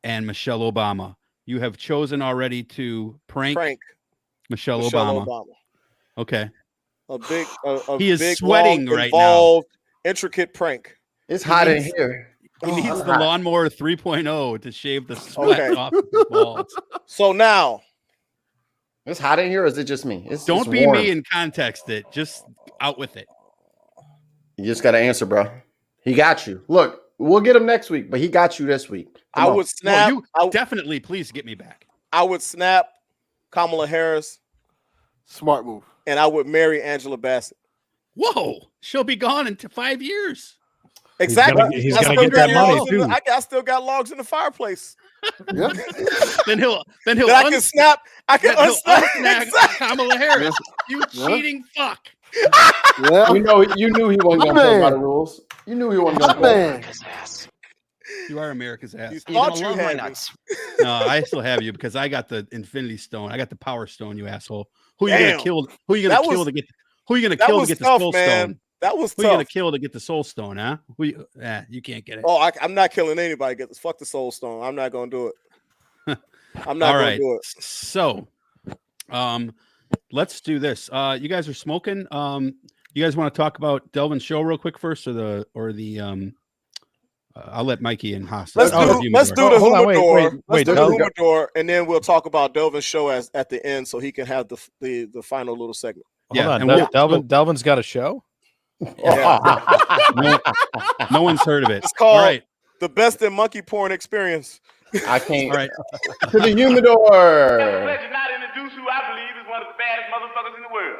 and Michelle Obama. You have chosen already to prank Michelle Obama. Okay. He is sweating right now. Intricate prank. It's hot in here. He needs the lawnmower 3.0 to shave the sweat off his balls. So now, it's hot in here, or is it just me? Don't be me and context it. Just out with it. You just got to answer, bro. He got you. Look, we'll get him next week, but he got you this week. I would snap. Definitely, please get me back. I would snap Kamala Harris. Smart move. And I would marry Angela Bassett. Whoa, she'll be gone in 5 years. Exactly. He's gonna get that money too. I still got logs in the fireplace. Yeah. then he'll. I can snap. I can unsnap Kamala Harris. You cheating fuck. Yeah. You knew he wasn't going to play by the rules. You knew he wasn't going to play. America's ass. You are America's ass. You thought you had me. No, I still have you because I got the Infinity Stone. I got the Power Stone. You asshole. Who are you gonna kill? Who are you gonna kill to get? Who are you gonna kill to get the Soul Stone? That was Who tough. are you gonna kill to get the Soul Stone? Huh? You can't get it. Oh, I'm not killing anybody. Fuck the Soul Stone. I'm not gonna do it. I'm not gonna do it. So, let's do this. You guys are smoking. You guys want to talk about Delvin's show real quick first, or the I'll let Mikey and Haas. Let's do the humidor, and then we'll talk about Delvin's show at the end, so he can have the final little segment. Hold on, Delvin's got a show. Yeah. No one's heard of it. It's called The Best in Monkey Porn Experience. I can't. All right. To the humidor. Let's not introduce who I believe is one of the baddest motherfuckers in the world.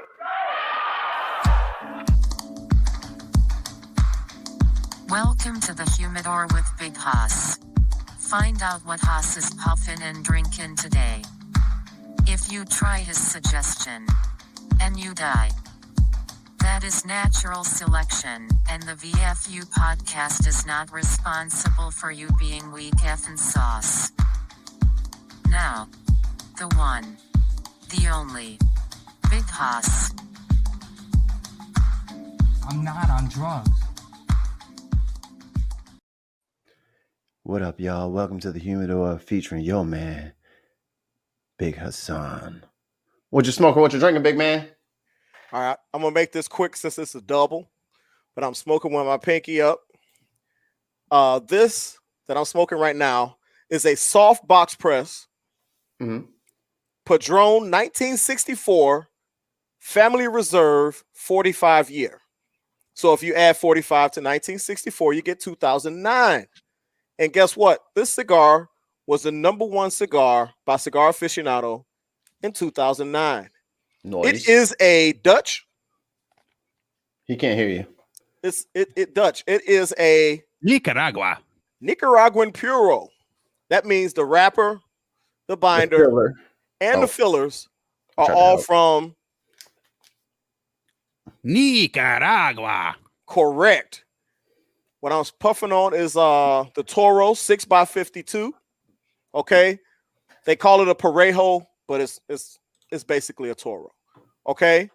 Welcome to the humidor with Big Haas. Find out what Haas is puffin' and drinking today. If you try his suggestion and you die, that is natural selection, and the VFU podcast is not responsible for you being weak effing sauce. Now, the one, the only, Big Haas. I'm not on drugs. What up, y'all? Welcome to the humidor featuring your man, Big Hassan. What you smoking? What you drinking, big man? All right, I'm gonna make this quick since it's a double, but I'm smoking with my pinky up. This that I'm smoking right now is a soft box press, Padron 1964 Family Reserve 45 year. So if you add 45 to 1964, you get 2009. And guess what? This cigar was the #1 cigar by Cigar Aficionado in 2009. Noise. It is a Dutch. He can't hear you. It's Dutch. It is a Nicaraguan Puro. That means the wrapper, the binder, and the fillers are all from Nicaragua. Correct. What I'm puffing on is the Toro 6x52. Okay, they call it a Parejo, but it's basically a Toro. Okay.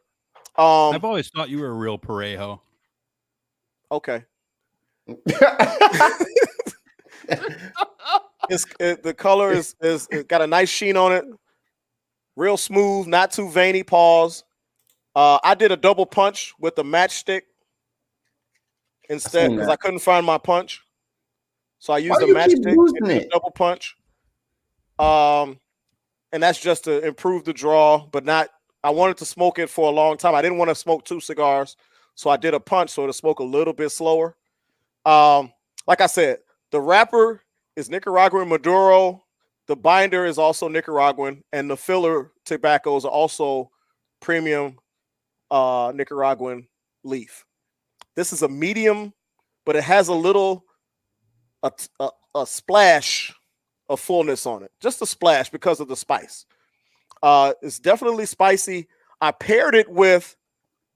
I've always thought you were a real Parejo. Okay. The color is it got a nice sheen on it. Real smooth, not too veiny. Pause. I did a double punch with the matchstick instead because I couldn't find my punch, so I used the matchstick and did a double punch. And that's just to improve the draw, but not. I wanted to smoke it for a long time. I didn't want to smoke 2 cigars, so I did a punch so to smoke a little bit slower. Like I said, the wrapper is Nicaraguan Maduro. The binder is also Nicaraguan, and the filler tobaccos are also premium Nicaraguan leaf. This is a medium, but it has a little a splash of fullness on it, just a splash because of the spice. It's definitely spicy. I paired it with,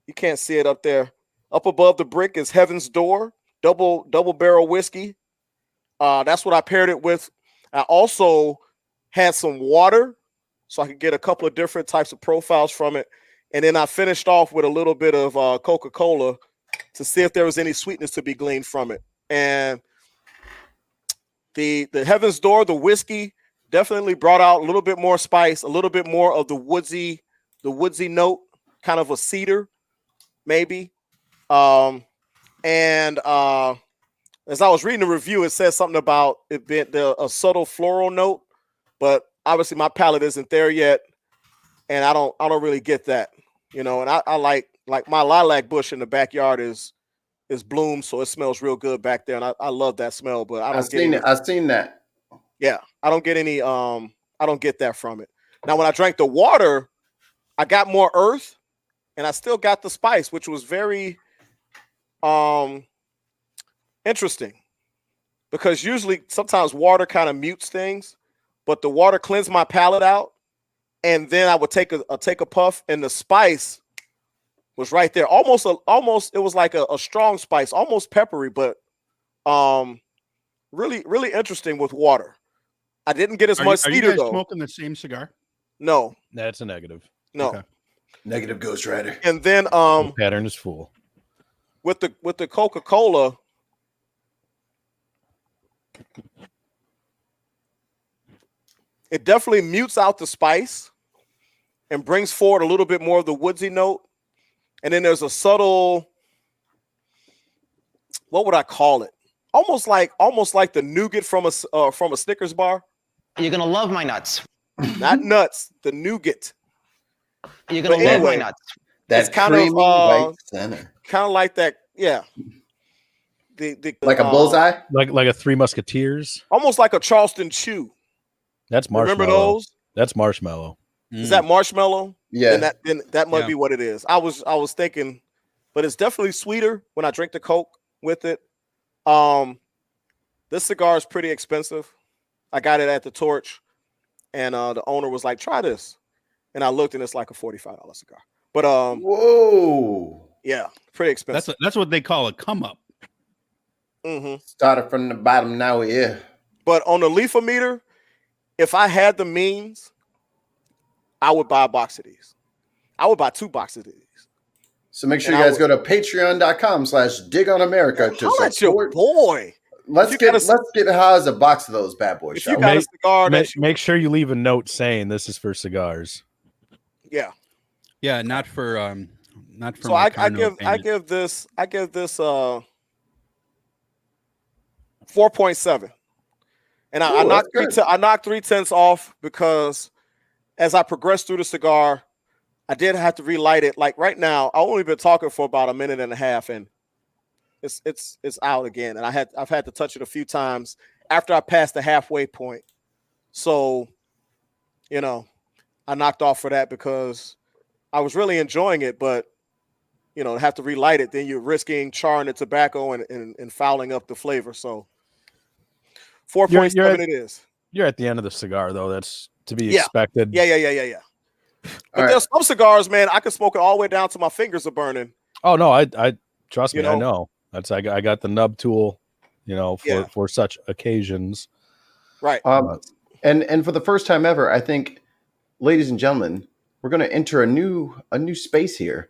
you can't see it up there. Up above the brick is Heaven's Door, double barrel whiskey. That's what I paired it with. I also had some water so I could get a couple of different types of profiles from it. And then I finished off with a little bit of Coca-Cola to see if there was any sweetness to be gleaned from it. And the Heaven's Door, the whiskey, definitely brought out a little bit more spice, a little bit more of the woodsy note, kind of a cedar, maybe. As I was reading the review, it says something about it being a subtle floral note, but obviously my palate isn't there yet, and I don't really get that, you know. And I like my lilac bush in the backyard is bloomed, so it smells real good back there, and I love that smell. But I've seen that. Yeah, I don't get any. I don't get that from it. Now, when I drank the water, I got more earth, and I still got the spice, which was very interesting, because usually sometimes water kind of mutes things, but the water cleansed my palate out, and then I would take a puff, and the spice was right there, almost it was like a strong spice, almost peppery, but really interesting with water. I didn't get as much cedar. Are you guys though. Smoking the same cigar? No, that's a negative. No, okay. Negative Ghost Rider. And then the pattern is full. With the Coca-Cola, it definitely mutes out the spice and brings forward a little bit more of the woodsy note. And then there's a subtle, what would I call it? Almost like the nougat from a Snickers bar. You're gonna love my nuts. Not nuts, the nougat. You're gonna love my nuts. That's kind creamy of white center. Kind of like that, yeah. Like a bullseye, like a Three Musketeers, almost like a Charleston Chew. That's marshmallow. Remember those? That's marshmallow. Is that marshmallow? Yeah. Then that might be what it is. I was thinking, but it's definitely sweeter when I drink the Coke with it. This cigar is pretty expensive. I got it at the Torch, and the owner was like, "Try this," and I looked, and it's like a $45 cigar. But whoa, yeah, pretty expensive. That's what they call a come up. Mm-hmm. Started from the bottom, now we're here. But on the leaf meter, if I had the means, I would buy a box of these. I would buy 2 boxes of these. So make sure you guys go to patreon.com/digonamerica to support your boy. Let's get Haas a box of those bad boys. If you got a cigar, make sure you leave a note saying this is for cigars. Yeah. Yeah, not for So I give this 4.7. And I knocked 3/10 off because as I progressed through the cigar, I did have to relight it. Like right now, I've only been talking for about a minute and a half, and it's out again. And I've had to touch it a few times after I passed the halfway point. So, you know, I knocked off for that because I was really enjoying it, but you know, to have to relight it, then you're risking charring the tobacco and fouling up the flavor. So 4.7 it is. You're at the end of the cigar, though. That's to be expected. Yeah. But there's some cigars, man, I can smoke it all the way down to my fingers are burning. Oh no, I trust me, I know. That's I got the nub tool, you know, for such occasions. Right. And for the first time ever, I think, ladies and gentlemen, we're going to enter a new space here.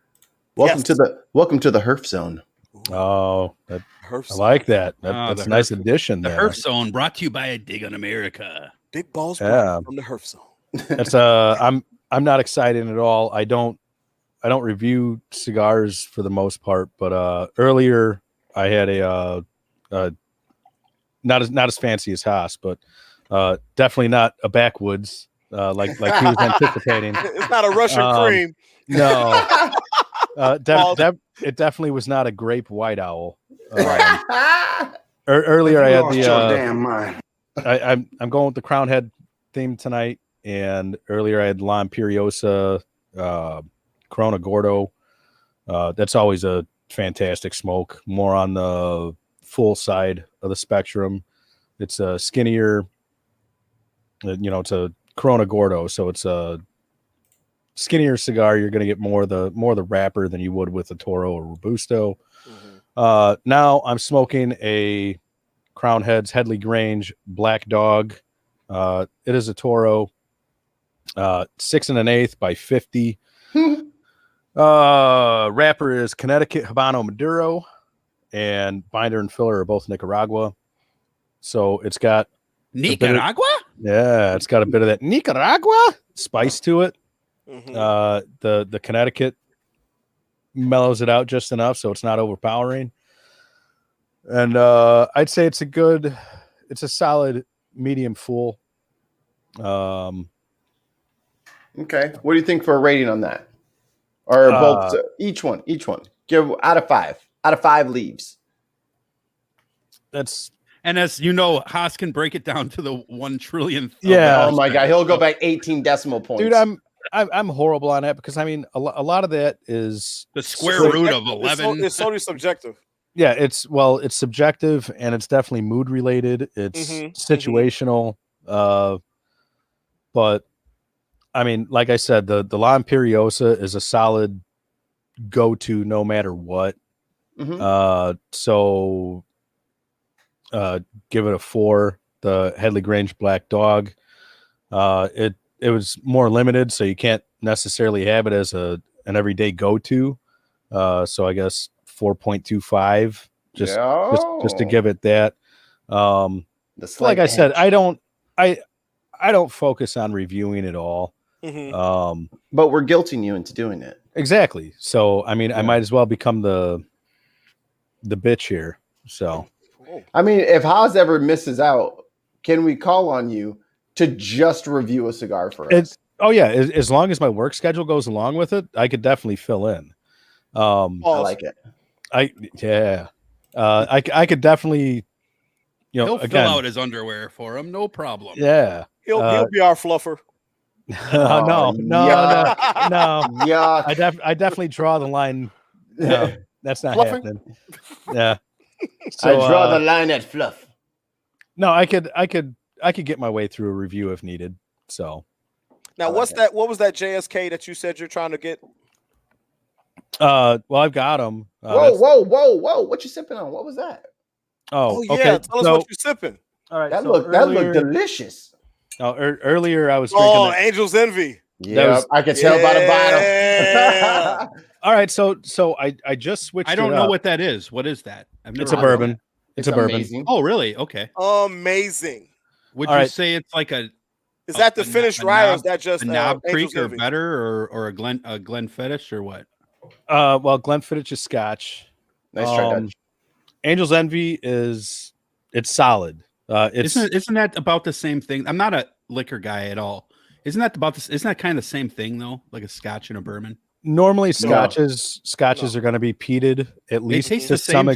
Welcome to the Herf Zone. Oh, I like that. That's a nice addition. The there. Herf Zone brought to you by Dig on America. Big balls from the Herf Zone. That's I'm not excited at all. I don't review cigars for the most part, but earlier I had a not as fancy as Haas, but definitely not a backwoods like he was anticipating. It's not a Russian cream. No. It definitely was not a grape white owl. Earlier I had the damn mind. I'm going with the Crown Head theme tonight, and earlier I had La Imperiosa, Corona Gordo. That's always a fantastic smoke, more on the full side of the spectrum. It's a skinnier, it's a Corona Gordo, so it's skinnier cigar, you're going to get more the wrapper than you would with a Toro or Robusto. Now I'm smoking a Crown Heads Headley Grange Black Dog. It is a Toro, 6 1/8 by 50. Wrapper is Connecticut Habano Maduro, and binder and filler are both Nicaragua. So it's got Nicaragua. It's got a bit of that Nicaragua spice to it. The Connecticut mellows it out just enough so it's not overpowering. And I'd say it's a solid medium full. Okay. What do you think for a rating on that? Or both each one. Give out of 5. Out of 5 leaves. And as you know, Haas can break it down to the 1 trillionth. Yeah. Oh my God, he'll go back 18 decimal points. Dude, I'm horrible on that because I mean a lot of that is the square root of 11. It's totally subjective. Yeah, it's subjective and it's definitely mood related. It's situational. But I mean, like I said, the La Imperiosa is a solid go-to no matter what. So give it a 4. The Headley Grange Black Dog. It was more limited, so you can't necessarily have it as an everyday go-to. So I guess 4.25 just to give it that. Like I said, I don't focus on reviewing it all. But we're guilting you into doing it. Exactly. So I mean, I might as well become the bitch here. So I mean, if Haas ever misses out, can we call on you to just review a cigar for us? As long as my work schedule goes along with it, I could definitely fill in. I like it. I could definitely, he'll fill out his underwear for him, no problem. Yeah, he'll be our fluffer. No. Yeah, I definitely draw the line. No, that's not Fluffing? happening. Yeah, so, I draw the line at fluff. No, I could get my way through a review if needed. So now, what was that JSK that you said you're trying to get? Well, I've got them. Whoa! What you sipping on? What was that? Oh yeah, okay. Tell us what you're sipping. All right, that looked delicious. Earlier I was drinking Angel's Envy. Yeah, I could tell by the bottom. All right, so I just switched. I don't know what that is. What is that? It's a bourbon. It's a bourbon. Amazing. Oh, really? Okay. Amazing. Would you say it's like a? Is that the finished rye, or is that just a Knob Creek Angel's or Envy? better, or a Glenfiddich or what? Well, Glenfiddich is Scotch. Nice try, Dutch. Angel's Envy it's solid. Isn't that about the same thing? I'm not a liquor guy at all. Isn't that kind of the same thing though? Like a Scotch and a bourbon. Normally, scotches are going to be peated at least to some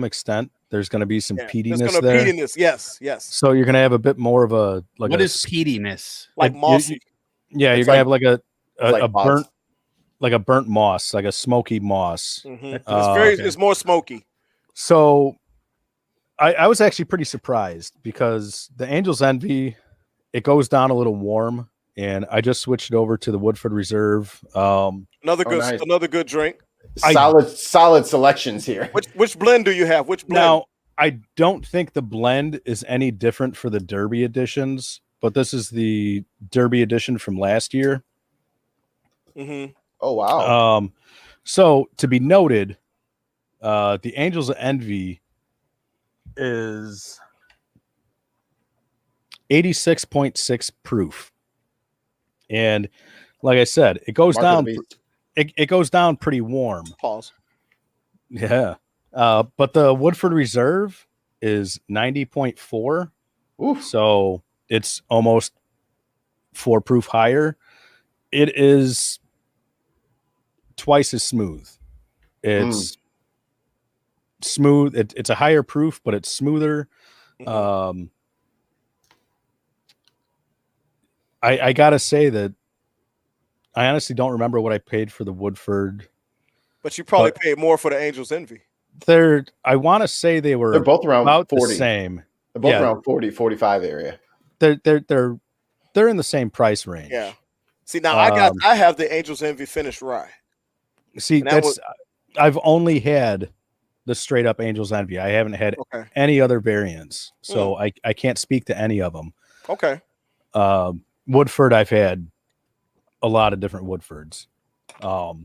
extent. There's going to be some peatiness there. Peatiness, yes. So you're going to have a bit more of a what is peatiness? Like mossy. You're going to have like a burnt, like a burnt moss, like a smoky moss. It's more smoky. So I was actually pretty surprised because the Angel's Envy, it goes down a little warm. And I just switched it over to the Woodford Reserve. Another good drink. Solid selections here. Which blend do you have? Which blend? Now, I don't think the blend is any different for the Derby editions, but this is the Derby edition from last year. Oh wow! So to be noted, the Angels of Envy is 86.6 proof. And like I said, it goes down. It goes down pretty warm. Pause. Yeah, but the Woodford Reserve is 90.4. So it's almost 4 proof higher. It is twice as smooth. It's smooth. It's a higher proof, but it's smoother. I gotta say that I honestly don't remember what I paid for the Woodford. But you probably paid more for the Angel's Envy. I want to say they're both around about 40. the same. They're both around 40, 45 area. They're in the same price range. Yeah. See, now I have the Angel's Envy finished rye. See, I've only had the straight up Angel's Envy. I haven't had any other variants, so I can't speak to any of them. Okay. Woodford, I've had a lot of different Woodfords. But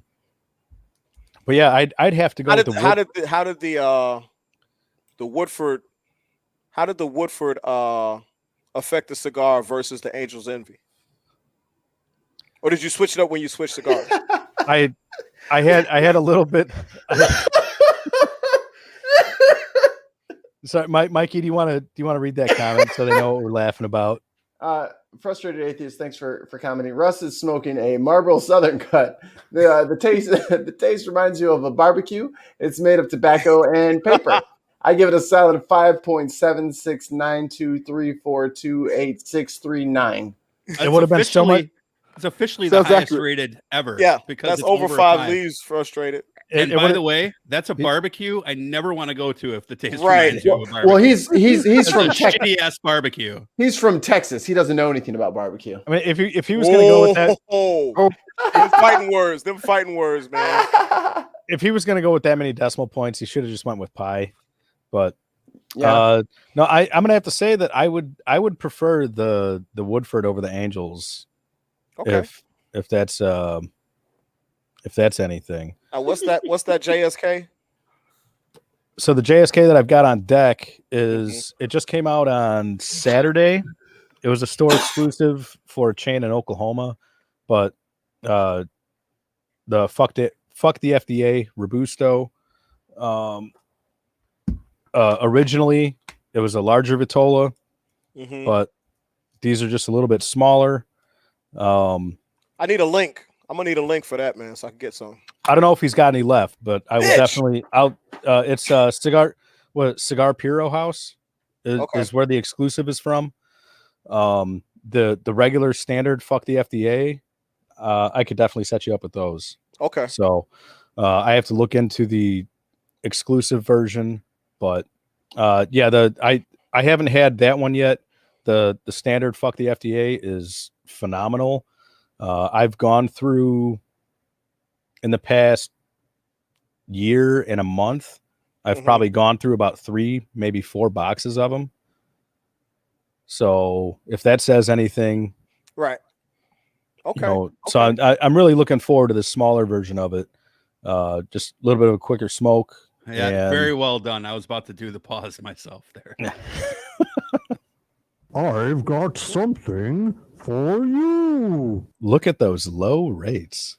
yeah, I'd have to go. How did the Woodford affect the cigar versus the Angel's Envy? Or did you switch it up when you switched cigars? I had a little bit. Sorry, Mikey, do you want to read that comment so they know what we're laughing about? Frustrated Atheist, thanks for commenting. Russ is smoking a Marlboro Southern Cut. The taste reminds you of a barbecue. It's made of tobacco and paper. I give it a solid 5.7692342869. It would have been so much. It's officially the highest rated ever. Yeah, because that's it's over 5 leaves. Frustrated. And by the way, that's a barbecue I never want to go to if the taste right. reminds you of a barbecue. Well, he's from Texas. Shitty ass barbecue. He's from Texas. He doesn't know anything about barbecue. I mean, if he was going to go with that, them fighting words. Them fighting words, man. If he was going to go with that many decimal points, he should have just went with pie. But yeah. No, I'm going to have to say that I would prefer the Woodford over the Angels. Okay. If that's anything. What's that JSK? So the JSK that I've got on deck is it just came out on Saturday. It was a store exclusive for a chain in Oklahoma, but the fuck the FDA Robusto. Originally it was a larger Vitola, but these are just a little bit smaller. I need a link. I'm gonna need a link for that, man, so I can get some. I don't know if he's got any left, but I will definitely. It's Cigar Puro House is where the exclusive is from. The regular standard fuck the FDA. I could definitely set you up with those. Okay. So I have to look into the exclusive version, but yeah, I haven't had that one yet. The standard fuck the FDA is phenomenal. I've gone through in the past year and a month. I've probably gone through about 3, maybe 4 boxes of them. So if that says anything, right? Okay. So I'm really looking forward to the smaller version of it. Just a little bit of a quicker smoke. Yeah, very well done. I was about to do the pause myself there. I've got something for you. Look at those low rates.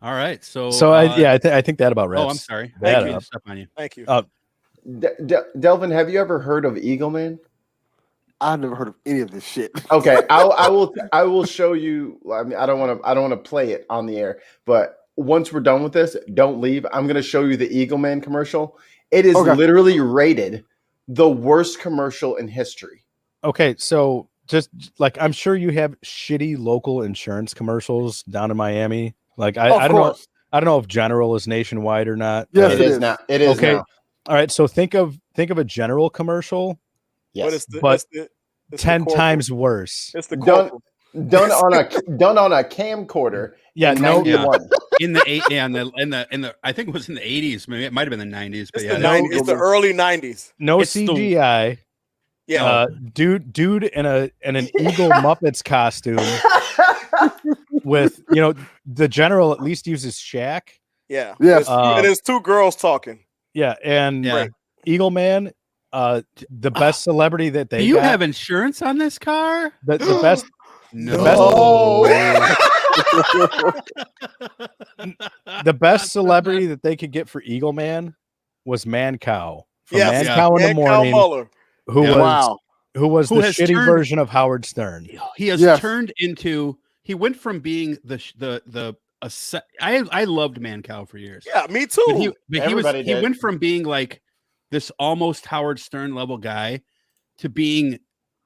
All right, so I think that about wraps. Oh, I'm sorry. Thank you. Step on you. Thank you. Delvin, have you ever heard of Eagle Man? I've never heard of any of this shit. Okay, I will show you. I mean, I don't want to play it on the air, but once we're done with this, don't leave. I'm going to show you the Eagle Man commercial. It is literally rated the worst commercial in history. Okay, so just like I'm sure you have shitty local insurance commercials down in Miami. Like I don't know if General is nationwide or not. Yes, it is now. It is okay. Now. All right, so think of a General commercial. Yes, but 10 times worse. It's the done on a camcorder. Yeah, in the I think it was in the 80s. Maybe it might have been the 90s. But it's the early 90s. No CGI. Dude in an Eagle Muppets costume with the General at least uses Shack. Yeah. Yes. And there's 2 girls talking. Yeah, and Eagle Man. The best celebrity that they do you have insurance on this car? The best. The best celebrity that they could get for Eagle Man was Man Cow from Man Cow in the Morning, who was the shitty version of Howard Stern. He has turned into. He went from being I loved Man Cow for years. Yeah, me too. But he went from being like this almost Howard Stern level guy to being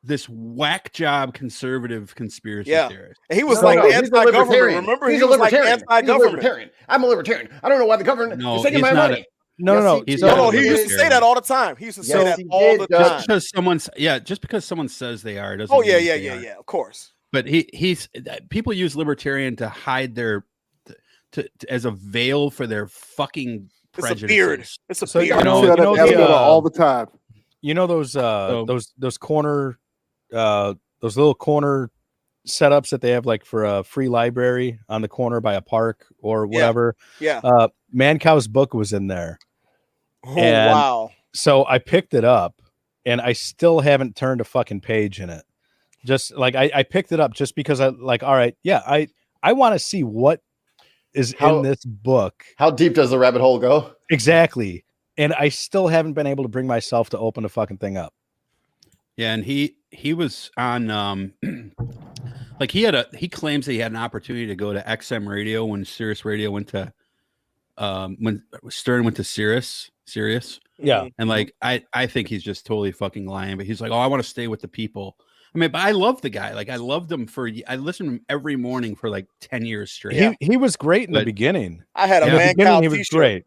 this whack job conservative conspiracy theorist. And he was anti-government. Remember, he was like anti-government. I'm a libertarian. I don't know why the government is taking my money. No. He used to say that all the time. He used to say that all the time. Just because someone says they are doesn't. Oh yeah. Of course. But he's people use libertarian to hide their as a veil for their fucking prejudices. It's a beard. It's a So, beard. you know all the time. You know those corner those little corner setups that they have like for a free library on the corner by a park or whatever. Yeah. Mancow's book was in there. Oh, wow. So I picked it up and I still haven't turned a fucking page in it. Just like I picked it up just because I like, all right, yeah, I want to see what is in this book. How deep does the rabbit hole go? Exactly. And I still haven't been able to bring myself to open the fucking thing up. Yeah, and he was on like he claims that he had an opportunity to go to XM radio when Sirius Radio went to when Stern went to Sirius. Yeah. And like I think he's just totally fucking lying, but he's like, "Oh, I want to stay with the people." I mean, but I love the guy. Like I loved him I listened to him every morning for like 10 years straight. He was great in the beginning. I had a Mancow he was t-shirt. great.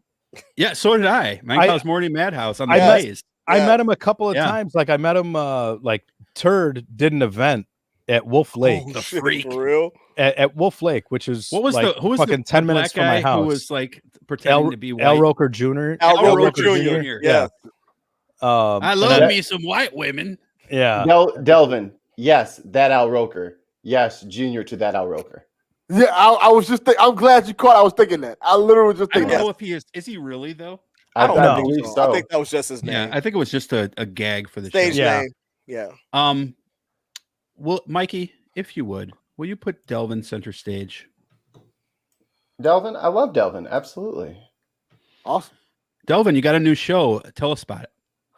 Yeah, so did I. Mancow's Morning Madhouse on the I Blaze. met him a couple of times. Like I met him like Turd did an event at Wolf Lake. The freak. For real? At Wolf Lake, which is Who was fucking 10 minutes from my house. Who was like pretending to be white? Al Roker Jr. Al Roker Jr. Yeah. I love me some white women. Yeah. Delvin. Yes, that Al Roker. Yes, junior to that Al Roker. Yeah, I was just I'm glad you caught. I was thinking that. I literally was just I don't thinking know that. if he is he really though? I don't I think believe so. so. I think that was just his name. Yeah, I think it was just a gag for the Stage show. name. Yeah. Well, Mikey, if you would, will you put Delvin center stage? Delvin, I love Delvin. Absolutely. Awesome. Delvin, you got a new show. Tell us about it.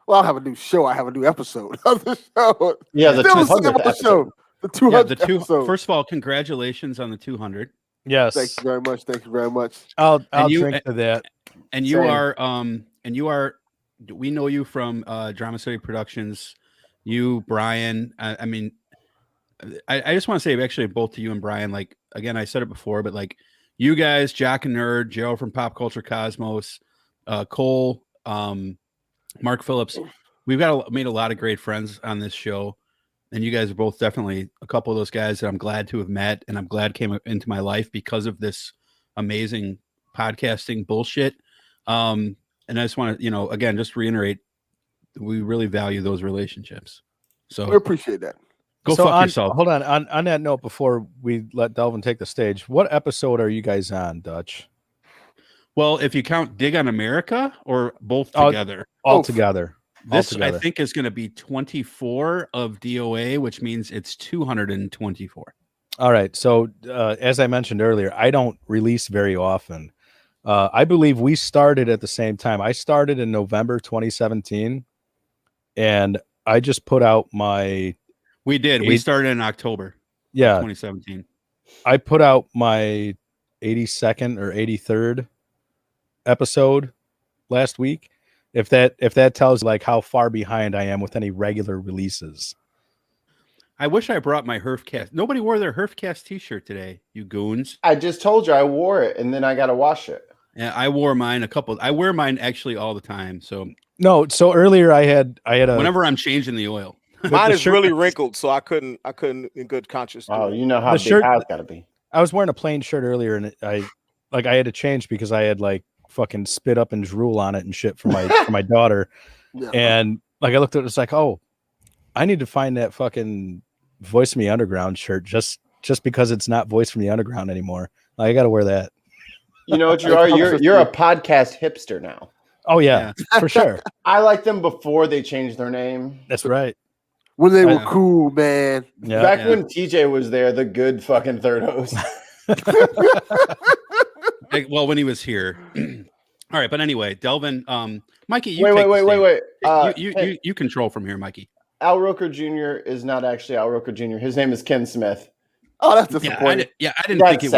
Well, I don't have a new show. I have a new episode of the show. Yeah, the Still 200th episode. The 200th episode. First of all, congratulations on the 200. Yes. Thank you very much. Thank you very much. I'll drink to that. And you are we know you from Drama City Productions. You, Brian. I mean, I just want to say actually both to you and Brian, like again, I said it before, but like you guys, Jock and Nerd, Joe from Pop Culture Cosmos, Cole, Mark Phillips, we've made a lot of great friends on this show, and you guys are both definitely a couple of those guys that I'm glad to have met, and I'm glad came into my life because of this amazing podcasting bullshit. And I just want to, again, just reiterate, we really value those relationships. So we appreciate that. Go fuck yourself. Hold on that note, before we let Delvin take the stage, what episode are you guys on, Dutch? Well, if you count Dig on America or both together? All together. This, I think, is going to be 24 of DOA, which means it's 224. All right. So, as I mentioned earlier, I don't release very often. I believe we started at the same time. I started in November 2017, and I just put out my... We did. We started in October 2017. I put out my 82nd or 83rd episode last week. If that tells like how far behind I am with any regular releases. I wish I brought my Herfcast. Nobody wore their Herfcast t-shirt today, you goons. I just told you I wore it and then I got to wash it. Yeah, I wore mine I wear mine actually all the time. So so earlier I had a whenever I'm changing the oil. Mine is really wrinkled, so I couldn't in good conscience. Oh, you know how the big shirt I've got to be. I was wearing a plain shirt earlier, and I had to change because I had like fucking spit up and drool on it and shit for my daughter. Yeah. And like I looked at it, it's like, oh, I need to find that fucking Voice from the Underground shirt just because it's not Voice from the Underground anymore. I got to wear that. You know what you are? You're a podcast hipster now. Oh yeah. For sure. I like them before they changed their name. That's right. When they were cool, man. Yeah, Back when TJ was there, the good fucking third host. Well, when he was here. All right, but anyway, Delvin, Mikey, you wait. You control from here, Mikey. Al Roker Jr. is not actually Al Roker Jr. His name is Ken Smith. Oh, that's disappointing. I didn't think he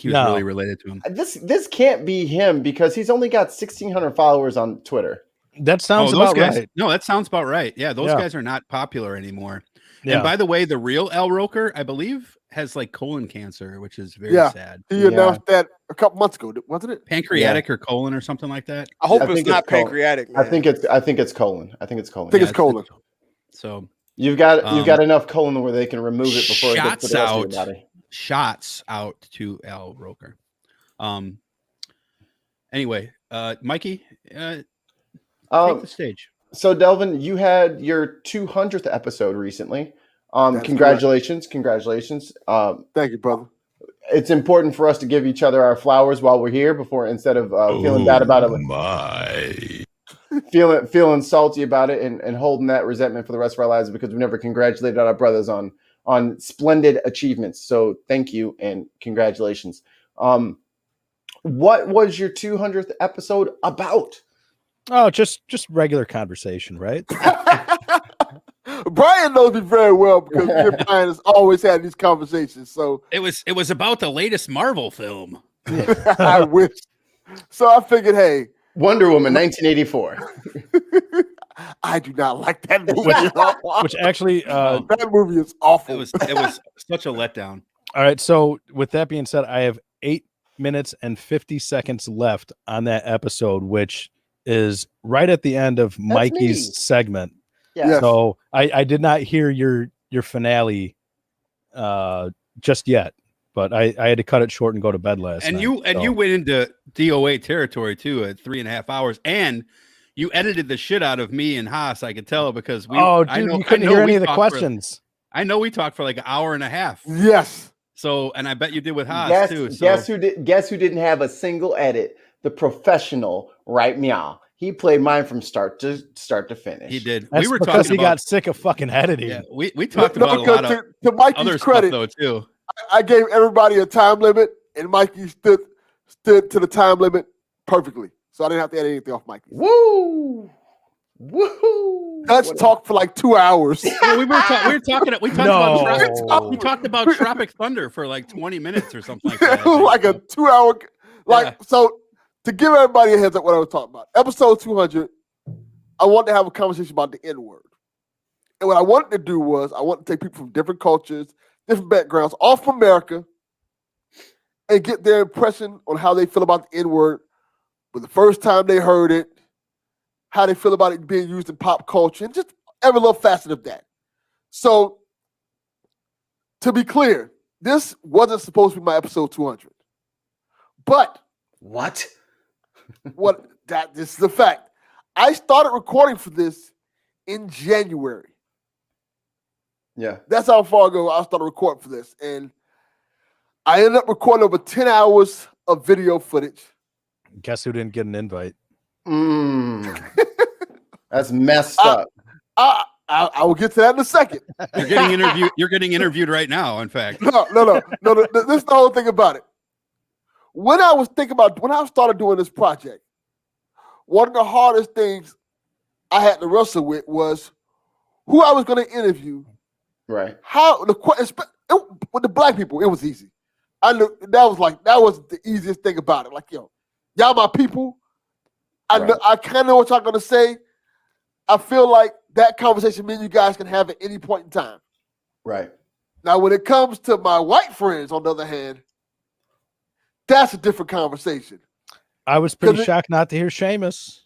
was really related to him. This can't be him because he's only got 1,600 followers on Twitter. That sounds about right. No, that sounds about right. Yeah, those guys are not popular anymore. Yeah. And by the way, the real Al Roker, I believe, has like colon cancer, which is very sad. He announced that a couple months ago, wasn't it? Pancreatic or colon or something like that. I hope it's not pancreatic. Man. I think it's colon. I think it's colon. It's colon. So You've got enough colon where they can remove it before it gets to the rest of your body. Shots out to Al Roker. Anyway, Mikey, take the stage. So Delvin, you had your 200th episode recently. Congratulations. Congratulations. Thank you, brother. It's important for us to give each other our flowers while we're here instead of feeling bad about it. Feeling salty about it and holding that resentment for the rest of our lives because we never congratulated our brothers on splendid achievements. So thank you and congratulations. What was your 200th episode about? Oh, just regular conversation, right? Brian knows me very well because me and Brian has always had these conversations. So it was about the latest Marvel film. I wish. So I figured, hey, Wonder Woman 1984. I do not like that movie. Which actually that movie is awful. It was such a letdown. All right, so with that being said, I have 8 minutes and 50 seconds left on that episode, which is right at the end of Mikey's segment. Yeah. So I did not hear your finale just yet, but I had to cut it short and go to bed last night. You went into DOA territory too at 3.5 hours, and you edited the shit out of me and Haas. I could tell because you couldn't hear any of the questions. I know we talked for like an hour and a half. Yes. So, and I bet you did with Haas too. So. Guess who didn't have a single edit? The professional, right? Meow. He played mine from start to finish. He did. That's because he got sick of fucking editing. Yeah, we talked about a lot of to Mikey's other credit, stuff though too. I gave everybody a time limit, and Mikey stood to the time limit perfectly, so I didn't have to edit anything off Mikey. Woo! Let's talk for like 2 hours. Yeah, we talked about Tropic Thunder for like 20 minutes or something like that. Like a 2 hour, so. To give everybody a heads up what I was talking about, episode 200, I wanted to have a conversation about the N-word. And what I wanted to do was I wanted to take people from different cultures, different backgrounds, all from America, and get their impression on how they feel about the N-word, but the first time they heard it, how they feel about it being used in pop culture, and just every little facet of that. So, to be clear, this wasn't supposed to be my episode 200. But what? This is a fact. I started recording for this in January. Yeah. That's how far ago I started recording for this. And I ended up recording over 10 hours of video footage. Guess who didn't get an invite? That's messed up. I will get to that in a second. You're getting interviewed right now, in fact. No. This is the whole thing about it. When I started doing this project, one of the hardest things I had to wrestle with was who I was going to interview. Right. With the black people, it was easy. I knew that was the easiest thing about it. Like, yo, y'all my people. I kind of know what y'all going to say. I feel like that conversation me and you guys can have at any point in time. Right. Now, when it comes to my white friends, on the other hand, that's a different conversation. I was pretty shocked not to hear Seamus.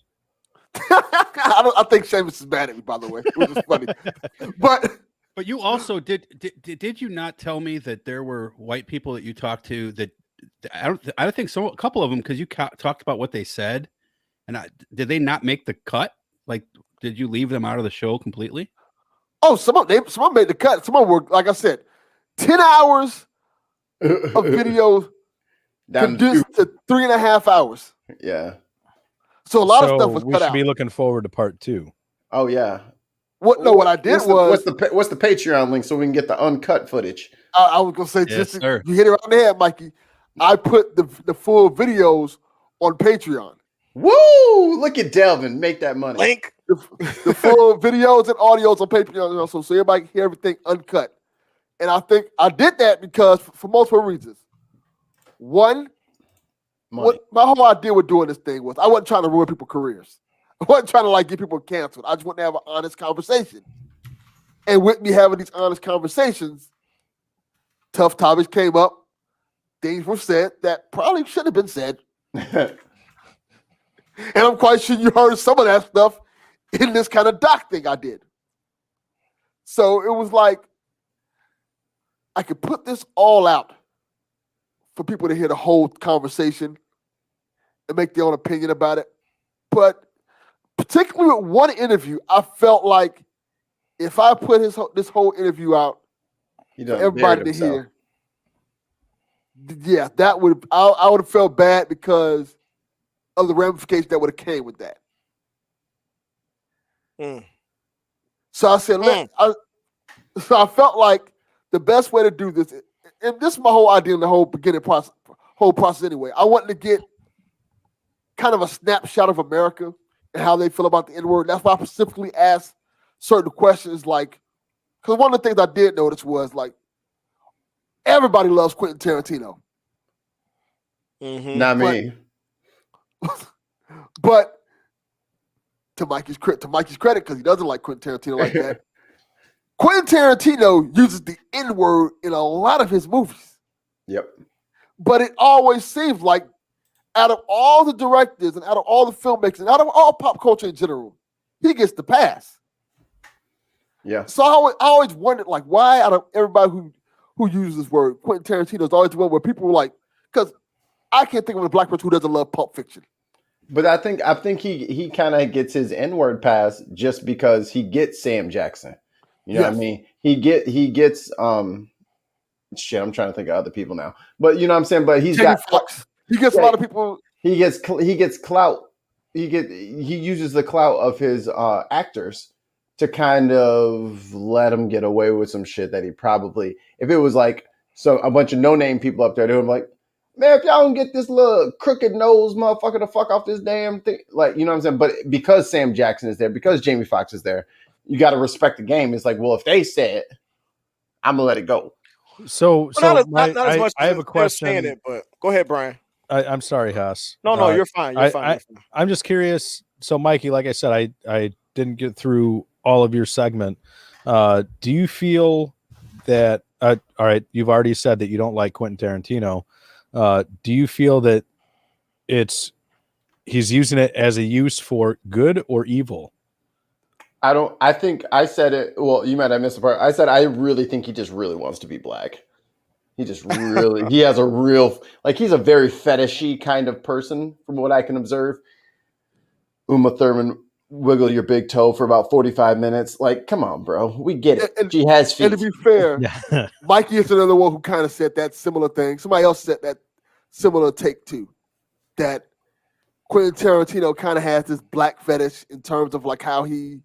I think Seamus is mad at me, by the way, which is funny. But you also did you not tell me that there were white people that you talked to that I think a couple of them, because you talked about what they said, and did they not make the cut? Like, did you leave them out of the show completely? Oh, some made the cut. Some were, like I said, 10 hours of video. Reduced to 3.5 hours. Yeah. So a lot of stuff was cut out. We should be looking forward to part 2. Oh yeah. What I did what's the Patreon link so we can get the uncut footage? I was gonna say, you hit it right on the head, Mikey. I put the full videos on Patreon. Woo! Look at Delvin, make that money. Link the full videos and audios on Patreon also, so everybody can hear everything uncut. And I think I did that because for multiple reasons. One, my whole idea with doing this thing was I wasn't trying to ruin people's careers. I wasn't trying to get people canceled. I just wanted to have an honest conversation. And with me having these honest conversations, tough topics came up. Things were said that probably should have been said. And I'm quite sure you heard some of that stuff in this kind of doc thing I did. So it was like I could put this all out for people to hear the whole conversation and make their own opinion about it. But particularly with one interview, I felt like if I put this whole interview out for everybody to hear, yeah, that would I would have felt bad because of the ramifications that would have came with that. So I said, so I felt like the best way to do this, and this is my whole idea in the whole beginning process anyway. I wanted to get kind of a snapshot of America and how they feel about the N-word. That's why I specifically asked certain questions, like, because one of the things I did notice was like everybody loves Quentin Tarantino. Not me. But to Mikey's credit, because he doesn't like Quentin Tarantino like that, Quentin Tarantino uses the N-word in a lot of his movies. Yep. But it always seems like out of all the directors and out of all the filmmakers and out of all pop culture in general, he gets the pass. Yeah. So I always wondered, like, why out of everybody who uses this word, Quentin Tarantino is always the one where people were like, because I can't think of a black person who doesn't love Pulp Fiction. But I think he kind of gets his N-word pass just because he gets Sam Jackson. You know what I mean? He gets shit, I'm trying to think of other people now. But you know what I'm saying? But he gets a lot of people. He gets clout. He uses the clout of his actors to kind of let him get away with some shit that he probably, if it was like a bunch of no-name people up there, they would be like, man, if y'all don't get this little crooked nose motherfucker the fuck off this damn thing. Like, you know what I'm saying? But because Sam Jackson is there, because Jamie Foxx is there, you got to respect the game. It's like, well, if they say it, I'm going to let it go. So not as much I have a question. But go ahead, Brian. I'm sorry, Haas. No, you're fine. You're fine. I'm just curious. So, Mikey, like I said, I didn't get through all of your segment. Do you feel that, all right, you've already said that you don't like Quentin Tarantino. Do you feel that he's using it as a use for good or evil? I think I said it. Well, you might have missed the part. I said, I really think he just really wants to be black. He just really, he has a real, like, he's a very fetishy kind of person from what I can observe. Uma Thurman, wiggle your big toe for about 45 minutes. Like, come on, bro. We get it. She has feet. And to be fair, Mikey is another one who kind of said that similar thing. Somebody else said that similar take too. That Quentin Tarantino kind of has this black fetish in terms of like how he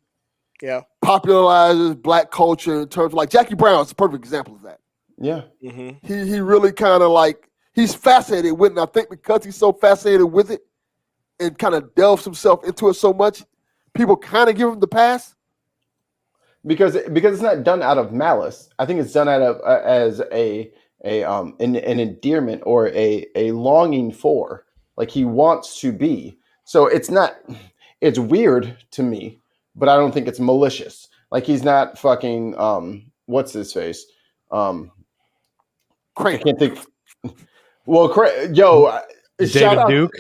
popularizes black culture in terms of like Jackie Brown is a perfect example of that. Yeah. Mm-hmm. He really kind of like, he's fascinated with it. And I think because he's so fascinated with it and kind of delves himself into it so much, people kind of give him the pass. Because it's not done out of malice. I think it's done out of as an endearment or a longing for, like he wants to be. So it's weird to me, but I don't think it's malicious. Like he's not fucking what's his face? Kramer. I can't think. Well, David Duke.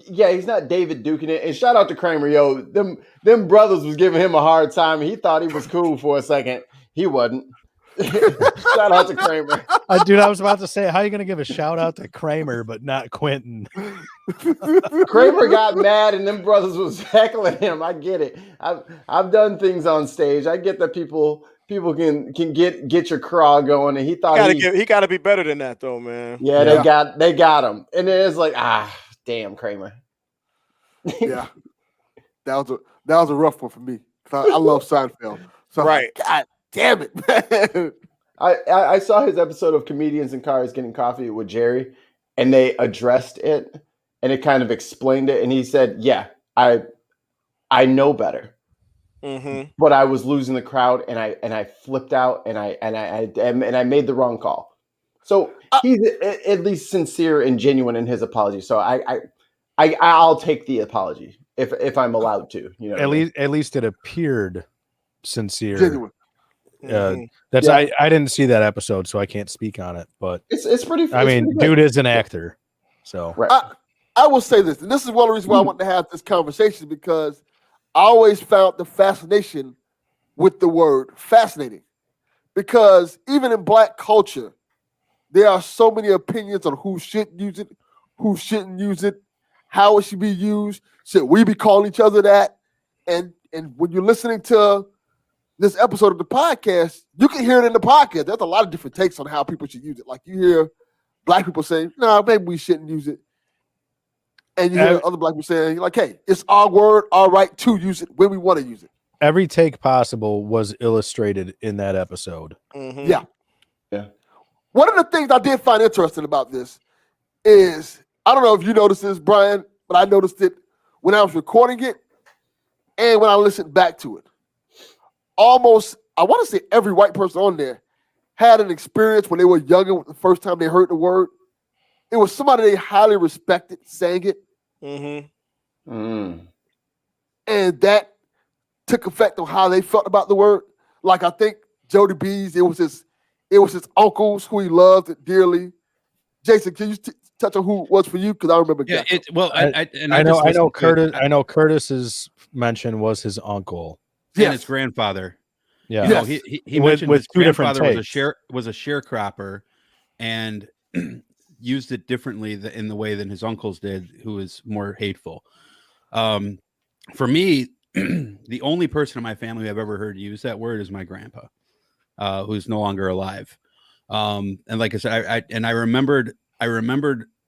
Yeah, he's not David Duke in it. And shout out to Kramer, yo. Them brothers was giving him a hard time. He thought he was cool for a second. He wasn't. Shout out to Kramer. Dude, I was about to say, how are you going to give a shout out to Kramer, but not Quentin? Kramer got mad and them brothers was heckling him. I get it. I've done things on stage. I get that people can get your craw going, and he thought he got to be better than that, though, man. Yeah, they got him, and then it's like, damn, Kramer. Yeah, that was a rough one for me. I love Seinfeld, so right. God damn it. I saw his episode of Comedians in Cars Getting Coffee with Jerry, and they addressed it, and it kind of explained it, and he said, "Yeah, I know better." Mm-hmm. But I was losing the crowd, and I flipped out, and I made the wrong call. So he's at least sincere and genuine in his apology. So I'll take the apology if I'm allowed to. You know, at least it appeared sincere. Genuine. That's I didn't see that episode, so I can't speak on it. But it's pretty. I mean, dude is an actor, so right. I will say this, and this is one of the reasons why I want to have this conversation, because I always found the fascination with the word fascinating, because even in Black culture, there are so many opinions on who should use it, who shouldn't use it, how it should be used. Should we be calling each other that? And when you're listening to this episode of the podcast, you can hear it in the podcast. There's a lot of different takes on how people should use it. Like you hear Black people saying, "No, maybe we shouldn't use it," and you hear other Black people saying, "Like, hey, it's our word, our right to use it when we want to use it." Every take possible was illustrated in that episode. Mm-hmm. Yeah. One of the things I did find interesting about this is, I don't know if you noticed this, Brian, but I noticed it when I was recording it and when I listened back to it. Almost, I want to say every white person on there had an experience when they were younger, the first time they heard the word. It was somebody they highly respected saying it. Mm-hmm. And that took effect on how they felt about the word. Like, I think Jody B's, it was his uncles who he loved dearly. Jason, can you touch on who it was for you? Because I remember. Yeah, I know Curtis's mention was his uncle and his grandfather. Yeah, no, he mentioned his grandfather was a sharecropper and used it differently in the way than his uncles did, who was more hateful. For me, the only person in my family I've ever heard use that word is my grandpa, who's no longer alive. And like I said, I remembered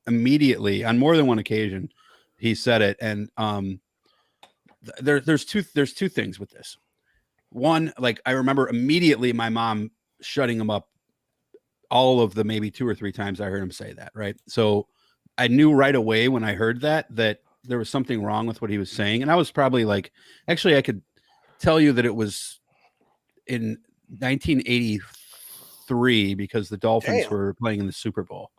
immediately on more than one occasion he said it. And there's two things with this. One, like I remember immediately my mom shutting him up all of the maybe 2 or 3 times I heard him say that. Right. So I knew right away when I heard that there was something wrong with what he was saying. And I was probably like, actually, I could tell you that it was in 1983 because the Dolphins were playing in the Super Bowl.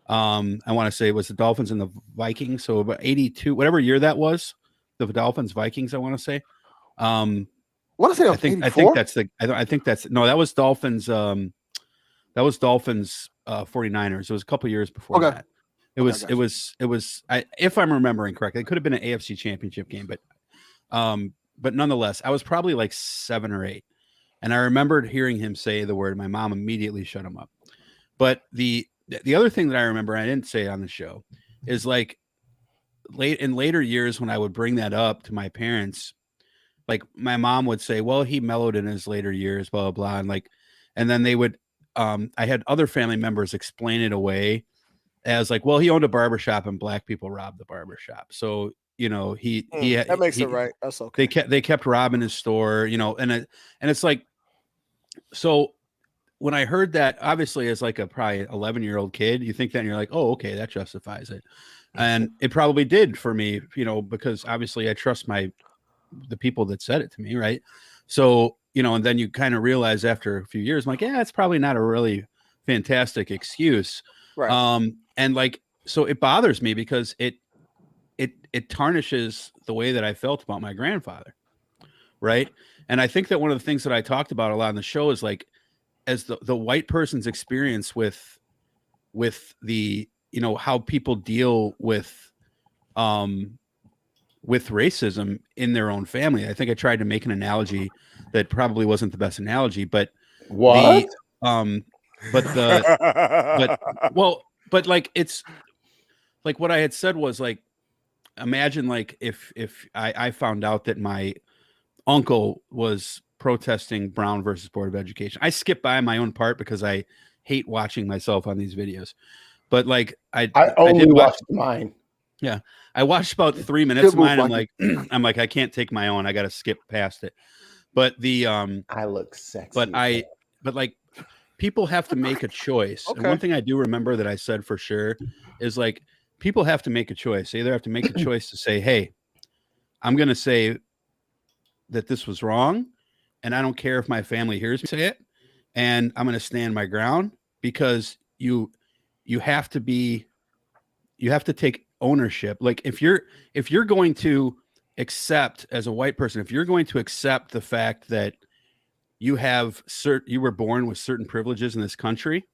I want to say it was the Dolphins and the Vikings. So about 82, whatever year that was, the Dolphins Vikings, I want to say. I think that was Dolphins. That was Dolphins 49ers. It was a couple years before that. It was if I'm remembering correctly, it could have been an AFC championship game, but nonetheless, I was probably like 7 or 8. And I remembered hearing him say the word. My mom immediately shut him up. But the other thing that I remember, I didn't say on the show, is like in later years when I would bring that up to my parents, like my mom would say, well, he mellowed in his later years, blah, blah, blah. And then they would, I had other family members explain it away as like, well, he owned a barbershop and Black people robbed the barbershop. So, you know, that makes it right. That's okay. They kept robbing his store, you know, and it's like, so when I heard that, obviously as like a probably 11-year-old kid, you think that and you're like, oh, okay, that justifies it. And it probably did for me, you know, because obviously I trust the people that said it to me. Right. So, you know, and then you kind of realize after a few years, I'm like, yeah, it's probably not a really fantastic excuse. Right. And like, so it bothers me because it tarnishes the way that I felt about my grandfather. Right. And I think that one of the things that I talked about a lot on the show is like, as the white person's experience with the, you know, how people deal with racism in their own family. I think I tried to make an analogy that probably wasn't the best analogy, but like it's like what I had said was like, imagine like if I found out that my uncle was protesting Brown versus Board of Education. I skip by my own part because I hate watching myself on these videos. But like I only watched mine. Yeah. I watched about 3 minutes of mine. I'm like, I can't take my own. I got to skip past it. But I look sexy. But like people have to make a choice. Okay. And one thing I do remember that I said for sure is like, people have to make a choice. They either have to make a choice to say, hey, I'm going to say that this was wrong. And I don't care if my family hears me say it. And I'm going to stand my ground, because you have to take ownership. Like if you're going to accept, as a white person, if you're going to accept the fact that you were born with certain privileges in this country,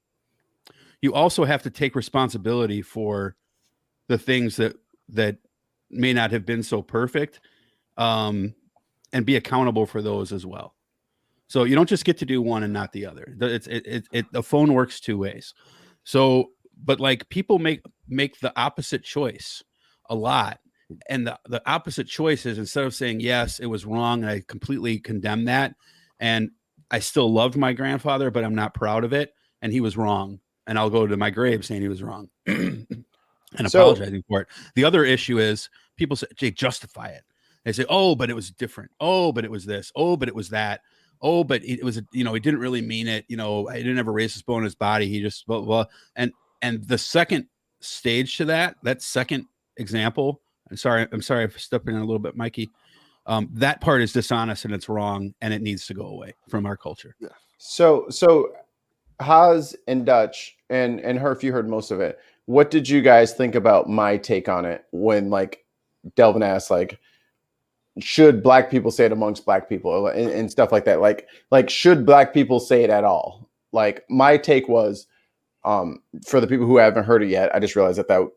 you also have to take responsibility for the things that may not have been so perfect, and be accountable for those as well. So you don't just get to do one and not the other. The phone works two ways. So, but like people make the opposite choice a lot. And the opposite choice is, instead of saying, yes, it was wrong, and I completely condemn that, and I still loved my grandfather, but I'm not proud of it, and he was wrong, and I'll go to my grave saying he was wrong and apologizing for it. The other issue is people say, they justify it. They say, oh, but it was different. Oh, but it was this. Oh, but it was that. Oh, but it was, he didn't really mean it. I didn't have a racist bone in his body. He just, blah, blah. And the second stage to that second example, I'm sorry for stepping in a little bit, Mikey. That part is dishonest and it's wrong, and it needs to go away from our culture. Yeah. So Haas and Dutch and Herf, you heard most of it. What did you guys think about my take on it when like Delvin asked, like, should black people say it amongst black people and stuff like that? Like should black people say it at all? Like my take was, for the people who haven't heard it yet, I just realized that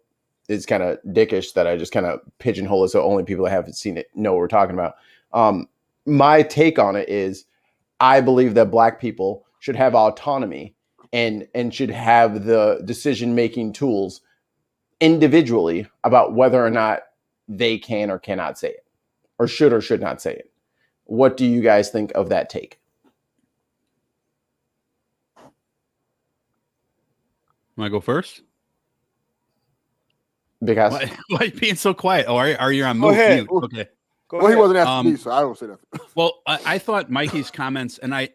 is kind of dickish that I just kind of pigeonhole it so only people that haven't seen it know what we're talking about. My take on it is, I believe that black people should have autonomy and should have the decision-making tools individually about whether or not they can or cannot say it, or should not say it. What do you guys think of that take? Want to go first? Because why are you being so quiet? Oh, are you on Go ahead. mute? Okay. Well, he wasn't asking me, so I don't say that. Well, I thought Mikey's comments, and I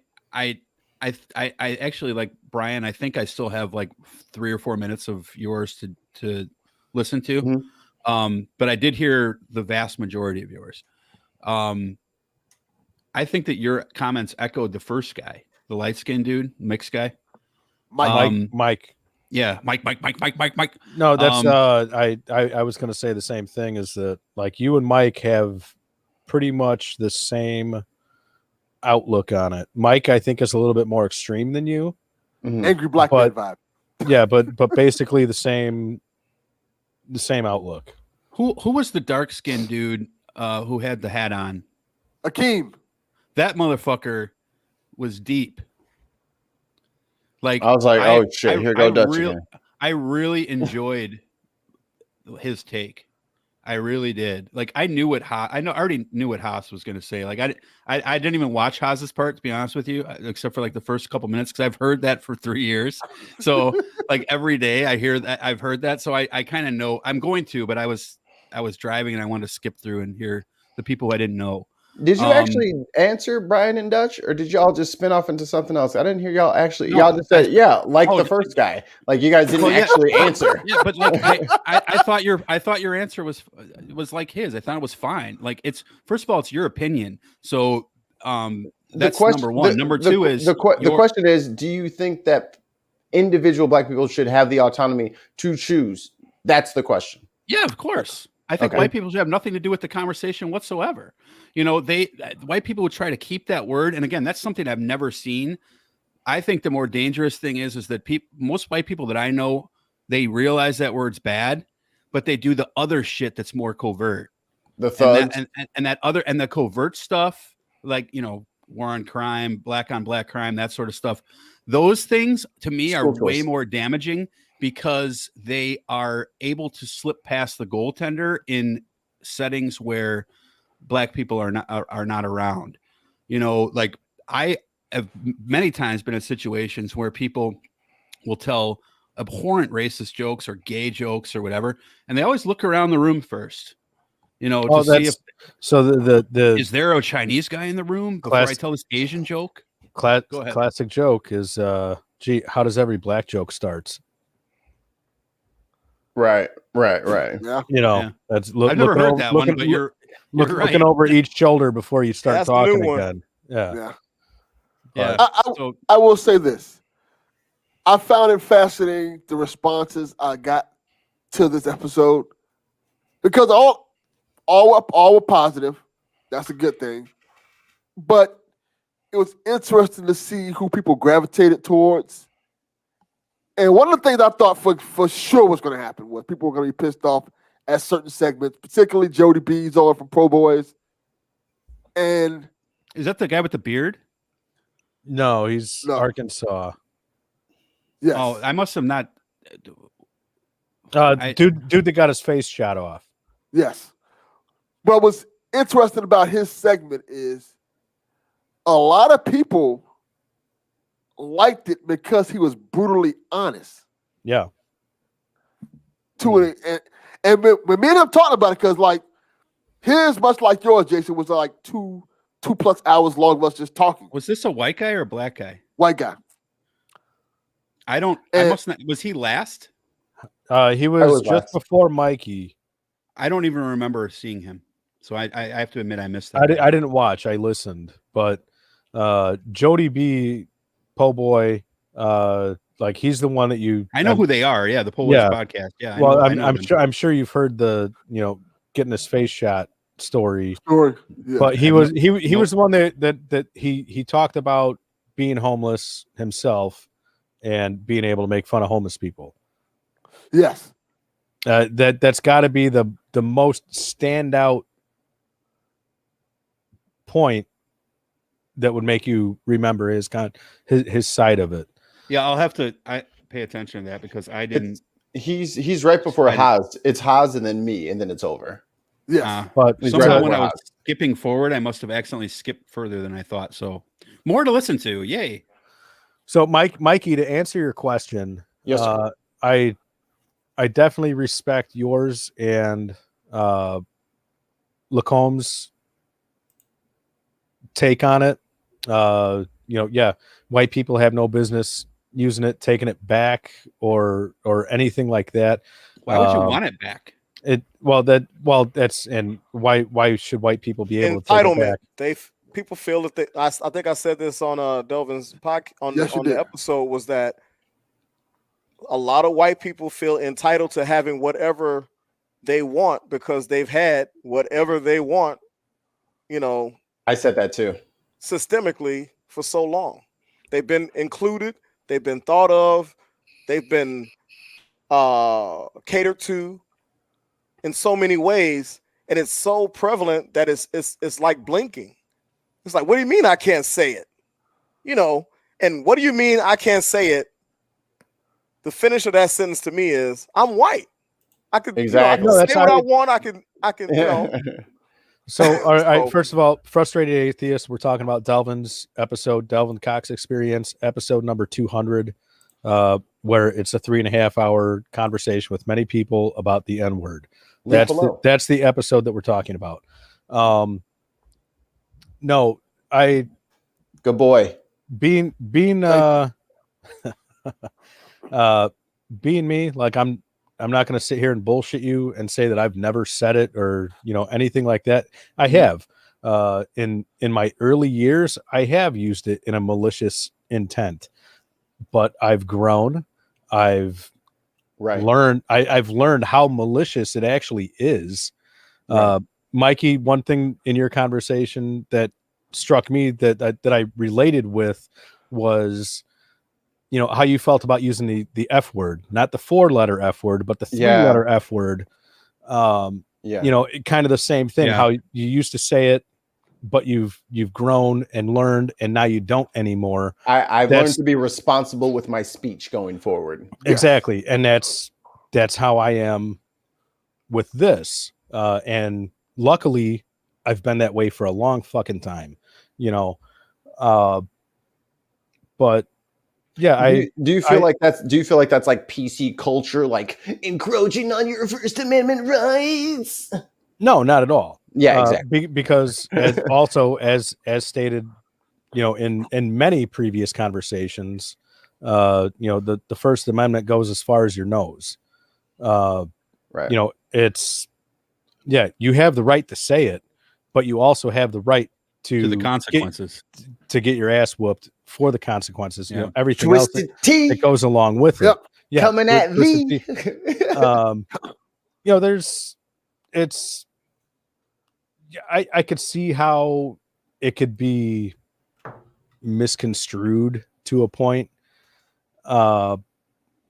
actually, like Brian, I think I still have like 3 or 4 minutes of yours to listen to. Mm-hmm. But I did hear the vast majority of yours. I think that your comments echoed the first guy, the light-skinned dude, mixed guy. Mike. Yeah, Mike. No, that's I was going to say the same thing, is that like you and Mike have pretty much the same outlook on it. Mike, I think, is a little bit more extreme than you. Mm-hmm. Angry black man vibe. Yeah, but basically the same outlook. Who was the dark-skinned dude who had the hat on? Akeem. That motherfucker was deep. Like I was like, oh shit, here go Dutch again. I really enjoyed his take. I really did. Like I already knew what Haas was going to say. Like I didn't even watch Haas's part, to be honest with you, except for like the first couple minutes, because I've heard that for 3 years. So like every day I hear that, I've heard that. So I kind of know I'm going to, but I was driving and I wanted to skip through and hear the people who I didn't know. Did you actually answer Brian and Dutch, or did y'all just spin off into something else? I didn't hear y'all actually. No, y'all just said, yeah, like the first guy. Like you guys didn't actually answer. Yeah, but like I thought your answer was like his. I thought it was fine. Like it's, first of all, it's your opinion. So that's number one. Number two is the question is, do you think that individual black people should have the autonomy to choose? That's the question. Yeah, of course. I think white people should have nothing to do with the conversation whatsoever. White people would try to keep that word. And again, that's something I've never seen. I think the more dangerous thing is that most white people that I know, they realize that word's bad, but they do the other shit that's more covert. The thugs. And the covert stuff, like, war on crime, black on black crime, that sort of stuff. Those things to me are way more damaging, because they are able to slip past the goaltender in settings where black people are not around. Like I have many times been in situations where people will tell abhorrent racist jokes or gay jokes or whatever, and they always look around the room first, to see if is there a Chinese guy in the room before I tell this Asian joke. Go ahead. Classic joke is, gee, how does every black joke starts? Right. Yeah. That's I've never heard that one, but you're right. Looking over each shoulder before you start talking again. Yeah. I will say this. I found it fascinating, the responses I got to this episode, because all were positive. That's a good thing. But it was interesting to see who people gravitated towards. And one of the things I thought for sure was going to happen was people were going to be pissed off at certain segments, particularly Jody B's on from Pro Boys. And is that the guy with the beard? No, he's Arkansas. Yes. Oh, I must have not. Dude that got his face shot off. Yes. But what's interesting about his segment is a lot of people liked it because he was brutally honest. Yeah. And when me and him talking about it, because like his, much like yours, Jason, was like 2+ hours long of us just talking. Was this a white guy or a black guy? White guy. I must not. Was he last? He was just before Mikey. I don't even remember seeing him, so I have to admit I missed that. I didn't watch. I listened, but Jody B, Po Boy, like he's the one that you. I know who they are. Yeah, the Po Boys podcast. Yeah. Well, I know I'm sure you've heard the getting his face shot story. Yeah. But he was the one that he talked about being homeless himself and being able to make fun of homeless people. Yes. That's got to be the most standout point that would make you remember his side of it. Yeah, I'll have to pay attention to that because I didn't. He's right before Haas. It's Haas and then me, and then it's over. Yeah, but somehow when I was skipping forward, I must have accidentally skipped further than I thought. So more to listen to. Yay! So Mikey, to answer your question, yes, sir. I definitely respect yours and Lacombe's take on it. White people have no business using it, taking it back, or anything like that. Why would you want it back? That's and why should white people be able to take it back? People feel that I think I said this on Delvin's podcast on the episode, was that a lot of white people feel entitled to having whatever they want because they've had whatever they want, I said that too. Systemically for so long. They've been included, they've been thought of, they've been catered to in so many ways, and it's so prevalent that it's like blinking. It's like, what do you mean I can't say it? And what do you mean I can't say it? The finish of that sentence to me is, I'm white. I could exactly say what I want. I can. So, all right. First of all, Frustrated Atheist. We're talking about Delvin's episode, Delvin Cox Experience, episode number 200, where it's a 3.5-hour conversation with many people about the N-word. That's the episode that we're talking about. No, good boy. Being being me, like I'm not going to sit here and bullshit you and say that I've never said it or anything like that. I have in my early years, I have used it in a malicious intent, but I've grown. I've learned. I've learned how malicious it actually is. Right. Mikey, one thing in your conversation that struck me that I related with was, how you felt about using the F word, not the 4-letter F word, but the 3-letter F word. Kind of the same thing. How you used to say it, but you've grown and learned, and now you don't anymore. I've learned to be responsible with my speech going forward. Exactly, and that's how I am with this. And luckily, I've been that way for a long fucking time. But. Yeah, do you feel like that's like PC culture, like encroaching on your First Amendment rights? No, not at all. Yeah, exactly. Because as stated, in many previous conversations, the First Amendment goes as far as your nose. Right. You have the right to say it, but you also have the right to the consequences, to get your ass whooped for the consequences. Everything else that goes along with it. Yeah, coming at me. I could see how it could be misconstrued to a point.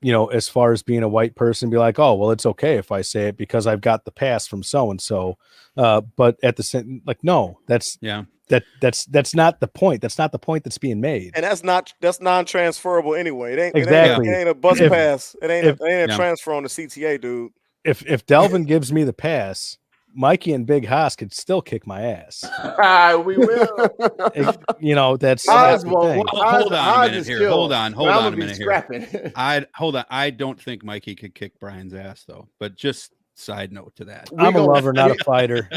as far as being a white person, be like, oh, well, it's okay if I say it because I've got the pass from so-and-so. But at the same, like, no, that's not the point. That's not the point that's being made. And that's non-transferable anyway. It ain't exactly. It ain't a bus pass. It ain't a transfer on the CTA, dude. If Delvin gives me the pass, Mikey and Big Haas could still kick my ass. We will. That's Hold on a minute here. Hold on a minute here. I don't think Mikey could kick Brian's ass though. But just side note to that. I'm a lover, not a fighter.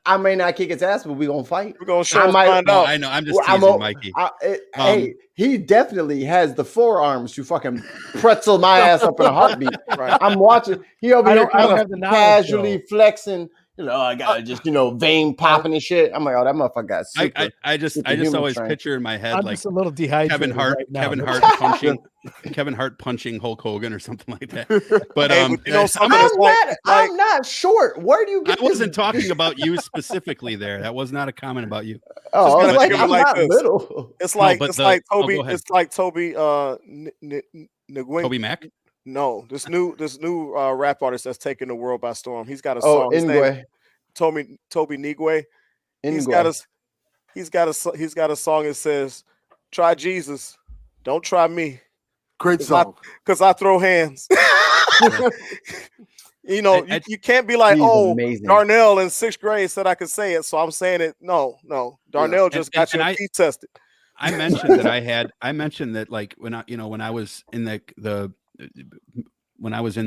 I may not kick his ass, but we gonna fight. We're gonna find out. I know. I'm just teasing Mikey. Hey, he definitely has the forearms to fucking pretzel my ass up in a heartbeat. Right. I'm watching. He over here kind of casually flexing. I gotta just vein popping and shit. I'm like, oh, that motherfucker got super. I just always picture in my head I'm like just a little dehydrated. Kevin Hart punching Hulk Hogan or something like that. But I'm not short. Where do you get? I wasn't talking about you specifically there. That was not a comment about you. Oh, I'm not little. It's like Toby. It's like Toby. Toby Mac. No, this new rap artist that's taking the world by storm. He's got a song. Toby Nigwe. He's got a song that says, "Try Jesus, don't try me." Great song. Because I throw hands. You can't be like, Darnell in 6th grade said I could say it, so I'm saying it. No. Darnell just got your teeth tested. I mentioned that like when I was in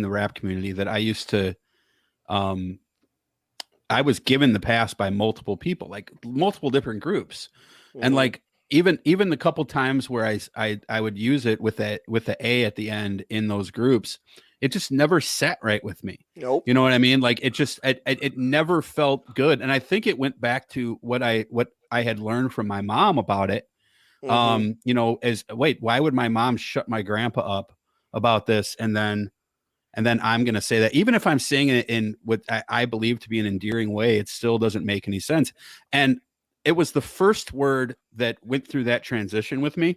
the rap community that I used to I was given the pass by multiple people, like multiple different groups. Mm-hmm. And like even the couple times where I would use it with the A at the end in those groups, it just never sat right with me. Nope. You know what I mean? Like it never felt good. And I think it went back to what I had learned from my mom about it. Mm-hmm. Why would my mom shut my grandpa up about this? And then I'm going to say that even if I'm saying it in what I believe to be an endearing way, it still doesn't make any sense. And it was the first word that went through that transition with me,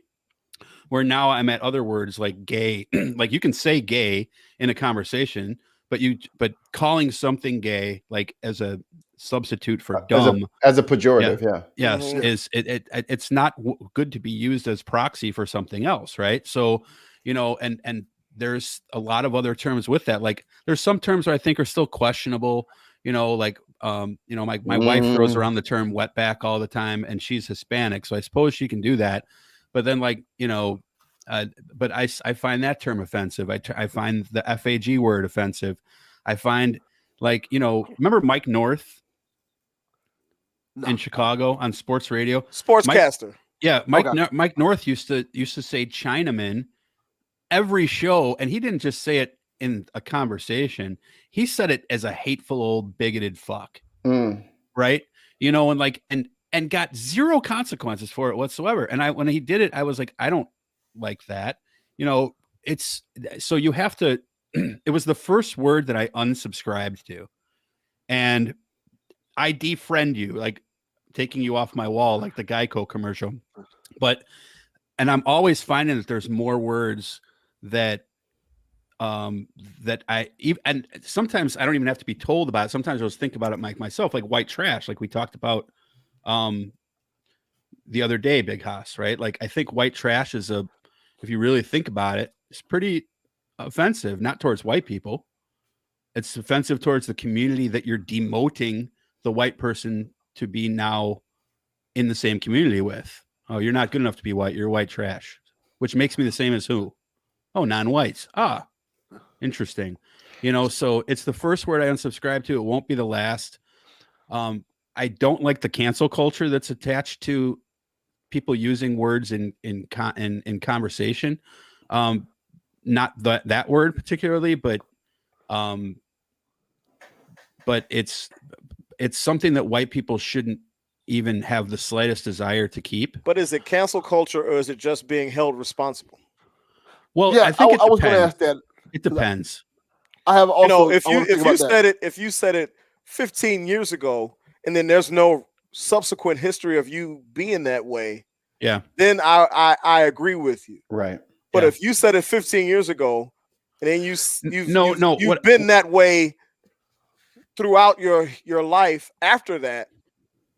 where now I'm at other words like gay. Like you can say gay in a conversation, but calling something gay, like as a substitute for dumb, as a pejorative. Yes. Is it's not good to be used as proxy for something else. Right. So, and there's a lot of other terms with that. Like there's some terms that I think are still questionable, my wife throws around the term wetback all the time, and she's Hispanic, so I suppose she can do that. But then but I find that term offensive. I find the FAG word offensive. I find remember Mike North in Chicago on sports radio? Sportscaster. Mike North used to say Chinaman every show, and he didn't just say it in a conversation. He said it as a hateful old bigoted fuck. Right? And got zero consequences for it whatsoever. And when he did it, I was like, I don't like that. It's so you have to it was the first word that I unsubscribed to. And I defriend you, like taking you off my wall, like the Geico commercial. And I'm always finding that there's more words that and sometimes I don't even have to be told about it. Sometimes I just think about it myself, like white trash, like we talked about the other day, Big Haas, right? Like I think white trash is if you really think about it, it's pretty offensive, not towards white people. It's offensive towards the community that you're demoting the white person to be now in the same community with. Oh, you're not good enough to be white. You're white trash, which makes me the same as who? Oh, non-whites. Interesting. So it's the first word I unsubscribe to. It won't be the last. I don't like the cancel culture that's attached to people using words in conversation. Not that word particularly, but it's something that white people shouldn't even have the slightest desire to keep. But is it cancel culture, or is it just being held responsible? Well, I think I was going to ask that. It depends. I have also. If you said it 15 years ago, and then there's no subsequent history of you being that way, yeah, then I agree with you. Right. But if you said it 15 years ago, and then you've what, been that way throughout your life after that,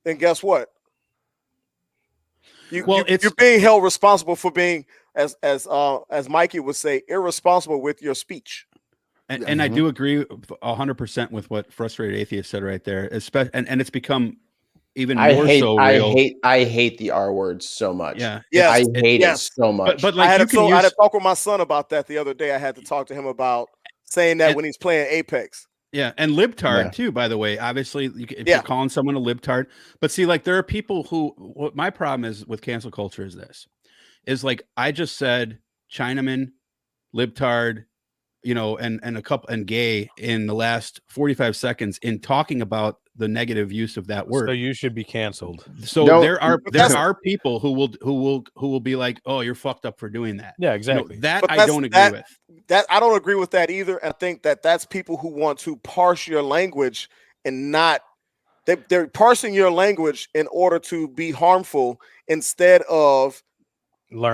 then guess what? You're being held responsible for being, as Mikey would say, irresponsible with your speech. And I do agree 100% with what Frustrated Atheist said right there. Especially, and it's become even more so real. I hate the R word so much. Yeah. I hate it so much. But like I had to talk with my son about that the other day. I had to talk to him about saying that when he's playing Apex. Yeah, and libtard too, by the way. Obviously, if you're calling someone a libtard, but see, like there are people who. What my problem is with cancel culture is this: is like I just said Chinaman, libtard, and a couple and gay in the last 45 seconds in talking about the negative use of that word. So you should be canceled. So there are people who will be like, oh, you're fucked up for doing that. Yeah, exactly. I don't agree with. That I don't agree with that either. I think that's people who want to parse your language and not they're parsing your language in order to be harmful instead of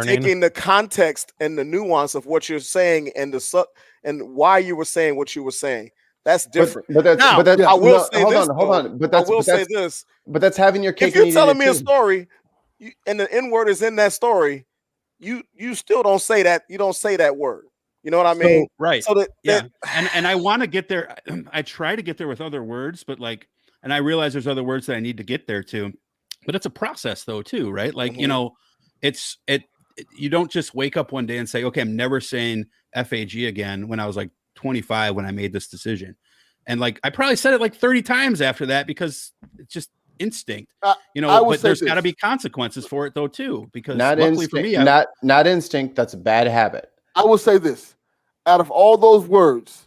taking the context and the nuance of what you're saying and and why you were saying what you were saying. That's different. Hold on. But that's having your cake. If you're telling me a story, and the N word is in that story, you still don't say that. You don't say that word. You know what I mean? Right. So and I want to get there. I try to get there with other words, but and I realize there's other words that I need to get there too. But it's a process though too, right? Like you don't just wake up one day and say, okay, I'm never saying FAG again. When I was like 25 when I made this decision, and I probably said it like 30 times after that because it's just instinct, but there's got to be consequences for it though too, because luckily for me, not instinct. That's a bad habit. I will say this: out of all those words,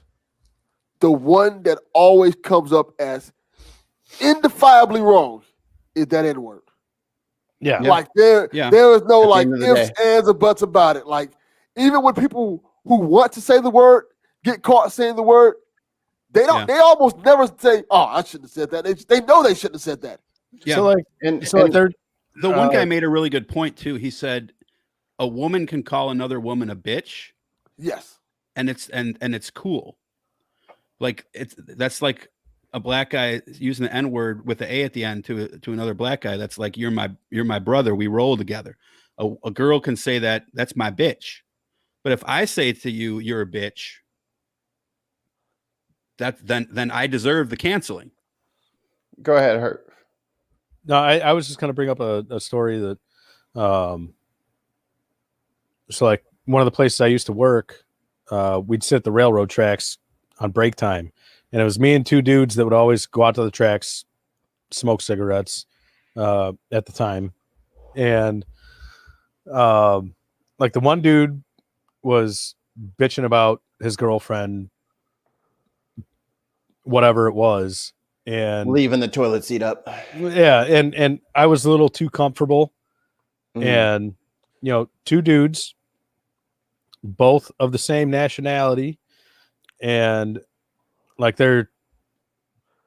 the one that always comes up as indefiably wrong is that N word. Yeah, like there is no like ifs, ands, or buts about it. Like even when people who want to say the word get caught saying the word, they don't. They almost never say, "Oh, I shouldn't have said that." They know they shouldn't have said that. Yeah. So the one guy made a really good point too. He said, "A woman can call another woman a bitch." Yes, and it's cool. Like that's like a black guy using the N word with the A at the end to another black guy. That's like you're my brother. We roll together. A girl can say that. That's my bitch. But if I say to you, you're a bitch, then I deserve the canceling. Go ahead, Herc. No, I was just going to bring up a story that, so like one of the places I used to work, we'd sit at the railroad tracks on break time, and it was me and two dudes that would always go out to the tracks, smoke cigarettes, at the time, and like the one dude was bitching about his girlfriend, whatever it was, and leaving the toilet seat up. Yeah, and I was a little too comfortable, and two dudes, both of the same nationality, and like they're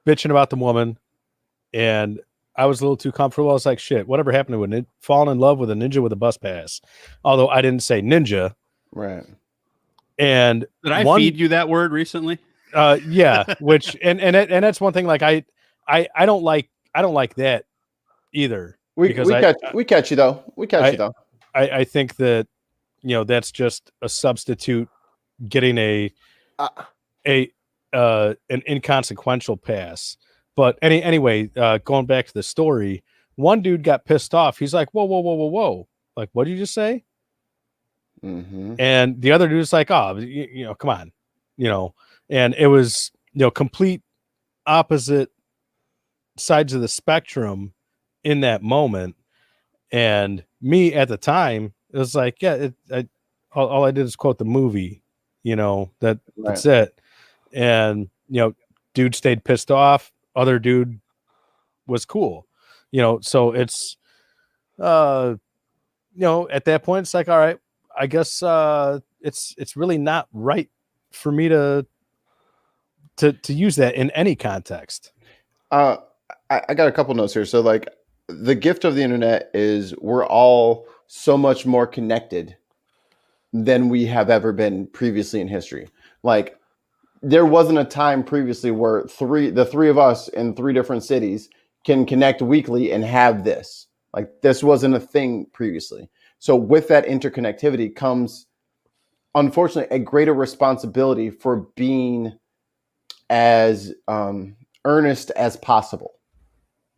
bitching about the woman, and I was a little too comfortable. I was like, shit, whatever happened to falling in love with a ninja with a bus pass? Although I didn't say ninja. Right. And did I feed you that word recently? Yeah, which and that's one thing. Like I don't like that either. We catch you though. I think that that's just a substitute getting an inconsequential pass. But anyway, going back to the story, one dude got pissed off. He's like, whoa. Like, what did you just say? Mm-hmm. And the other dude's like, oh, come on, and it was, complete opposite sides of the spectrum in that moment. And me at the time, it was like, all I did is quote the movie, that's it. And, dude stayed pissed off. Other dude was cool, so it's, at that point, it's like, all right, I guess it's really not right for me to use that in any context. I got a couple notes here. So like the gift of the internet is we're all so much more connected than we have ever been previously in history. Like, there wasn't a time previously where the three of us in 3 different cities can connect weekly and have this. Like, this wasn't a thing previously. So with that interconnectivity comes, unfortunately, a greater responsibility for being as earnest as possible.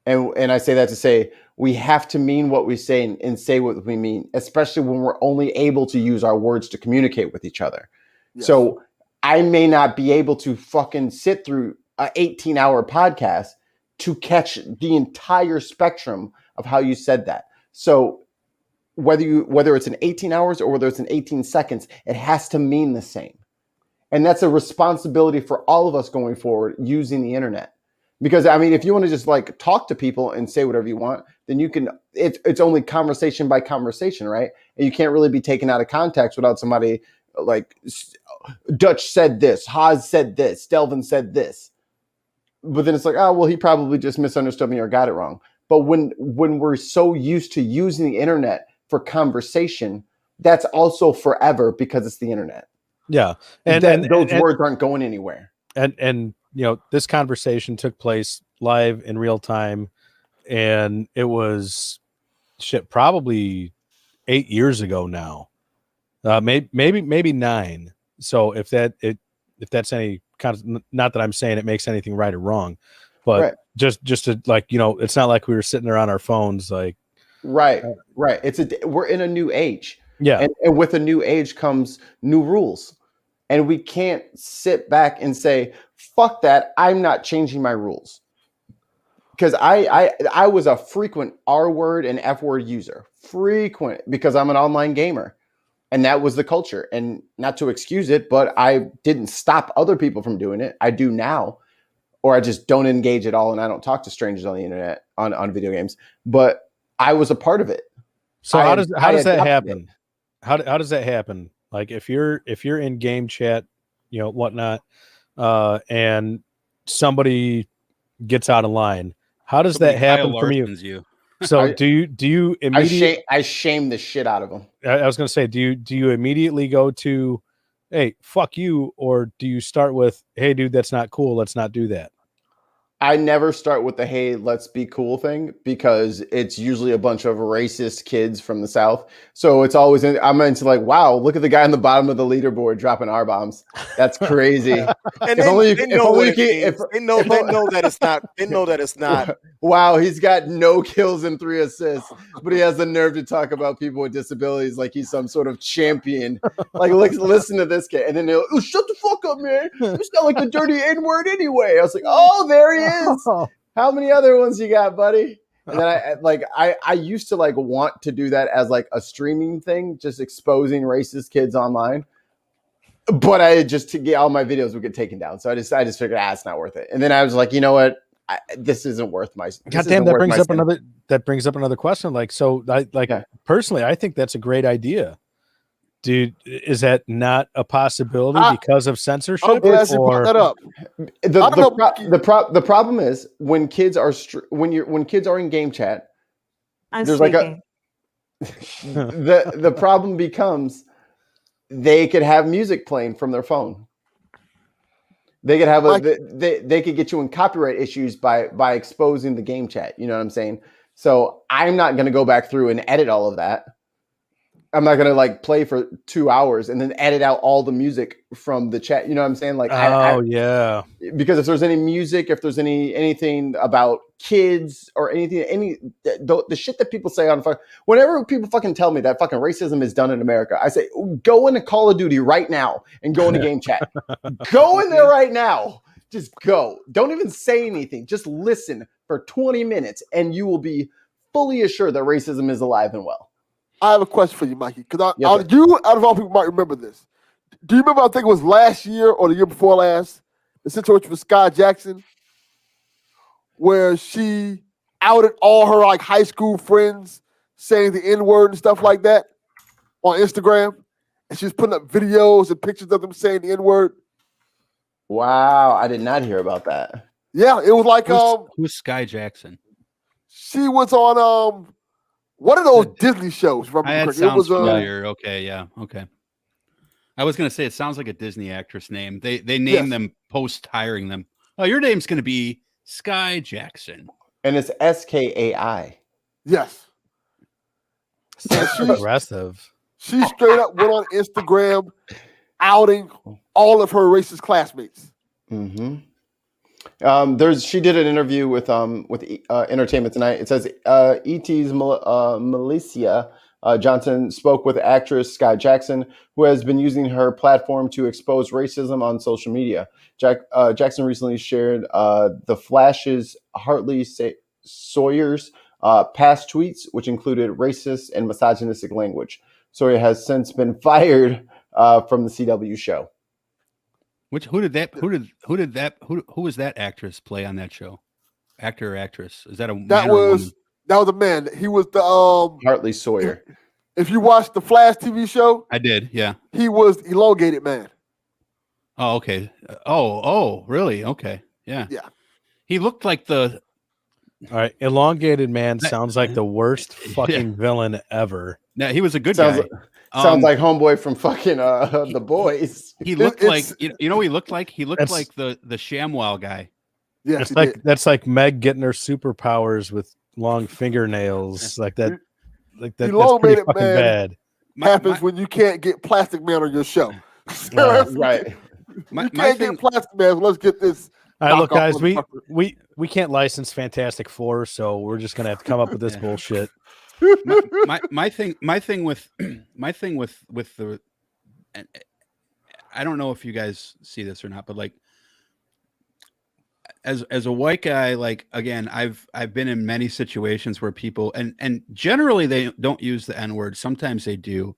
And I say that to say we have to mean what we say and say what we mean, especially when we're only able to use our words to communicate with each other. Yes. So I may not be able to fucking sit through an 18-hour podcast to catch the entire spectrum of how you said that. So whether it's in 18 hours or whether it's in 18 seconds, it has to mean the same. And that's a responsibility for all of us going forward using the internet. Because, I mean, if you want to just like talk to people and say whatever you want, then you can, it's only conversation by conversation, right? And you can't really be taken out of context without somebody like Dutch said this, Haas said this, Delvin said this. But then it's like, oh, well, he probably just misunderstood me or got it wrong. But when we're so used to using the internet for conversation, that's also forever because it's the internet. Yeah. And those words aren't going anywhere. And you know, this conversation took place live in real time, and it was probably 8 years ago now. Maybe 9. So if that's any kind of, not that I'm saying it makes anything right or wrong, but right. just to, like, you know, it's not like we were sitting there on our phones like right. We're in a new age. Yeah. And with a new age comes new rules. And we can't sit back and say, fuck that, I'm not changing my rules. Because I was a frequent R word and F word user. Frequent, because I'm an online gamer. And that was the culture. And not to excuse it, but I didn't stop other people from doing it. I do now. Or I just don't engage at all, and I don't talk to strangers on the internet, on video games. But I was a part of it. So how does that happen? How does that happen? Like if you're in game chat, you know, whatnot, and somebody gets out of line, how does that happen from you? So do you immediately? I shame the shit out of them. I was going to say, do you immediately go to, hey, fuck you, or do you start with, hey, dude, that's not cool, let's not do that? I never start with the hey, let's be cool thing, because it's usually a bunch of racist kids from the South. So it's always, I'm into like, wow, look at the guy on the bottom of the leaderboard dropping R-bombs. That's crazy. And they know that it's not. They know that it's not. Wow, he's got no kills and 3 assists, but he has the nerve to talk about people with disabilities like he's some sort of champion. Like, listen to this kid. And then they'll, oh, shut the fuck up, man. You sound like the dirty N-word anyway. I was like, oh, there he is. How many other ones you got, buddy? And then I used to like want to do that as like a streaming thing, just exposing racist kids online. But to get all my videos would get taken down. So I just figured, it's not worth it. And then I was like, you know what? This isn't worth my. Goddamn, that brings up another question. Like, so personally, I think that's a great idea. Dude, is that not a possibility because of censorship? I'm glad you brought that up. The problem is when kids are when kids are in game chat. There's speaking. The problem becomes they could have music playing from their phone. They could have they could get you in copyright issues by exposing the game chat. You know what I'm saying? So I'm not going to go back through and edit all of that. I'm not going to like play for 2 hours and then edit out all the music from the chat. You know what I'm saying? Like, yeah. Because if there's any music, if there's anything about kids or anything, the shit that people say on whenever people fucking tell me that fucking racism is done in America, I say, go into Call of Duty right now and go into game chat. Go in there right now. Just go. Don't even say anything. Just listen for 20 minutes and you will be fully assured that racism is alive and well. I have a question for you, Mikey, because you, out of all people, might remember this. Do you remember, I think it was last year or the year before last, the situation with Sky Jackson, where she outed all her like high school friends saying the N-word and stuff like that on Instagram, and she was putting up videos and pictures of them saying the N-word? Wow, I did not hear about that. Yeah, it was like who's Sky Jackson? She was on one of those Disney shows. Sounds familiar. Okay, yeah, okay. I was going to say it sounds like a Disney actress name. They name them post hiring them. Oh, your name's going to be Sky Jackson, and it's SKAI. Yes. Aggressive. She straight up went on Instagram outing all of her racist classmates. Mm-hmm. She did an interview with Entertainment Tonight. It says ET's Melissa Johnson spoke with actress Sky Jackson, who has been using her platform to expose racism on social media. Jackson recently shared the Flash's Hartley Sawyer's past tweets, which included racist and misogynistic language. Sawyer has since been fired from the CW show. Who was that actress play on that show? Actor or actress? Is that a that was a man. He was the Hartley Sawyer. If you watched the Flash TV show, I did. Yeah, he was elongated man. Oh, okay. Oh, really? Okay. Yeah. He looked like the. All right, elongated man sounds like the worst fucking villain ever. Yeah, he was a good guy. Sounds like homeboy from fucking The Boys. He looked like you know what he looked like? He looked like the ShamWow guy. Yeah, that's like Meg getting her superpowers with long fingernails like that. Like that. That's pretty fucking bad. Happens when you can't get Plastic Man on your show. Right. You can't get Plastic Man. Let's get this. All right, look, guys, we can't license Fantastic Four, so we're just gonna have to come up with this bullshit. My thing with the, and I don't know if you guys see this or not, but like as a white guy, like again, I've been in many situations where people and generally they don't use the N-word. Sometimes they do,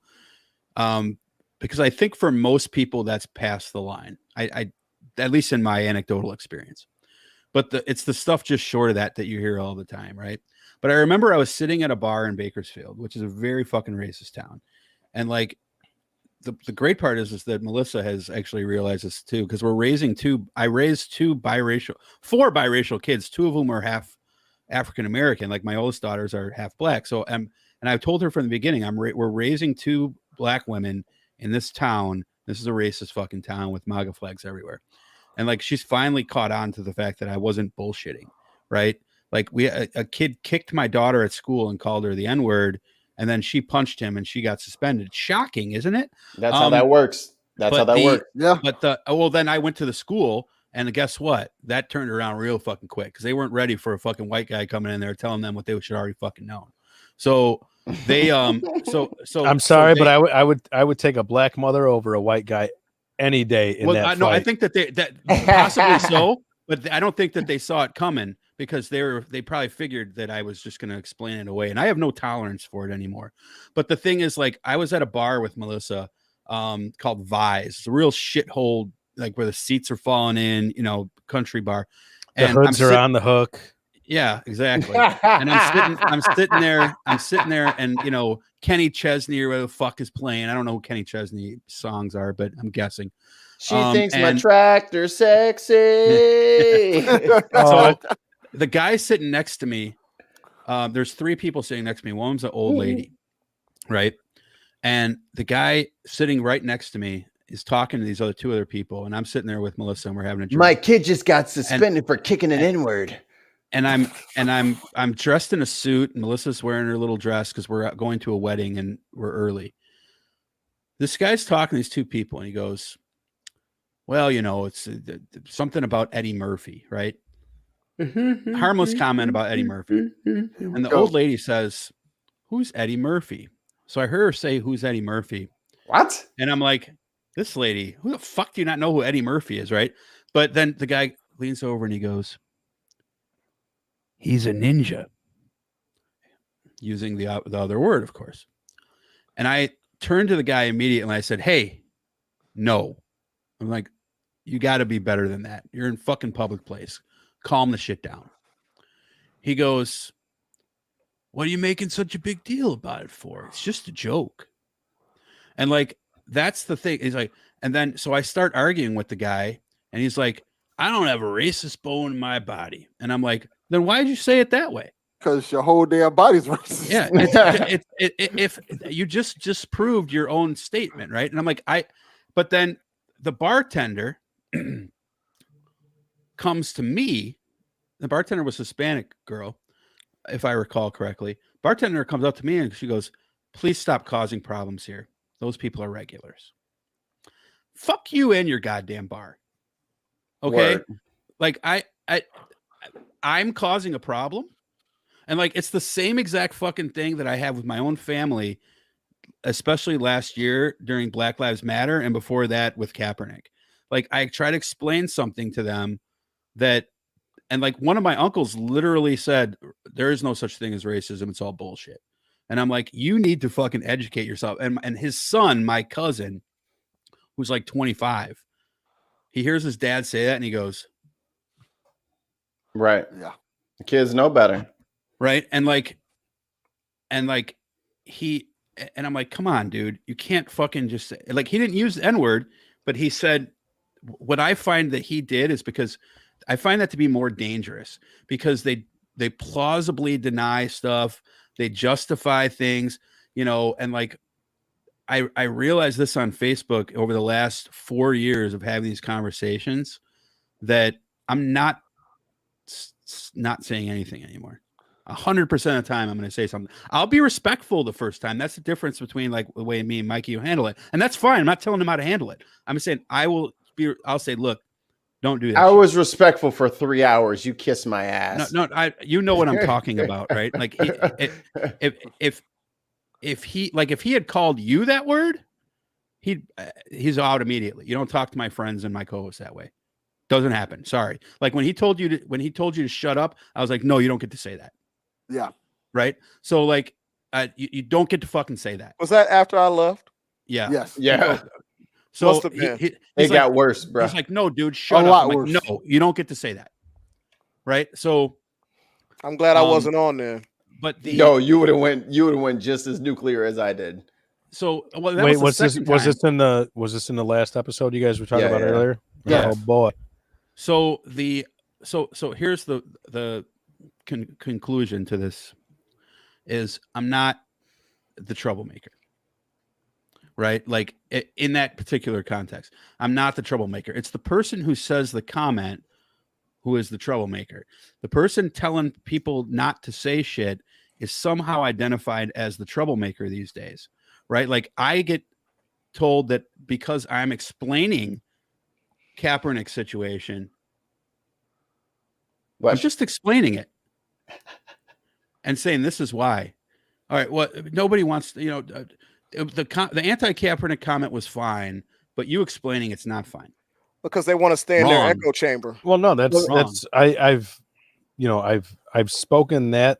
because I think for most people that's past the line. I at least in my anecdotal experience, but it's the stuff just short of that you hear all the time, right? But I remember I was sitting at a bar in Bakersfield, which is a very fucking racist town. And like the great part is that Melissa has actually realized this too, because I raised four biracial kids, two of whom are half African-American. Like my oldest daughters are half black. So, and I've told her from the beginning, we're raising two black women in this town. This is a racist fucking town with MAGA flags everywhere. And like, she's finally caught on to the fact that I wasn't bullshitting. Right. Like a kid kicked my daughter at school and called her the N-word, and then she punched him and she got suspended. Shocking, isn't it? That's how that works. That's how that works. Yeah. But then I went to the school, and guess what? That turned around real fucking quick because they weren't ready for a fucking white guy coming in there telling them what they should already fucking know. So they so I'm sorry, but I would take a black mother over a white guy any day in that fight. I think that possibly so, but I don't think that they saw it coming. Because they probably figured that I was just going to explain it away, and I have no tolerance for it anymore. But the thing is, like, I was at a bar with Melissa called Vise. It's a real shithole, like where the seats are falling in, country bar. And the hoods are on the hook. Yeah, exactly. And I'm sitting there, and Kenny Chesney or whatever the fuck is playing. I don't know who Kenny Chesney songs are, but I'm guessing. She thinks my tractor's sexy. So the guy sitting next to me, there's three people sitting next to me. One's an old lady, right? And the guy sitting right next to me is talking to these two other people, and I'm sitting there with Melissa, and we're having a drink. My kid just got suspended for kicking an N-word. And I'm dressed in a suit, and Melissa's wearing her little dress because we're going to a wedding and we're early. This guy's talking to these two people, and he goes, "Well, it's something about Eddie Murphy, right?" Harmless comment about Eddie Murphy. And the old lady says, "Who's Eddie Murphy?" So I heard her say, "Who's Eddie Murphy?" What? And I'm like, this lady, who the fuck do you not know who Eddie Murphy is, right? But then the guy leans over and he goes, "He's a ninja." Using the other word, of course. And I turned to the guy immediately and I said, "Hey, no." I'm like, you got to be better than that. You're in fucking public place. Calm the shit down. He goes, "What are you making such a big deal about it for? It's just a joke." And like, that's the thing. He's like, and then, so I start arguing with the guy and he's like, "I don't have a racist bone in my body." And I'm like, then why did you say it that way? Because your whole damn body's racist. Yeah. If you just proved your own statement, right? And I'm like, But then the bartender comes to me. The bartender was a Hispanic girl, if I recall correctly. Bartender comes up to me and she goes, "Please stop causing problems here. Those people are regulars." Fuck you and your goddamn bar. Okay. Word. Like I'm causing a problem. And like, it's the same exact fucking thing that I have with my own family, especially last year during Black Lives Matter. And before that with Kaepernick. Like I try to explain something to them that, and like one of my uncles literally said, there is no such thing as racism. It's all bullshit. And I'm like, you need to fucking educate yourself. And his son, my cousin, who's like 25, he hears his dad say that and he goes, right. Yeah. The kids know better. Right. And I'm like, come on, dude, you can't fucking just say, like, he didn't use the N-word, but he said, what I find that he did is because I find that to be more dangerous because they plausibly deny stuff. They justify things, you know, and like, I realized this on Facebook over the last 4 years of having these conversations that I'm not saying anything anymore. 100% of the time I'm going to say something. I'll be respectful the first time. That's the difference between like the way me and Mikey handle it. And that's fine. I'm not telling him how to handle it. I'm saying I'll say, look, don't do that. I was respectful for 3 hours. You kiss my ass. No, you know what I'm talking about, right? Like if he had called you that word, he's out immediately. You don't talk to my friends and my co-hosts that way. Doesn't happen. Sorry. Like when he told you to shut up, I was like, no, you don't get to say that. Yeah. Right. So like, you don't get to fucking say that. Was that after I left? Yeah. Yes. Yeah. So Must have been. It got worse, bro. He's like, no, dude, shut up. I'm like, no, you don't get to say that. Right. So I'm glad I wasn't on there. But you would have went just as nuclear as I did. So wait, was this in the last episode you guys were talking about earlier? Yeah. Oh boy. So here's the conclusion to this is I'm not the troublemaker. Right? Like in that particular context, I'm not the troublemaker. It's the person who says the comment who is the troublemaker. The person telling people not to say shit is somehow identified as the troublemaker these days. Right? Like I get told that because I'm explaining Kaepernick's situation, I'm just explaining it and saying this is why. All right, well, nobody wants to, you know, the anti-Kaepernick comment was fine, but you explaining it's not fine because they want to stay in their echo chamber. Well, no, that's I've spoken that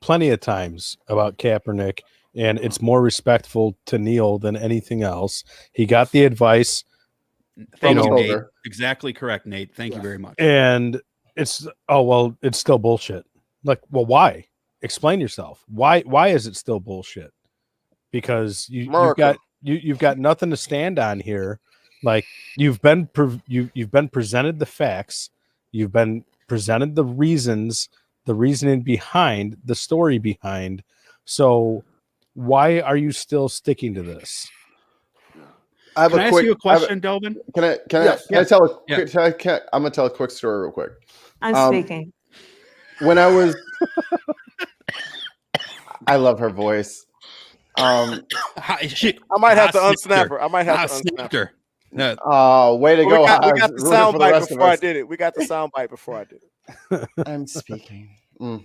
plenty of times about Kaepernick, and it's more respectful to Neil than anything else. He got the advice. Thank you, Nate. Exactly correct, Nate. Thank you very much. And it's still bullshit. Like, well, why? Explain yourself. Why is it still bullshit? Because you've got nothing to stand on here. Like you've been presented the facts, you've been presented the reasoning behind the story behind. So why are you still sticking to this? Can I ask you a question, Delvin? Can I tell a quick? I'm gonna tell a quick story real quick. I'm speaking. When I was, I love her voice. I might have to unsnap her. I might have to unsnap her. No. Oh, way to go! We got the sound bite before I did it. We got the sound bite before I did it. I'm speaking. So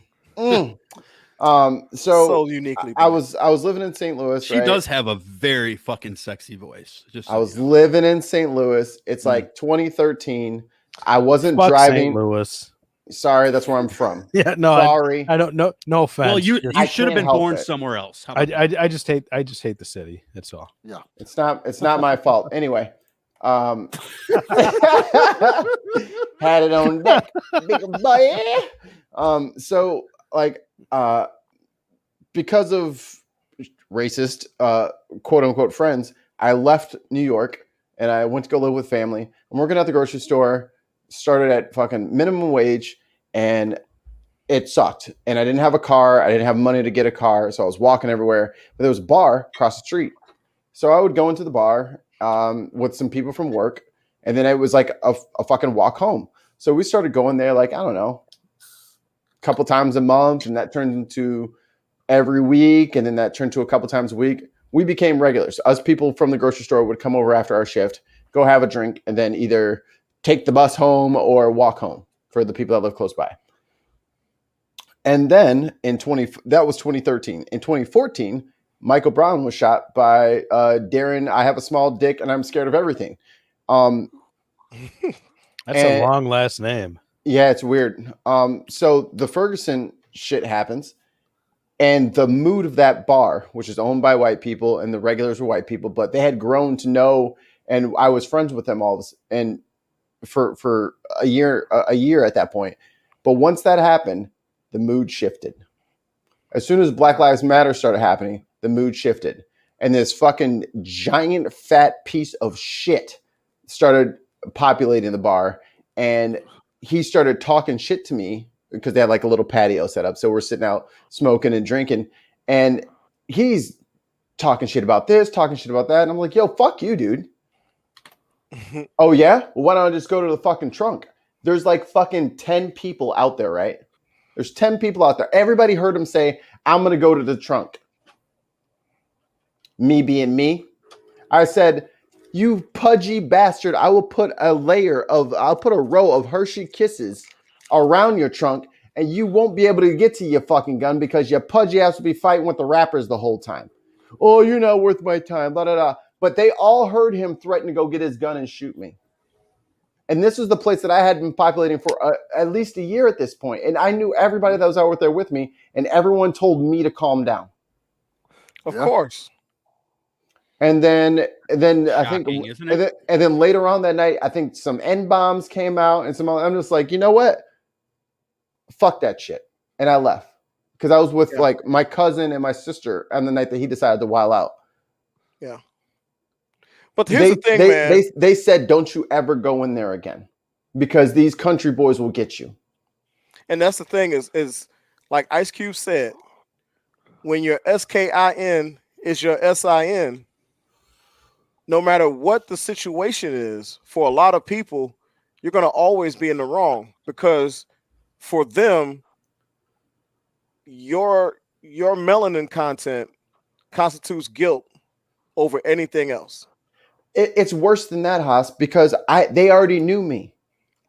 uniquely. I was living in St. Louis. She does have a very fucking sexy voice. I was living in St. Louis. It's like 2013. I wasn't driving. St. Louis. Sorry, that's where I'm from. Yeah, no, sorry. I don't know. No offense. Well, you should have been born somewhere else. I just hate the city. That's all. Yeah, it's not my fault. Anyway, had it on deck, big boy. So like, because of racist, quote unquote friends, I left New York and I went to go live with family. I'm working at the grocery store. Started at fucking minimum wage, and it sucked. And I didn't have a car. I didn't have money to get a car, so I was walking everywhere. But there was a bar across the street. So I would go into the bar with some people from work, and then it was like a fucking walk home. So we started going there like, I don't know, a couple times a month, and that turned into every week, and then that turned to a couple times a week. We became regulars. Us people from the grocery store would come over after our shift, go have a drink, and then either take the bus home or walk home for the people that live close by. And then that was 2013. In 2014, Michael Brown was shot by Darren. I have a small dick and I'm scared of everything. That's a long last name. Yeah, it's weird. So the Ferguson shit happens, and the mood of that bar, which is owned by white people, and the regulars were white people, but they had grown to know, and I was friends with them all, and for a year at that point. But once that happened, the mood shifted. As soon as Black Lives Matter started happening, the mood shifted. And this fucking giant fat piece of shit started populating the bar. And he started talking shit to me because they had like a little patio set up. So we're sitting out smoking and drinking. And he's talking shit about this, talking shit about that. And I'm like, yo, fuck you, dude. Oh, yeah? Well, why don't I just go to the fucking trunk? There's like fucking 10 people out there, right? There's 10 people out there. Everybody heard him say, I'm going to go to the trunk. Me being me. I said, you pudgy bastard, I'll put a row of Hershey Kisses around your trunk, and you won't be able to get to your fucking gun because your pudgy ass will be fighting with the rappers the whole time. Oh, you're not worth my time, blah, blah, blah. But they all heard him threaten to go get his gun and shoot me. And this was the place that I had been populating for at least a year at this point. And I knew everybody that was out there with me, and everyone told me to calm down. Of course. And then Shocking, I think, isn't it? and then later on that night, I think some N bombs came out, and I'm just like, you know what? Fuck that shit. And I left because I was with like my cousin and my sister on the night that he decided to wild out. Yeah. But here's the thing, man. They said, don't you ever go in there again because these country boys will get you. And that's the thing is like Ice Cube said, when your SKIN is your SIN, no matter what the situation is, for a lot of people, you're going to always be in the wrong because for them, your melanin content constitutes guilt over anything else. It's worse than that, Haas, because they already knew me.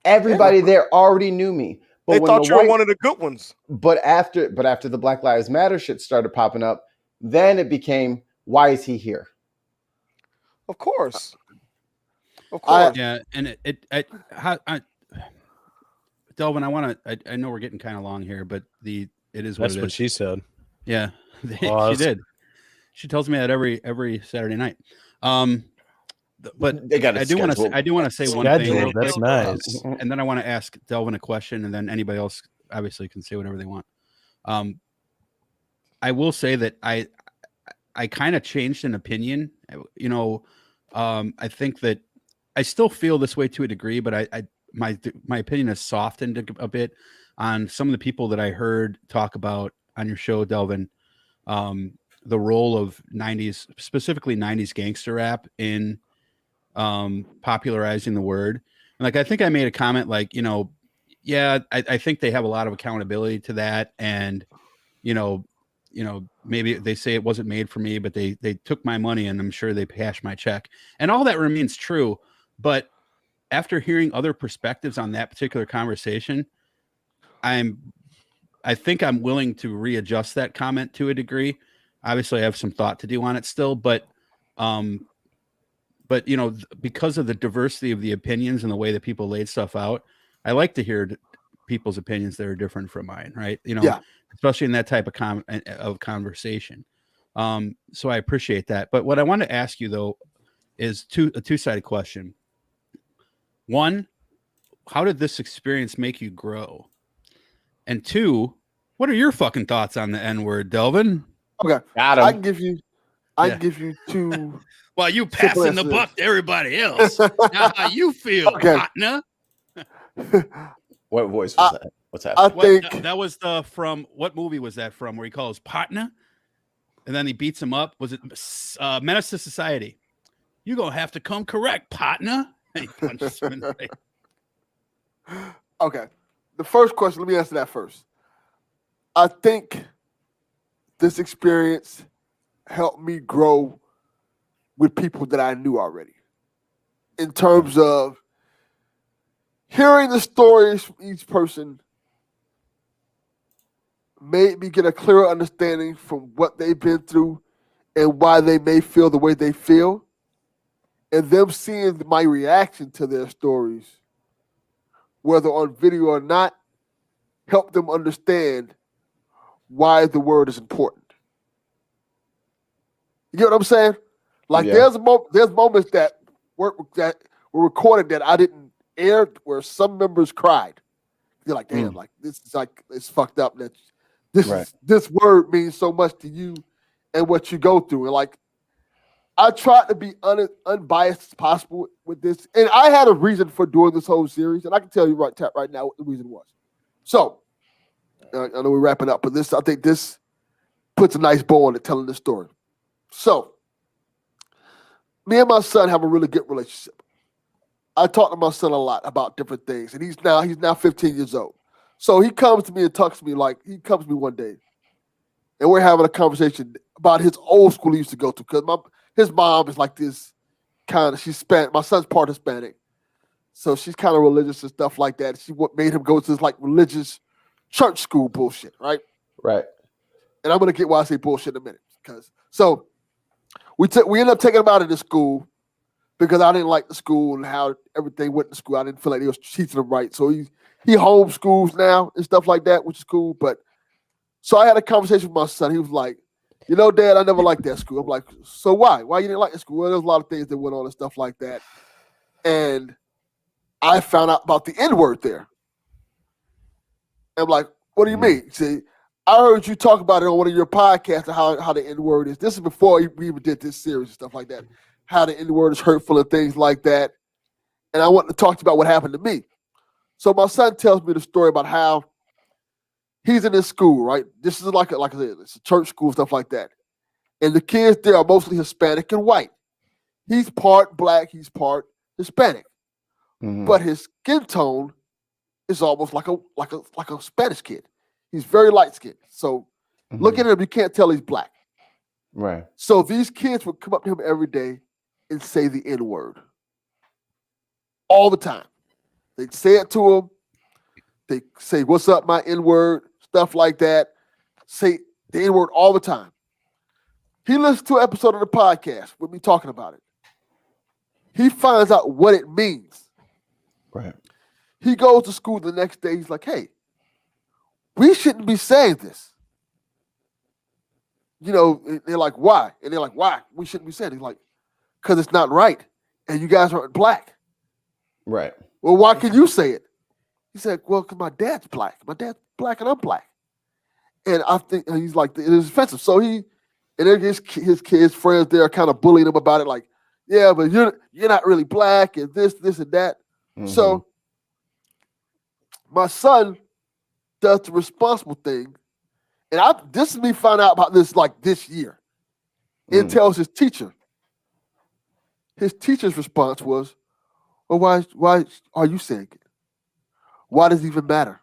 Everybody there already knew me. But they thought you were one of the good ones. But after the Black Lives Matter shit started popping up, then it became, why is he here? Of course. Of course. Yeah, and Delvin, I know we're getting kind of long here, but it is what That's what she said. Yeah, she did. She tells me that every Saturday night. But I do want to say one thing. That's nice. And then I want to ask Delvin a question, and then anybody else obviously can say whatever they want. I will say that I kind of changed an opinion. You know, I think that I still feel this way to a degree, but my opinion has softened a bit on some of the people that I heard talk about on your show, Delvin. The role of 90s, specifically 90s gangster rap in popularizing the word. And like, I think I made a comment like, you know, yeah, I think they have a lot of accountability to that. And, you know, maybe they say it wasn't made for me, but they took my money and I'm sure they cashed my check. And all that remains true. But after hearing other perspectives on that particular conversation, I think I'm willing to readjust that comment to a degree. Obviously I have some thought to do on it still, but you know, because of the diversity of the opinions and the way that people laid stuff out, I like to hear people's opinions that are different from mine, right? You know, especially in that type of conversation. So I appreciate that. But what I want to ask you though is a two-sided question. One, how did this experience make you grow? And two, what are your fucking thoughts on the N-word, Delvin? Okay, I can give you two. Well, you passing the buck to everybody else. Now, how you feel, partner? What voice was that? What's that? I think that was from what movie was that from? Where he calls partner, and then he beats him up. Was it Menace to Society? You're going to have to come correct, partner. He punches him in the face. Okay. The first question, let me answer that first. I think this experience helped me grow with people that I knew already. In terms of hearing the stories from each person made me get a clearer understanding from what they've been through and why they may feel the way they feel. And them seeing my reaction to their stories, whether on video or not, help them understand why the word is important. You get what I'm saying? Like there's moments that were recorded that I didn't air where some members cried. They're like, damn, like this is like it's fucked up that this word means so much to you and what you go through. And like I tried to be unbiased as possible with this. And I had a reason for doing this whole series, and I can tell you right now what the reason was. So I know we're wrapping up, but I think this puts a nice bow on it telling the story. So me and my son have a really good relationship. I talk to my son a lot about different things, and he's now 15 years old. So he comes to me and talks to me he comes to me one day, and we're having a conversation about his old school he used to go to because his mom is like this kind of, she's Hispanic. My son's part Hispanic. So she's kind of religious and stuff like that. She made him go to this like religious church school bullshit, right? Right. And I'm going to get why I say bullshit in a minute. So we ended up taking him out of the school because I didn't like the school and how everything went to school. I didn't feel like they was teaching him right. So he homeschools now and stuff like that, which is cool. But so I had a conversation with my son. He was like, you know, Dad, I never liked that school. I'm like, so why? Why you didn't like the school? Well, there's a lot of things that went on and stuff like that. And I found out about the N-word there. I'm like, what do you mean? See, I heard you talk about it on one of your podcasts, how the N-word is. This is before we even did this series and stuff like that. How the N-word is hurtful and things like that. And I wanted to talk to you about what happened to me. So my son tells me the story about how he's in this school, right? This is like I said, it's a church school, stuff like that. And the kids there are mostly Hispanic and white. He's part black, he's part Hispanic. Mm-hmm. But his skin tone is almost like a Spanish kid. He's very light skinned. So look at him, you can't tell he's black. Right. So these kids would come up to him every day and say the N-word. All the time. They'd say it to him. They say, what's up, my N-word? Stuff like that. Say the N-word all the time. He listens to an episode of the podcast with me talking about it. He finds out what it means. Right. He goes to school the next day. He's like, hey, we shouldn't be saying this. You know, and they're like, why? And they're like, why? We shouldn't be saying it. He's like, because it's not right. And you guys aren't black. Right. Well, why can you say it? He said, well, because my dad's black. My dad's black and I'm black. And I think he's like, it is offensive. So and then his kids, friends there are kind of bullying him about it. Like, yeah, but you're not really black and this and that. Mm-hmm. So my son does the responsible thing. And this is me finding out about this like this year. It tells his teacher. His teacher's response was, well, why are you saying it? Why does it even matter?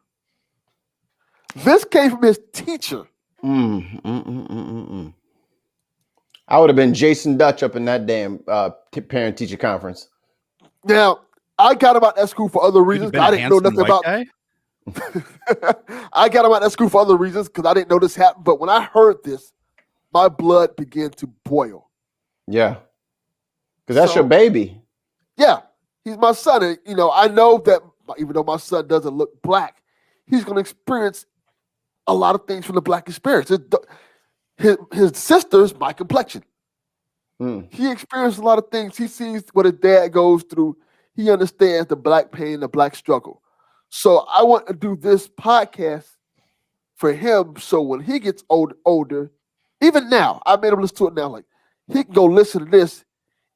This came from his teacher. I would have been Jason Dutch up in that damn parent-teacher conference. Now, I got him out that school for other reasons. I didn't know nothing about. I got him out that school for other reasons because I didn't know this happened. But when I heard this, my blood began to boil. Yeah, because that's your baby. Yeah, he's my son. And, you know, I know that even though my son doesn't look black, he's going to experience a lot of things from the black experience. His sister's my complexion. He experienced a lot of things. He sees what his dad goes through. He understands the black pain, the black struggle. So I want to do this podcast for him so when he gets older, even now, I made him listen to it now, like he can go listen to this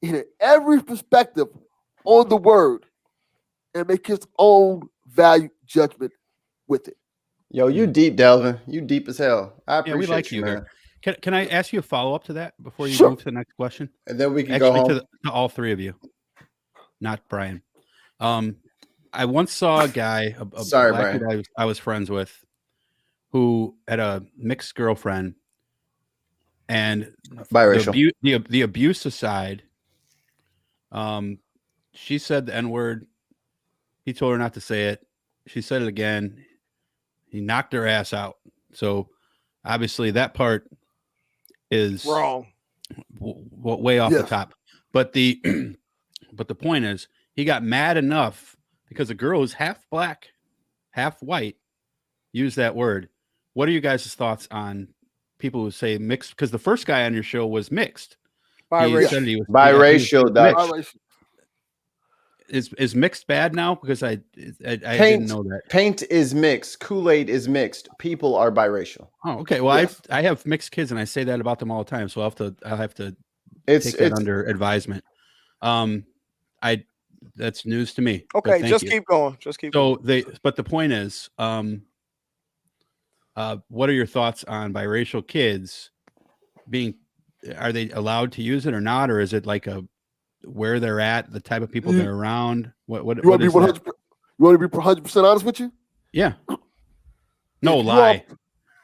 and hear every perspective on the word and make his own value judgment with it. Yo, you deep, Delvin. You deep as hell. I appreciate we like you, man. Can I ask you a follow up to that before you move to the next question? And then we can go home. To all three of you, not Brian. I once saw a guy, a black dude I was friends with, who had a mixed girlfriend, and biracial. The abuse aside, she said the N-word. He told her not to say it. She said it again. He knocked her ass out. So obviously that part is wrong, way off the top. But the point is, he got mad enough because a girl who's half black, half white used that word. What are you guys' thoughts on people who say mixed? Because the first guy on your show was mixed. Biracial. Biracial. Is mixed bad now? Because I didn't know that. Paint is mixed. Kool-Aid is mixed. People are biracial. Oh, okay. Well, I have mixed kids, and I say that about them all the time. So I'll have to take it under advisement. That's news to me. Okay, just keep going. But the point is, what are your thoughts on biracial kids are they allowed to use it or not? Or is it like where they're at, the type of people they're around? You want to be 100% honest with you? Yeah. No lie.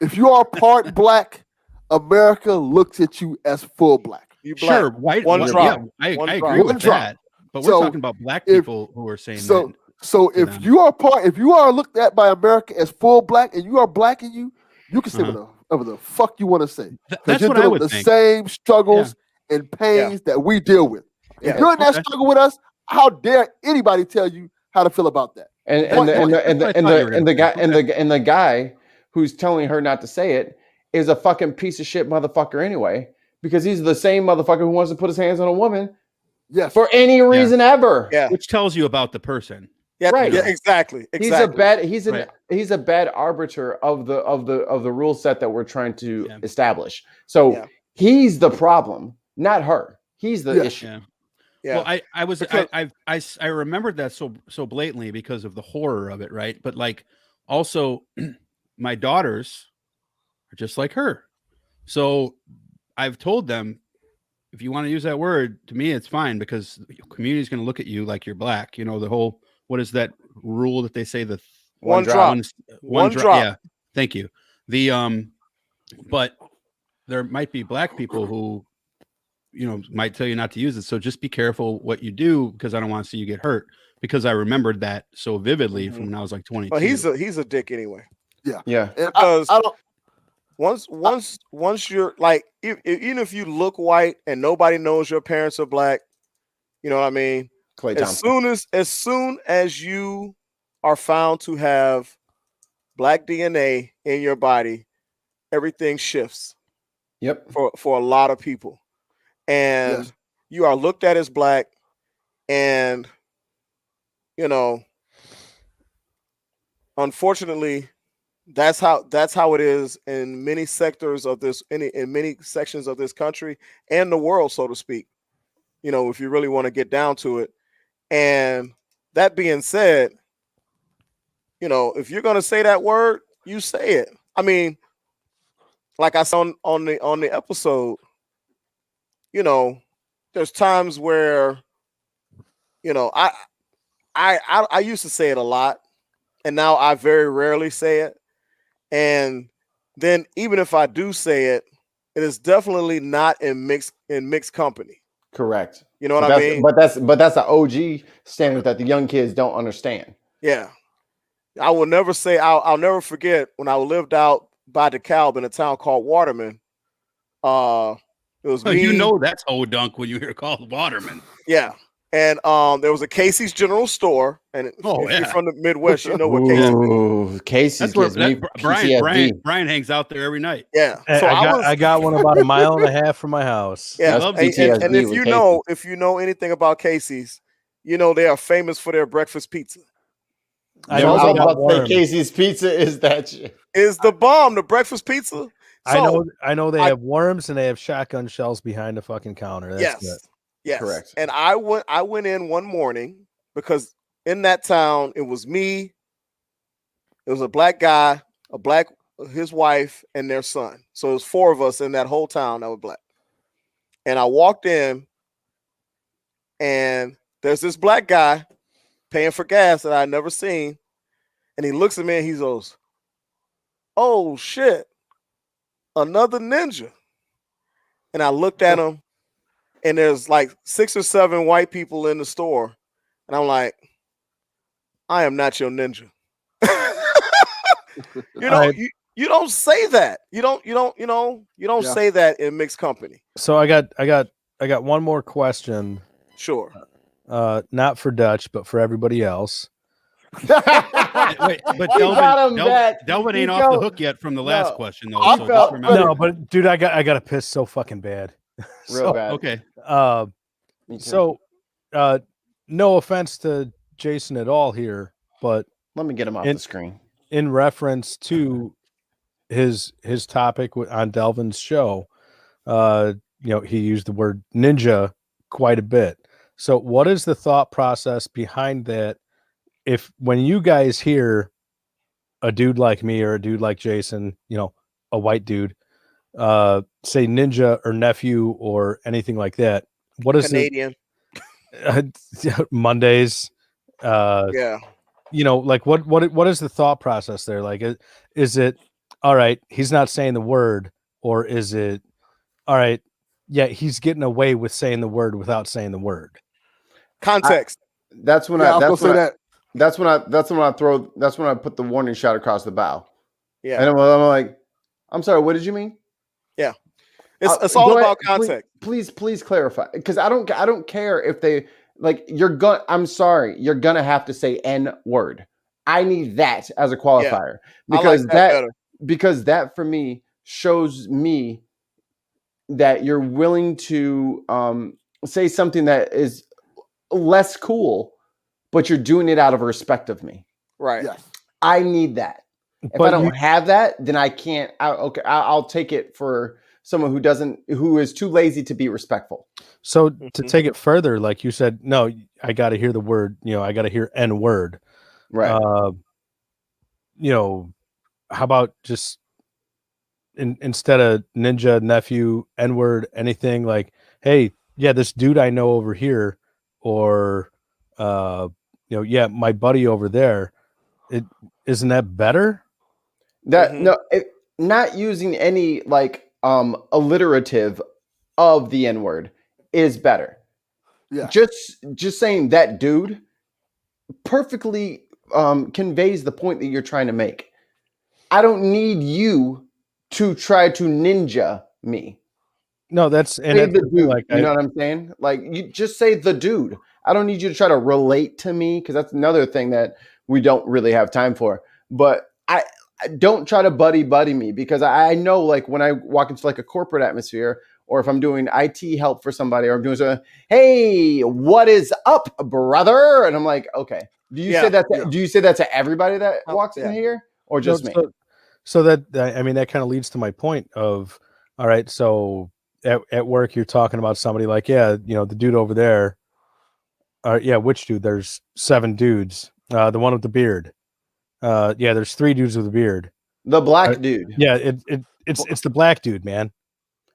If you are part black, America looks at you as full black. Sure, white. One drop. Yeah, I agree with that. But we're talking about black people who are saying that. So if you are looked at by America as full black, and you are black, and you can say whatever the fuck you want to say. That's you're what I would the think. same struggles and pains that we deal with. If you're in that struggle with us, how dare anybody tell you how to feel about that? And the guy who's telling her not to say it is a fucking piece of shit motherfucker anyway, because he's the same motherfucker who wants to put his hands on a woman for any reason ever. Yeah. Which tells you about the person. Yeah, right. Yeah, exactly. He's a bad arbiter of the rule set that we're trying to establish. So he's the problem, not her. He's the issue. Yeah. Well, I remembered that so blatantly because of the horror of it, right? But like, also, my daughters are just like her, so I've told them, if you want to use that word, to me, it's fine, because the community is going to look at you like you're black. You know, the whole, what is that rule that they say? The one drop. Yeah, thank you. But there might be black people who, might tell you not to use it. So just be careful what you do, because I don't want to see you get hurt, because I remembered that so vividly from when I was like 22. But he's a dick anyway. Yeah. Yeah. Because once you're like, even if you look white and nobody knows your parents are black, you know what I mean? As soon as you are found to have black DNA in your body, everything shifts. Yep. For a lot of people. And you are looked at as black, and unfortunately, that's how it is in many sectors of this, in many sections of this country and the world, so to speak. If you really want to get down to it. And that being said, if you're gonna say that word, you say it. I mean, like I said on the episode, there's times where, I used to say it a lot, and now I very rarely say it. And then even if I do say it, it is definitely not in mixed company. Correct. You know what I mean? But that's an OG standard that the young kids don't understand. Yeah. I will never say, I'll never forget when I lived out by DeKalb in a town called Waterman. It was me. That's old dunk when you hear called Waterman. Yeah. And there was a Casey's General Store. And if you're from the Midwest, you know what Casey's is. Casey's gives me Brian hangs out there every night. Yeah. So I got one about a mile and a half from my house. Yeah. And if you know anything about Casey's, they are famous for their breakfast pizza. I know about to say Casey's pizza is that shit. Is the bomb, the breakfast pizza. So, I know they have worms and they have shotgun shells behind the fucking counter. That's good. Yes. Correct. And I went in one morning because in that town it was me, it was a black guy, a black his wife, and their son. So it was 4 of us in that whole town that were black. And I walked in, and there's this black guy paying for gas that I'd never seen. And he looks at me and he goes, "Oh shit, another ninja." And I looked at him, and there's like 6 or 7 white people in the store. And I'm like, "I am not your ninja." You don't say that. You don't say that in mixed company. So I got one more question. Sure. Not for Dutch, but for everybody else. Wait, but Delvin ain't off the hook yet from the last question, though. So just remember. No, but dude, I got to piss so fucking bad. Real bad. Okay. So, no offense to Jason at all here, but let me get him off the screen. In reference to his topic on Delvin's show, he used the word ninja quite a bit. So, what is the thought process behind that? If when you guys hear a dude like me or a dude like Jason, a white dude, say ninja or nephew or anything like that, what is Canadian Mondays? Yeah. Like what is the thought process there? Like, is it all right? He's not saying the word, or is it all right? Yeah, he's getting away with saying the word without saying the word. Context. That's when I put the warning shot across the bow. Yeah. And I'm like, I'm sorry, what did you mean? Yeah. It's all about context. Please clarify. Because I don't care if they I'm sorry, you're gonna have to say N-word. I need that as a qualifier. Yeah. Because that for me shows me that you're willing to say something that is less cool, but you're doing it out of respect of me. Right. Yes. I need that. If I don't have that, then I can't. I'll take it for someone who is too lazy to be respectful. So to take it further, like you said, no, I got to hear the word. I got to hear N word. Right. How about just instead of ninja, nephew, N word, anything like, hey, yeah, this dude I know over here, or yeah, my buddy over there. Isn't that better? Not using any alliterative of the N-word is better. Yeah. Just saying that dude perfectly conveys the point that you're trying to make. I don't need you to try to ninja me. No, that's the dude. You know what I'm saying? Like, you just say the dude. I don't need you to try to relate to me, because that's another thing that we don't really have time for. But I don't try to buddy me, because I know, like, when I walk into like a corporate atmosphere, or if I'm doing IT help for somebody, or I'm doing something, hey, what is up, brother? And I'm like, okay. Do you say that? Do you say that to everybody that walks in here, or just me? So that that kind of leads to my point of, all right, so at work you're talking about somebody like, yeah, the dude over there. Yeah, which dude? There's 7 dudes. The one with the beard. Yeah, there's 3 dudes with a beard. The black dude. Yeah, it's the black dude, man.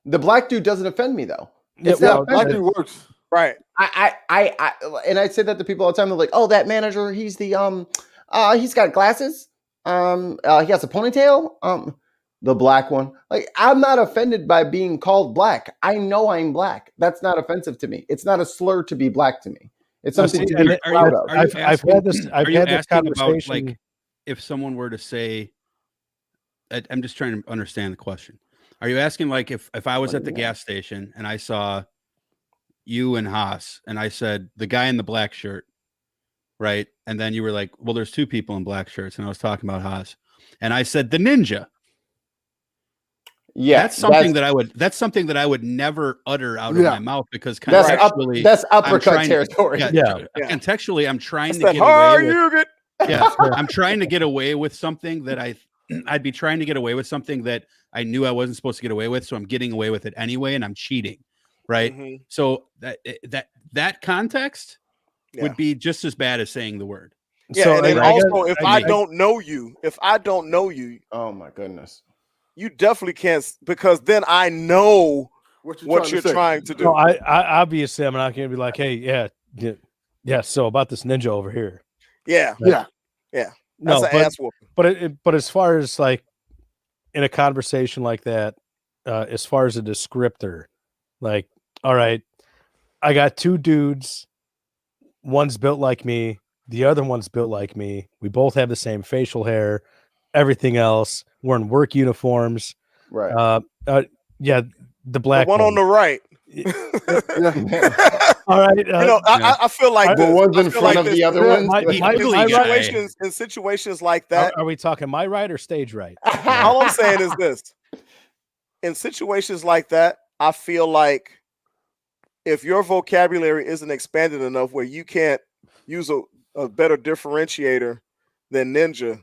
The black dude doesn't offend me though. Black dude works. Right. I and I say that to people all the time. They're like, "Oh, that manager, he's the he's got glasses. He has a ponytail. The black one. Like, I'm not offended by being called black. I know I'm black. That's not offensive to me. It's not a slur to be black to me. It's something to be proud of. I've had this conversation about, like, if someone were to say, I'm just trying to understand the question. Are you asking, like, if I was at the gas station and I saw you and Haas, and I said the guy in the black shirt, right? And then you were like, well, there's 2 people in black shirts, and I was talking about Haas, and I said the ninja. Yeah, that's something that I would never utter out of my mouth, because contextually that's uppercut territory. Contextually, I'm trying to get away with. I'm trying to get away with something that I'd be trying to get away with something that I knew I wasn't supposed to get away with, so I'm getting away with it anyway, and I'm cheating, right? So that context would be just as bad as saying the word. Yeah, So and then also, if I don't know you, oh my goodness, you definitely can't, because then I know what you're trying to do. No, I obviously I'm not going to be like, hey, yeah. So about this ninja over here. Yeah. Right? That's No, an ass whooping. But as far as like in a conversation like that, as far as a descriptor, like, all right, I got two dudes. One's built like me. The other one's built like me. We both have the same facial hair. Everything else, we're in work uniforms. Right. Yeah, the black one on the right. All right. I feel like the ones in front of the other ones. In situations like that. Are we talking my right or stage right? All I'm saying is this: in situations like that, I feel like if your vocabulary isn't expanded enough where you can't use a better differentiator than ninja,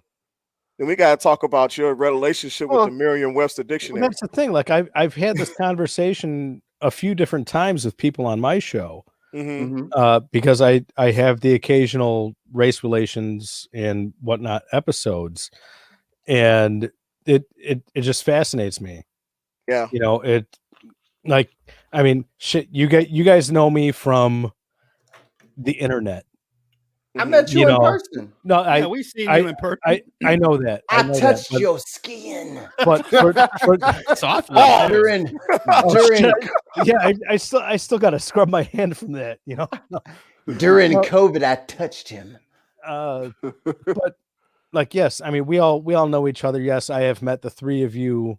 then we got to talk about your relationship with the Merriam-Webster dictionary. Well, that's the thing. Like I've had this conversation a few different times with people on my show, because I have the occasional race relations and whatnot episodes, and it just fascinates me. Yeah, I mean, shit. You guys know me from the internet. I met you in person. No, we've seen you in person. I know that. I touched your skin. But softly during I still got to scrub my hand from that. During COVID, I touched him. But like, yes, I mean, we all know each other. Yes, I have met the three of you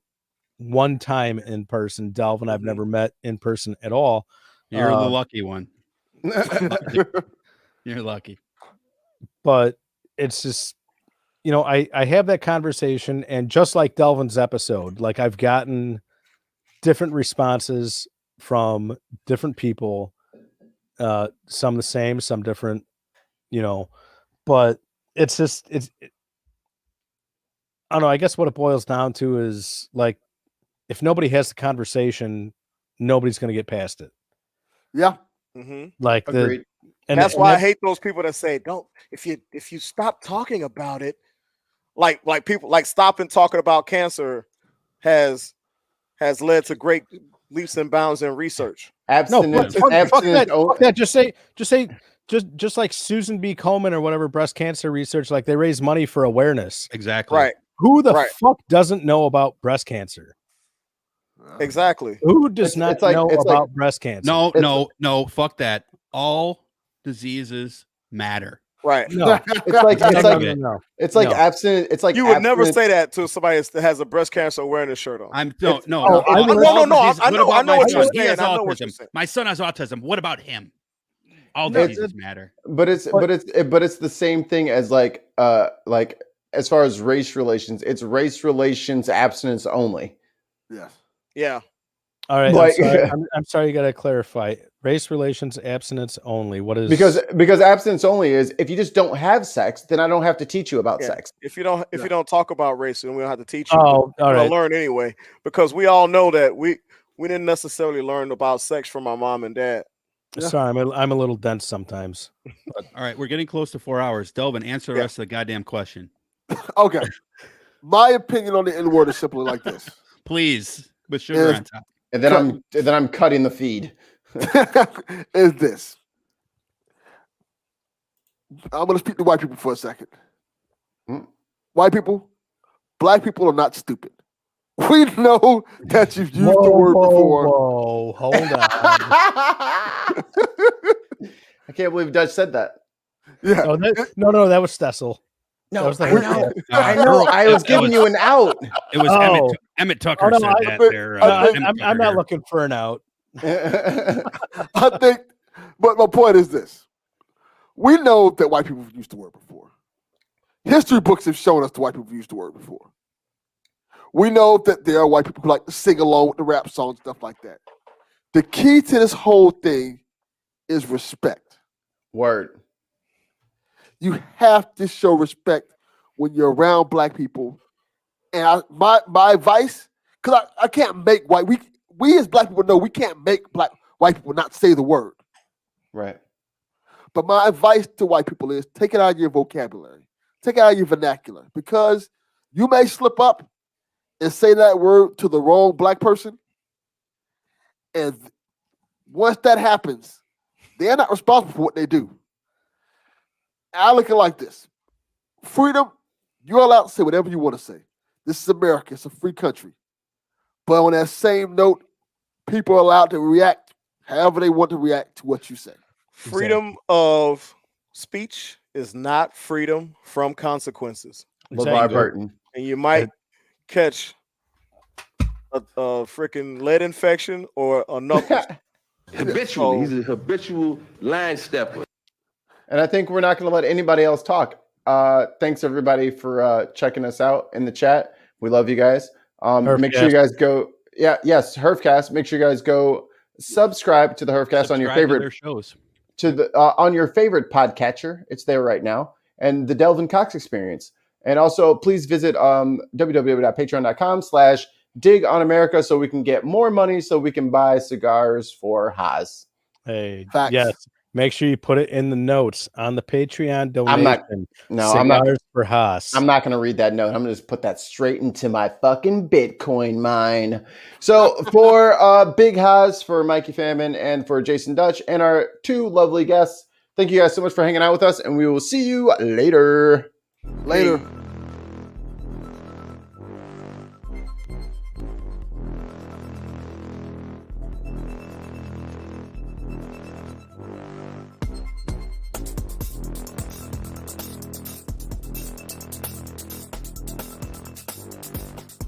one time in person. Delvin, I've never met in person at all. You're the lucky one. You're lucky. But it's just, I have that conversation, and just like Delvin's episode, like I've gotten different responses from different people, some the same, some different, but it's just, I don't know. I guess what it boils down to is like, if nobody has the conversation, nobody's going to get past it. Yeah. Like agreed. And that's why I hate those people that say, "Don't if you stop talking about it," like people like stopping talking about cancer has led to great leaps and bounds in research. Abstinence. Fuck that. Just like Susan B. Komen or whatever, breast cancer research, like they raise money for awareness. Exactly. Right. Who the fuck doesn't know about breast cancer? Exactly. Who does not know about breast cancer? No. Fuck that. All diseases matter. Right. No. It's like abstinent. It's like you would never say that to somebody that has a breast cancer awareness shirt on. I know what you're saying. My son has autism. What about him? All diseases matter. But it's the same thing as like as far as race relations, it's race relations abstinence only. Yes. Yeah. All right. I'm sorry. You got to clarify. Race relations abstinence only. What is because abstinence only is if you just don't have sex, then I don't have to teach you about sex. If you don't talk about race, then we don't have to teach you. Oh, all right. Learn anyway, because we all know that we didn't necessarily learn about sex from our mom and dad. Sorry, I'm a little dense sometimes. All right, we're getting close to 4 hours. Delvin, answer the rest of the goddamn question. Okay. My opinion on the N-word is simply like this. Please, with sugar on top. And then I'm cutting the feed. Is this. I'm going to speak to white people for a second. White people, black people are not stupid. We know that you've used the word before. Whoa, hold on. I can't believe Dutch said that. Yeah. No, that was Stessel. No, I know. I was giving you an out. It was Emmett Tucker said that. I'm not looking for an out. I think, but my point is this. We know that white people have used the word before. History books have shown us that white people have used the word before. We know that there are white people who like to sing along with the rap songs, stuff like that. The key to this whole thing is respect. Word. You have to show respect when you're around black people. And my advice, because I can't make we as black people know we can't make white people not say the word. Right. But my advice to white people is take it out of your vocabulary. Take it out of your vernacular. Because you may slip up and say that word to the wrong black person. And once that happens, they're not responsible for what they do. I look at it like this. Freedom, you're allowed to say whatever you want to say. This is America. It's a free country. But on that same note, people are allowed to react however they want to react to what you say. Freedom of speech is not freedom from consequences. LeVar Burton. And you might catch a freaking lead infection or a knuckles. Habitually, he's a habitual line stepper. And I think we're not going to let anybody else talk. Thanks everybody for checking us out in the chat. We love you guys. Make sure you guys go. Herfcast. Make sure you guys go subscribe to the Herfcast on your favorite shows. To the on your favorite podcatcher. It's there right now. And the Delvin Cox Experience. And also please visit www.patreon.com/digonamerica so we can get more money so we can buy cigars for Haas. Hey, Facts. yes. Make sure you put it in the notes on the Patreon donation. I'm not for Haas. I'm not going to read that note. I'm going to just put that straight into my fucking Bitcoin mine. So for Big Haas, for Mikey Famine, and for Jason Dutch, and our two lovely guests, thank you guys so much for hanging out with us, and we will see you later. Later.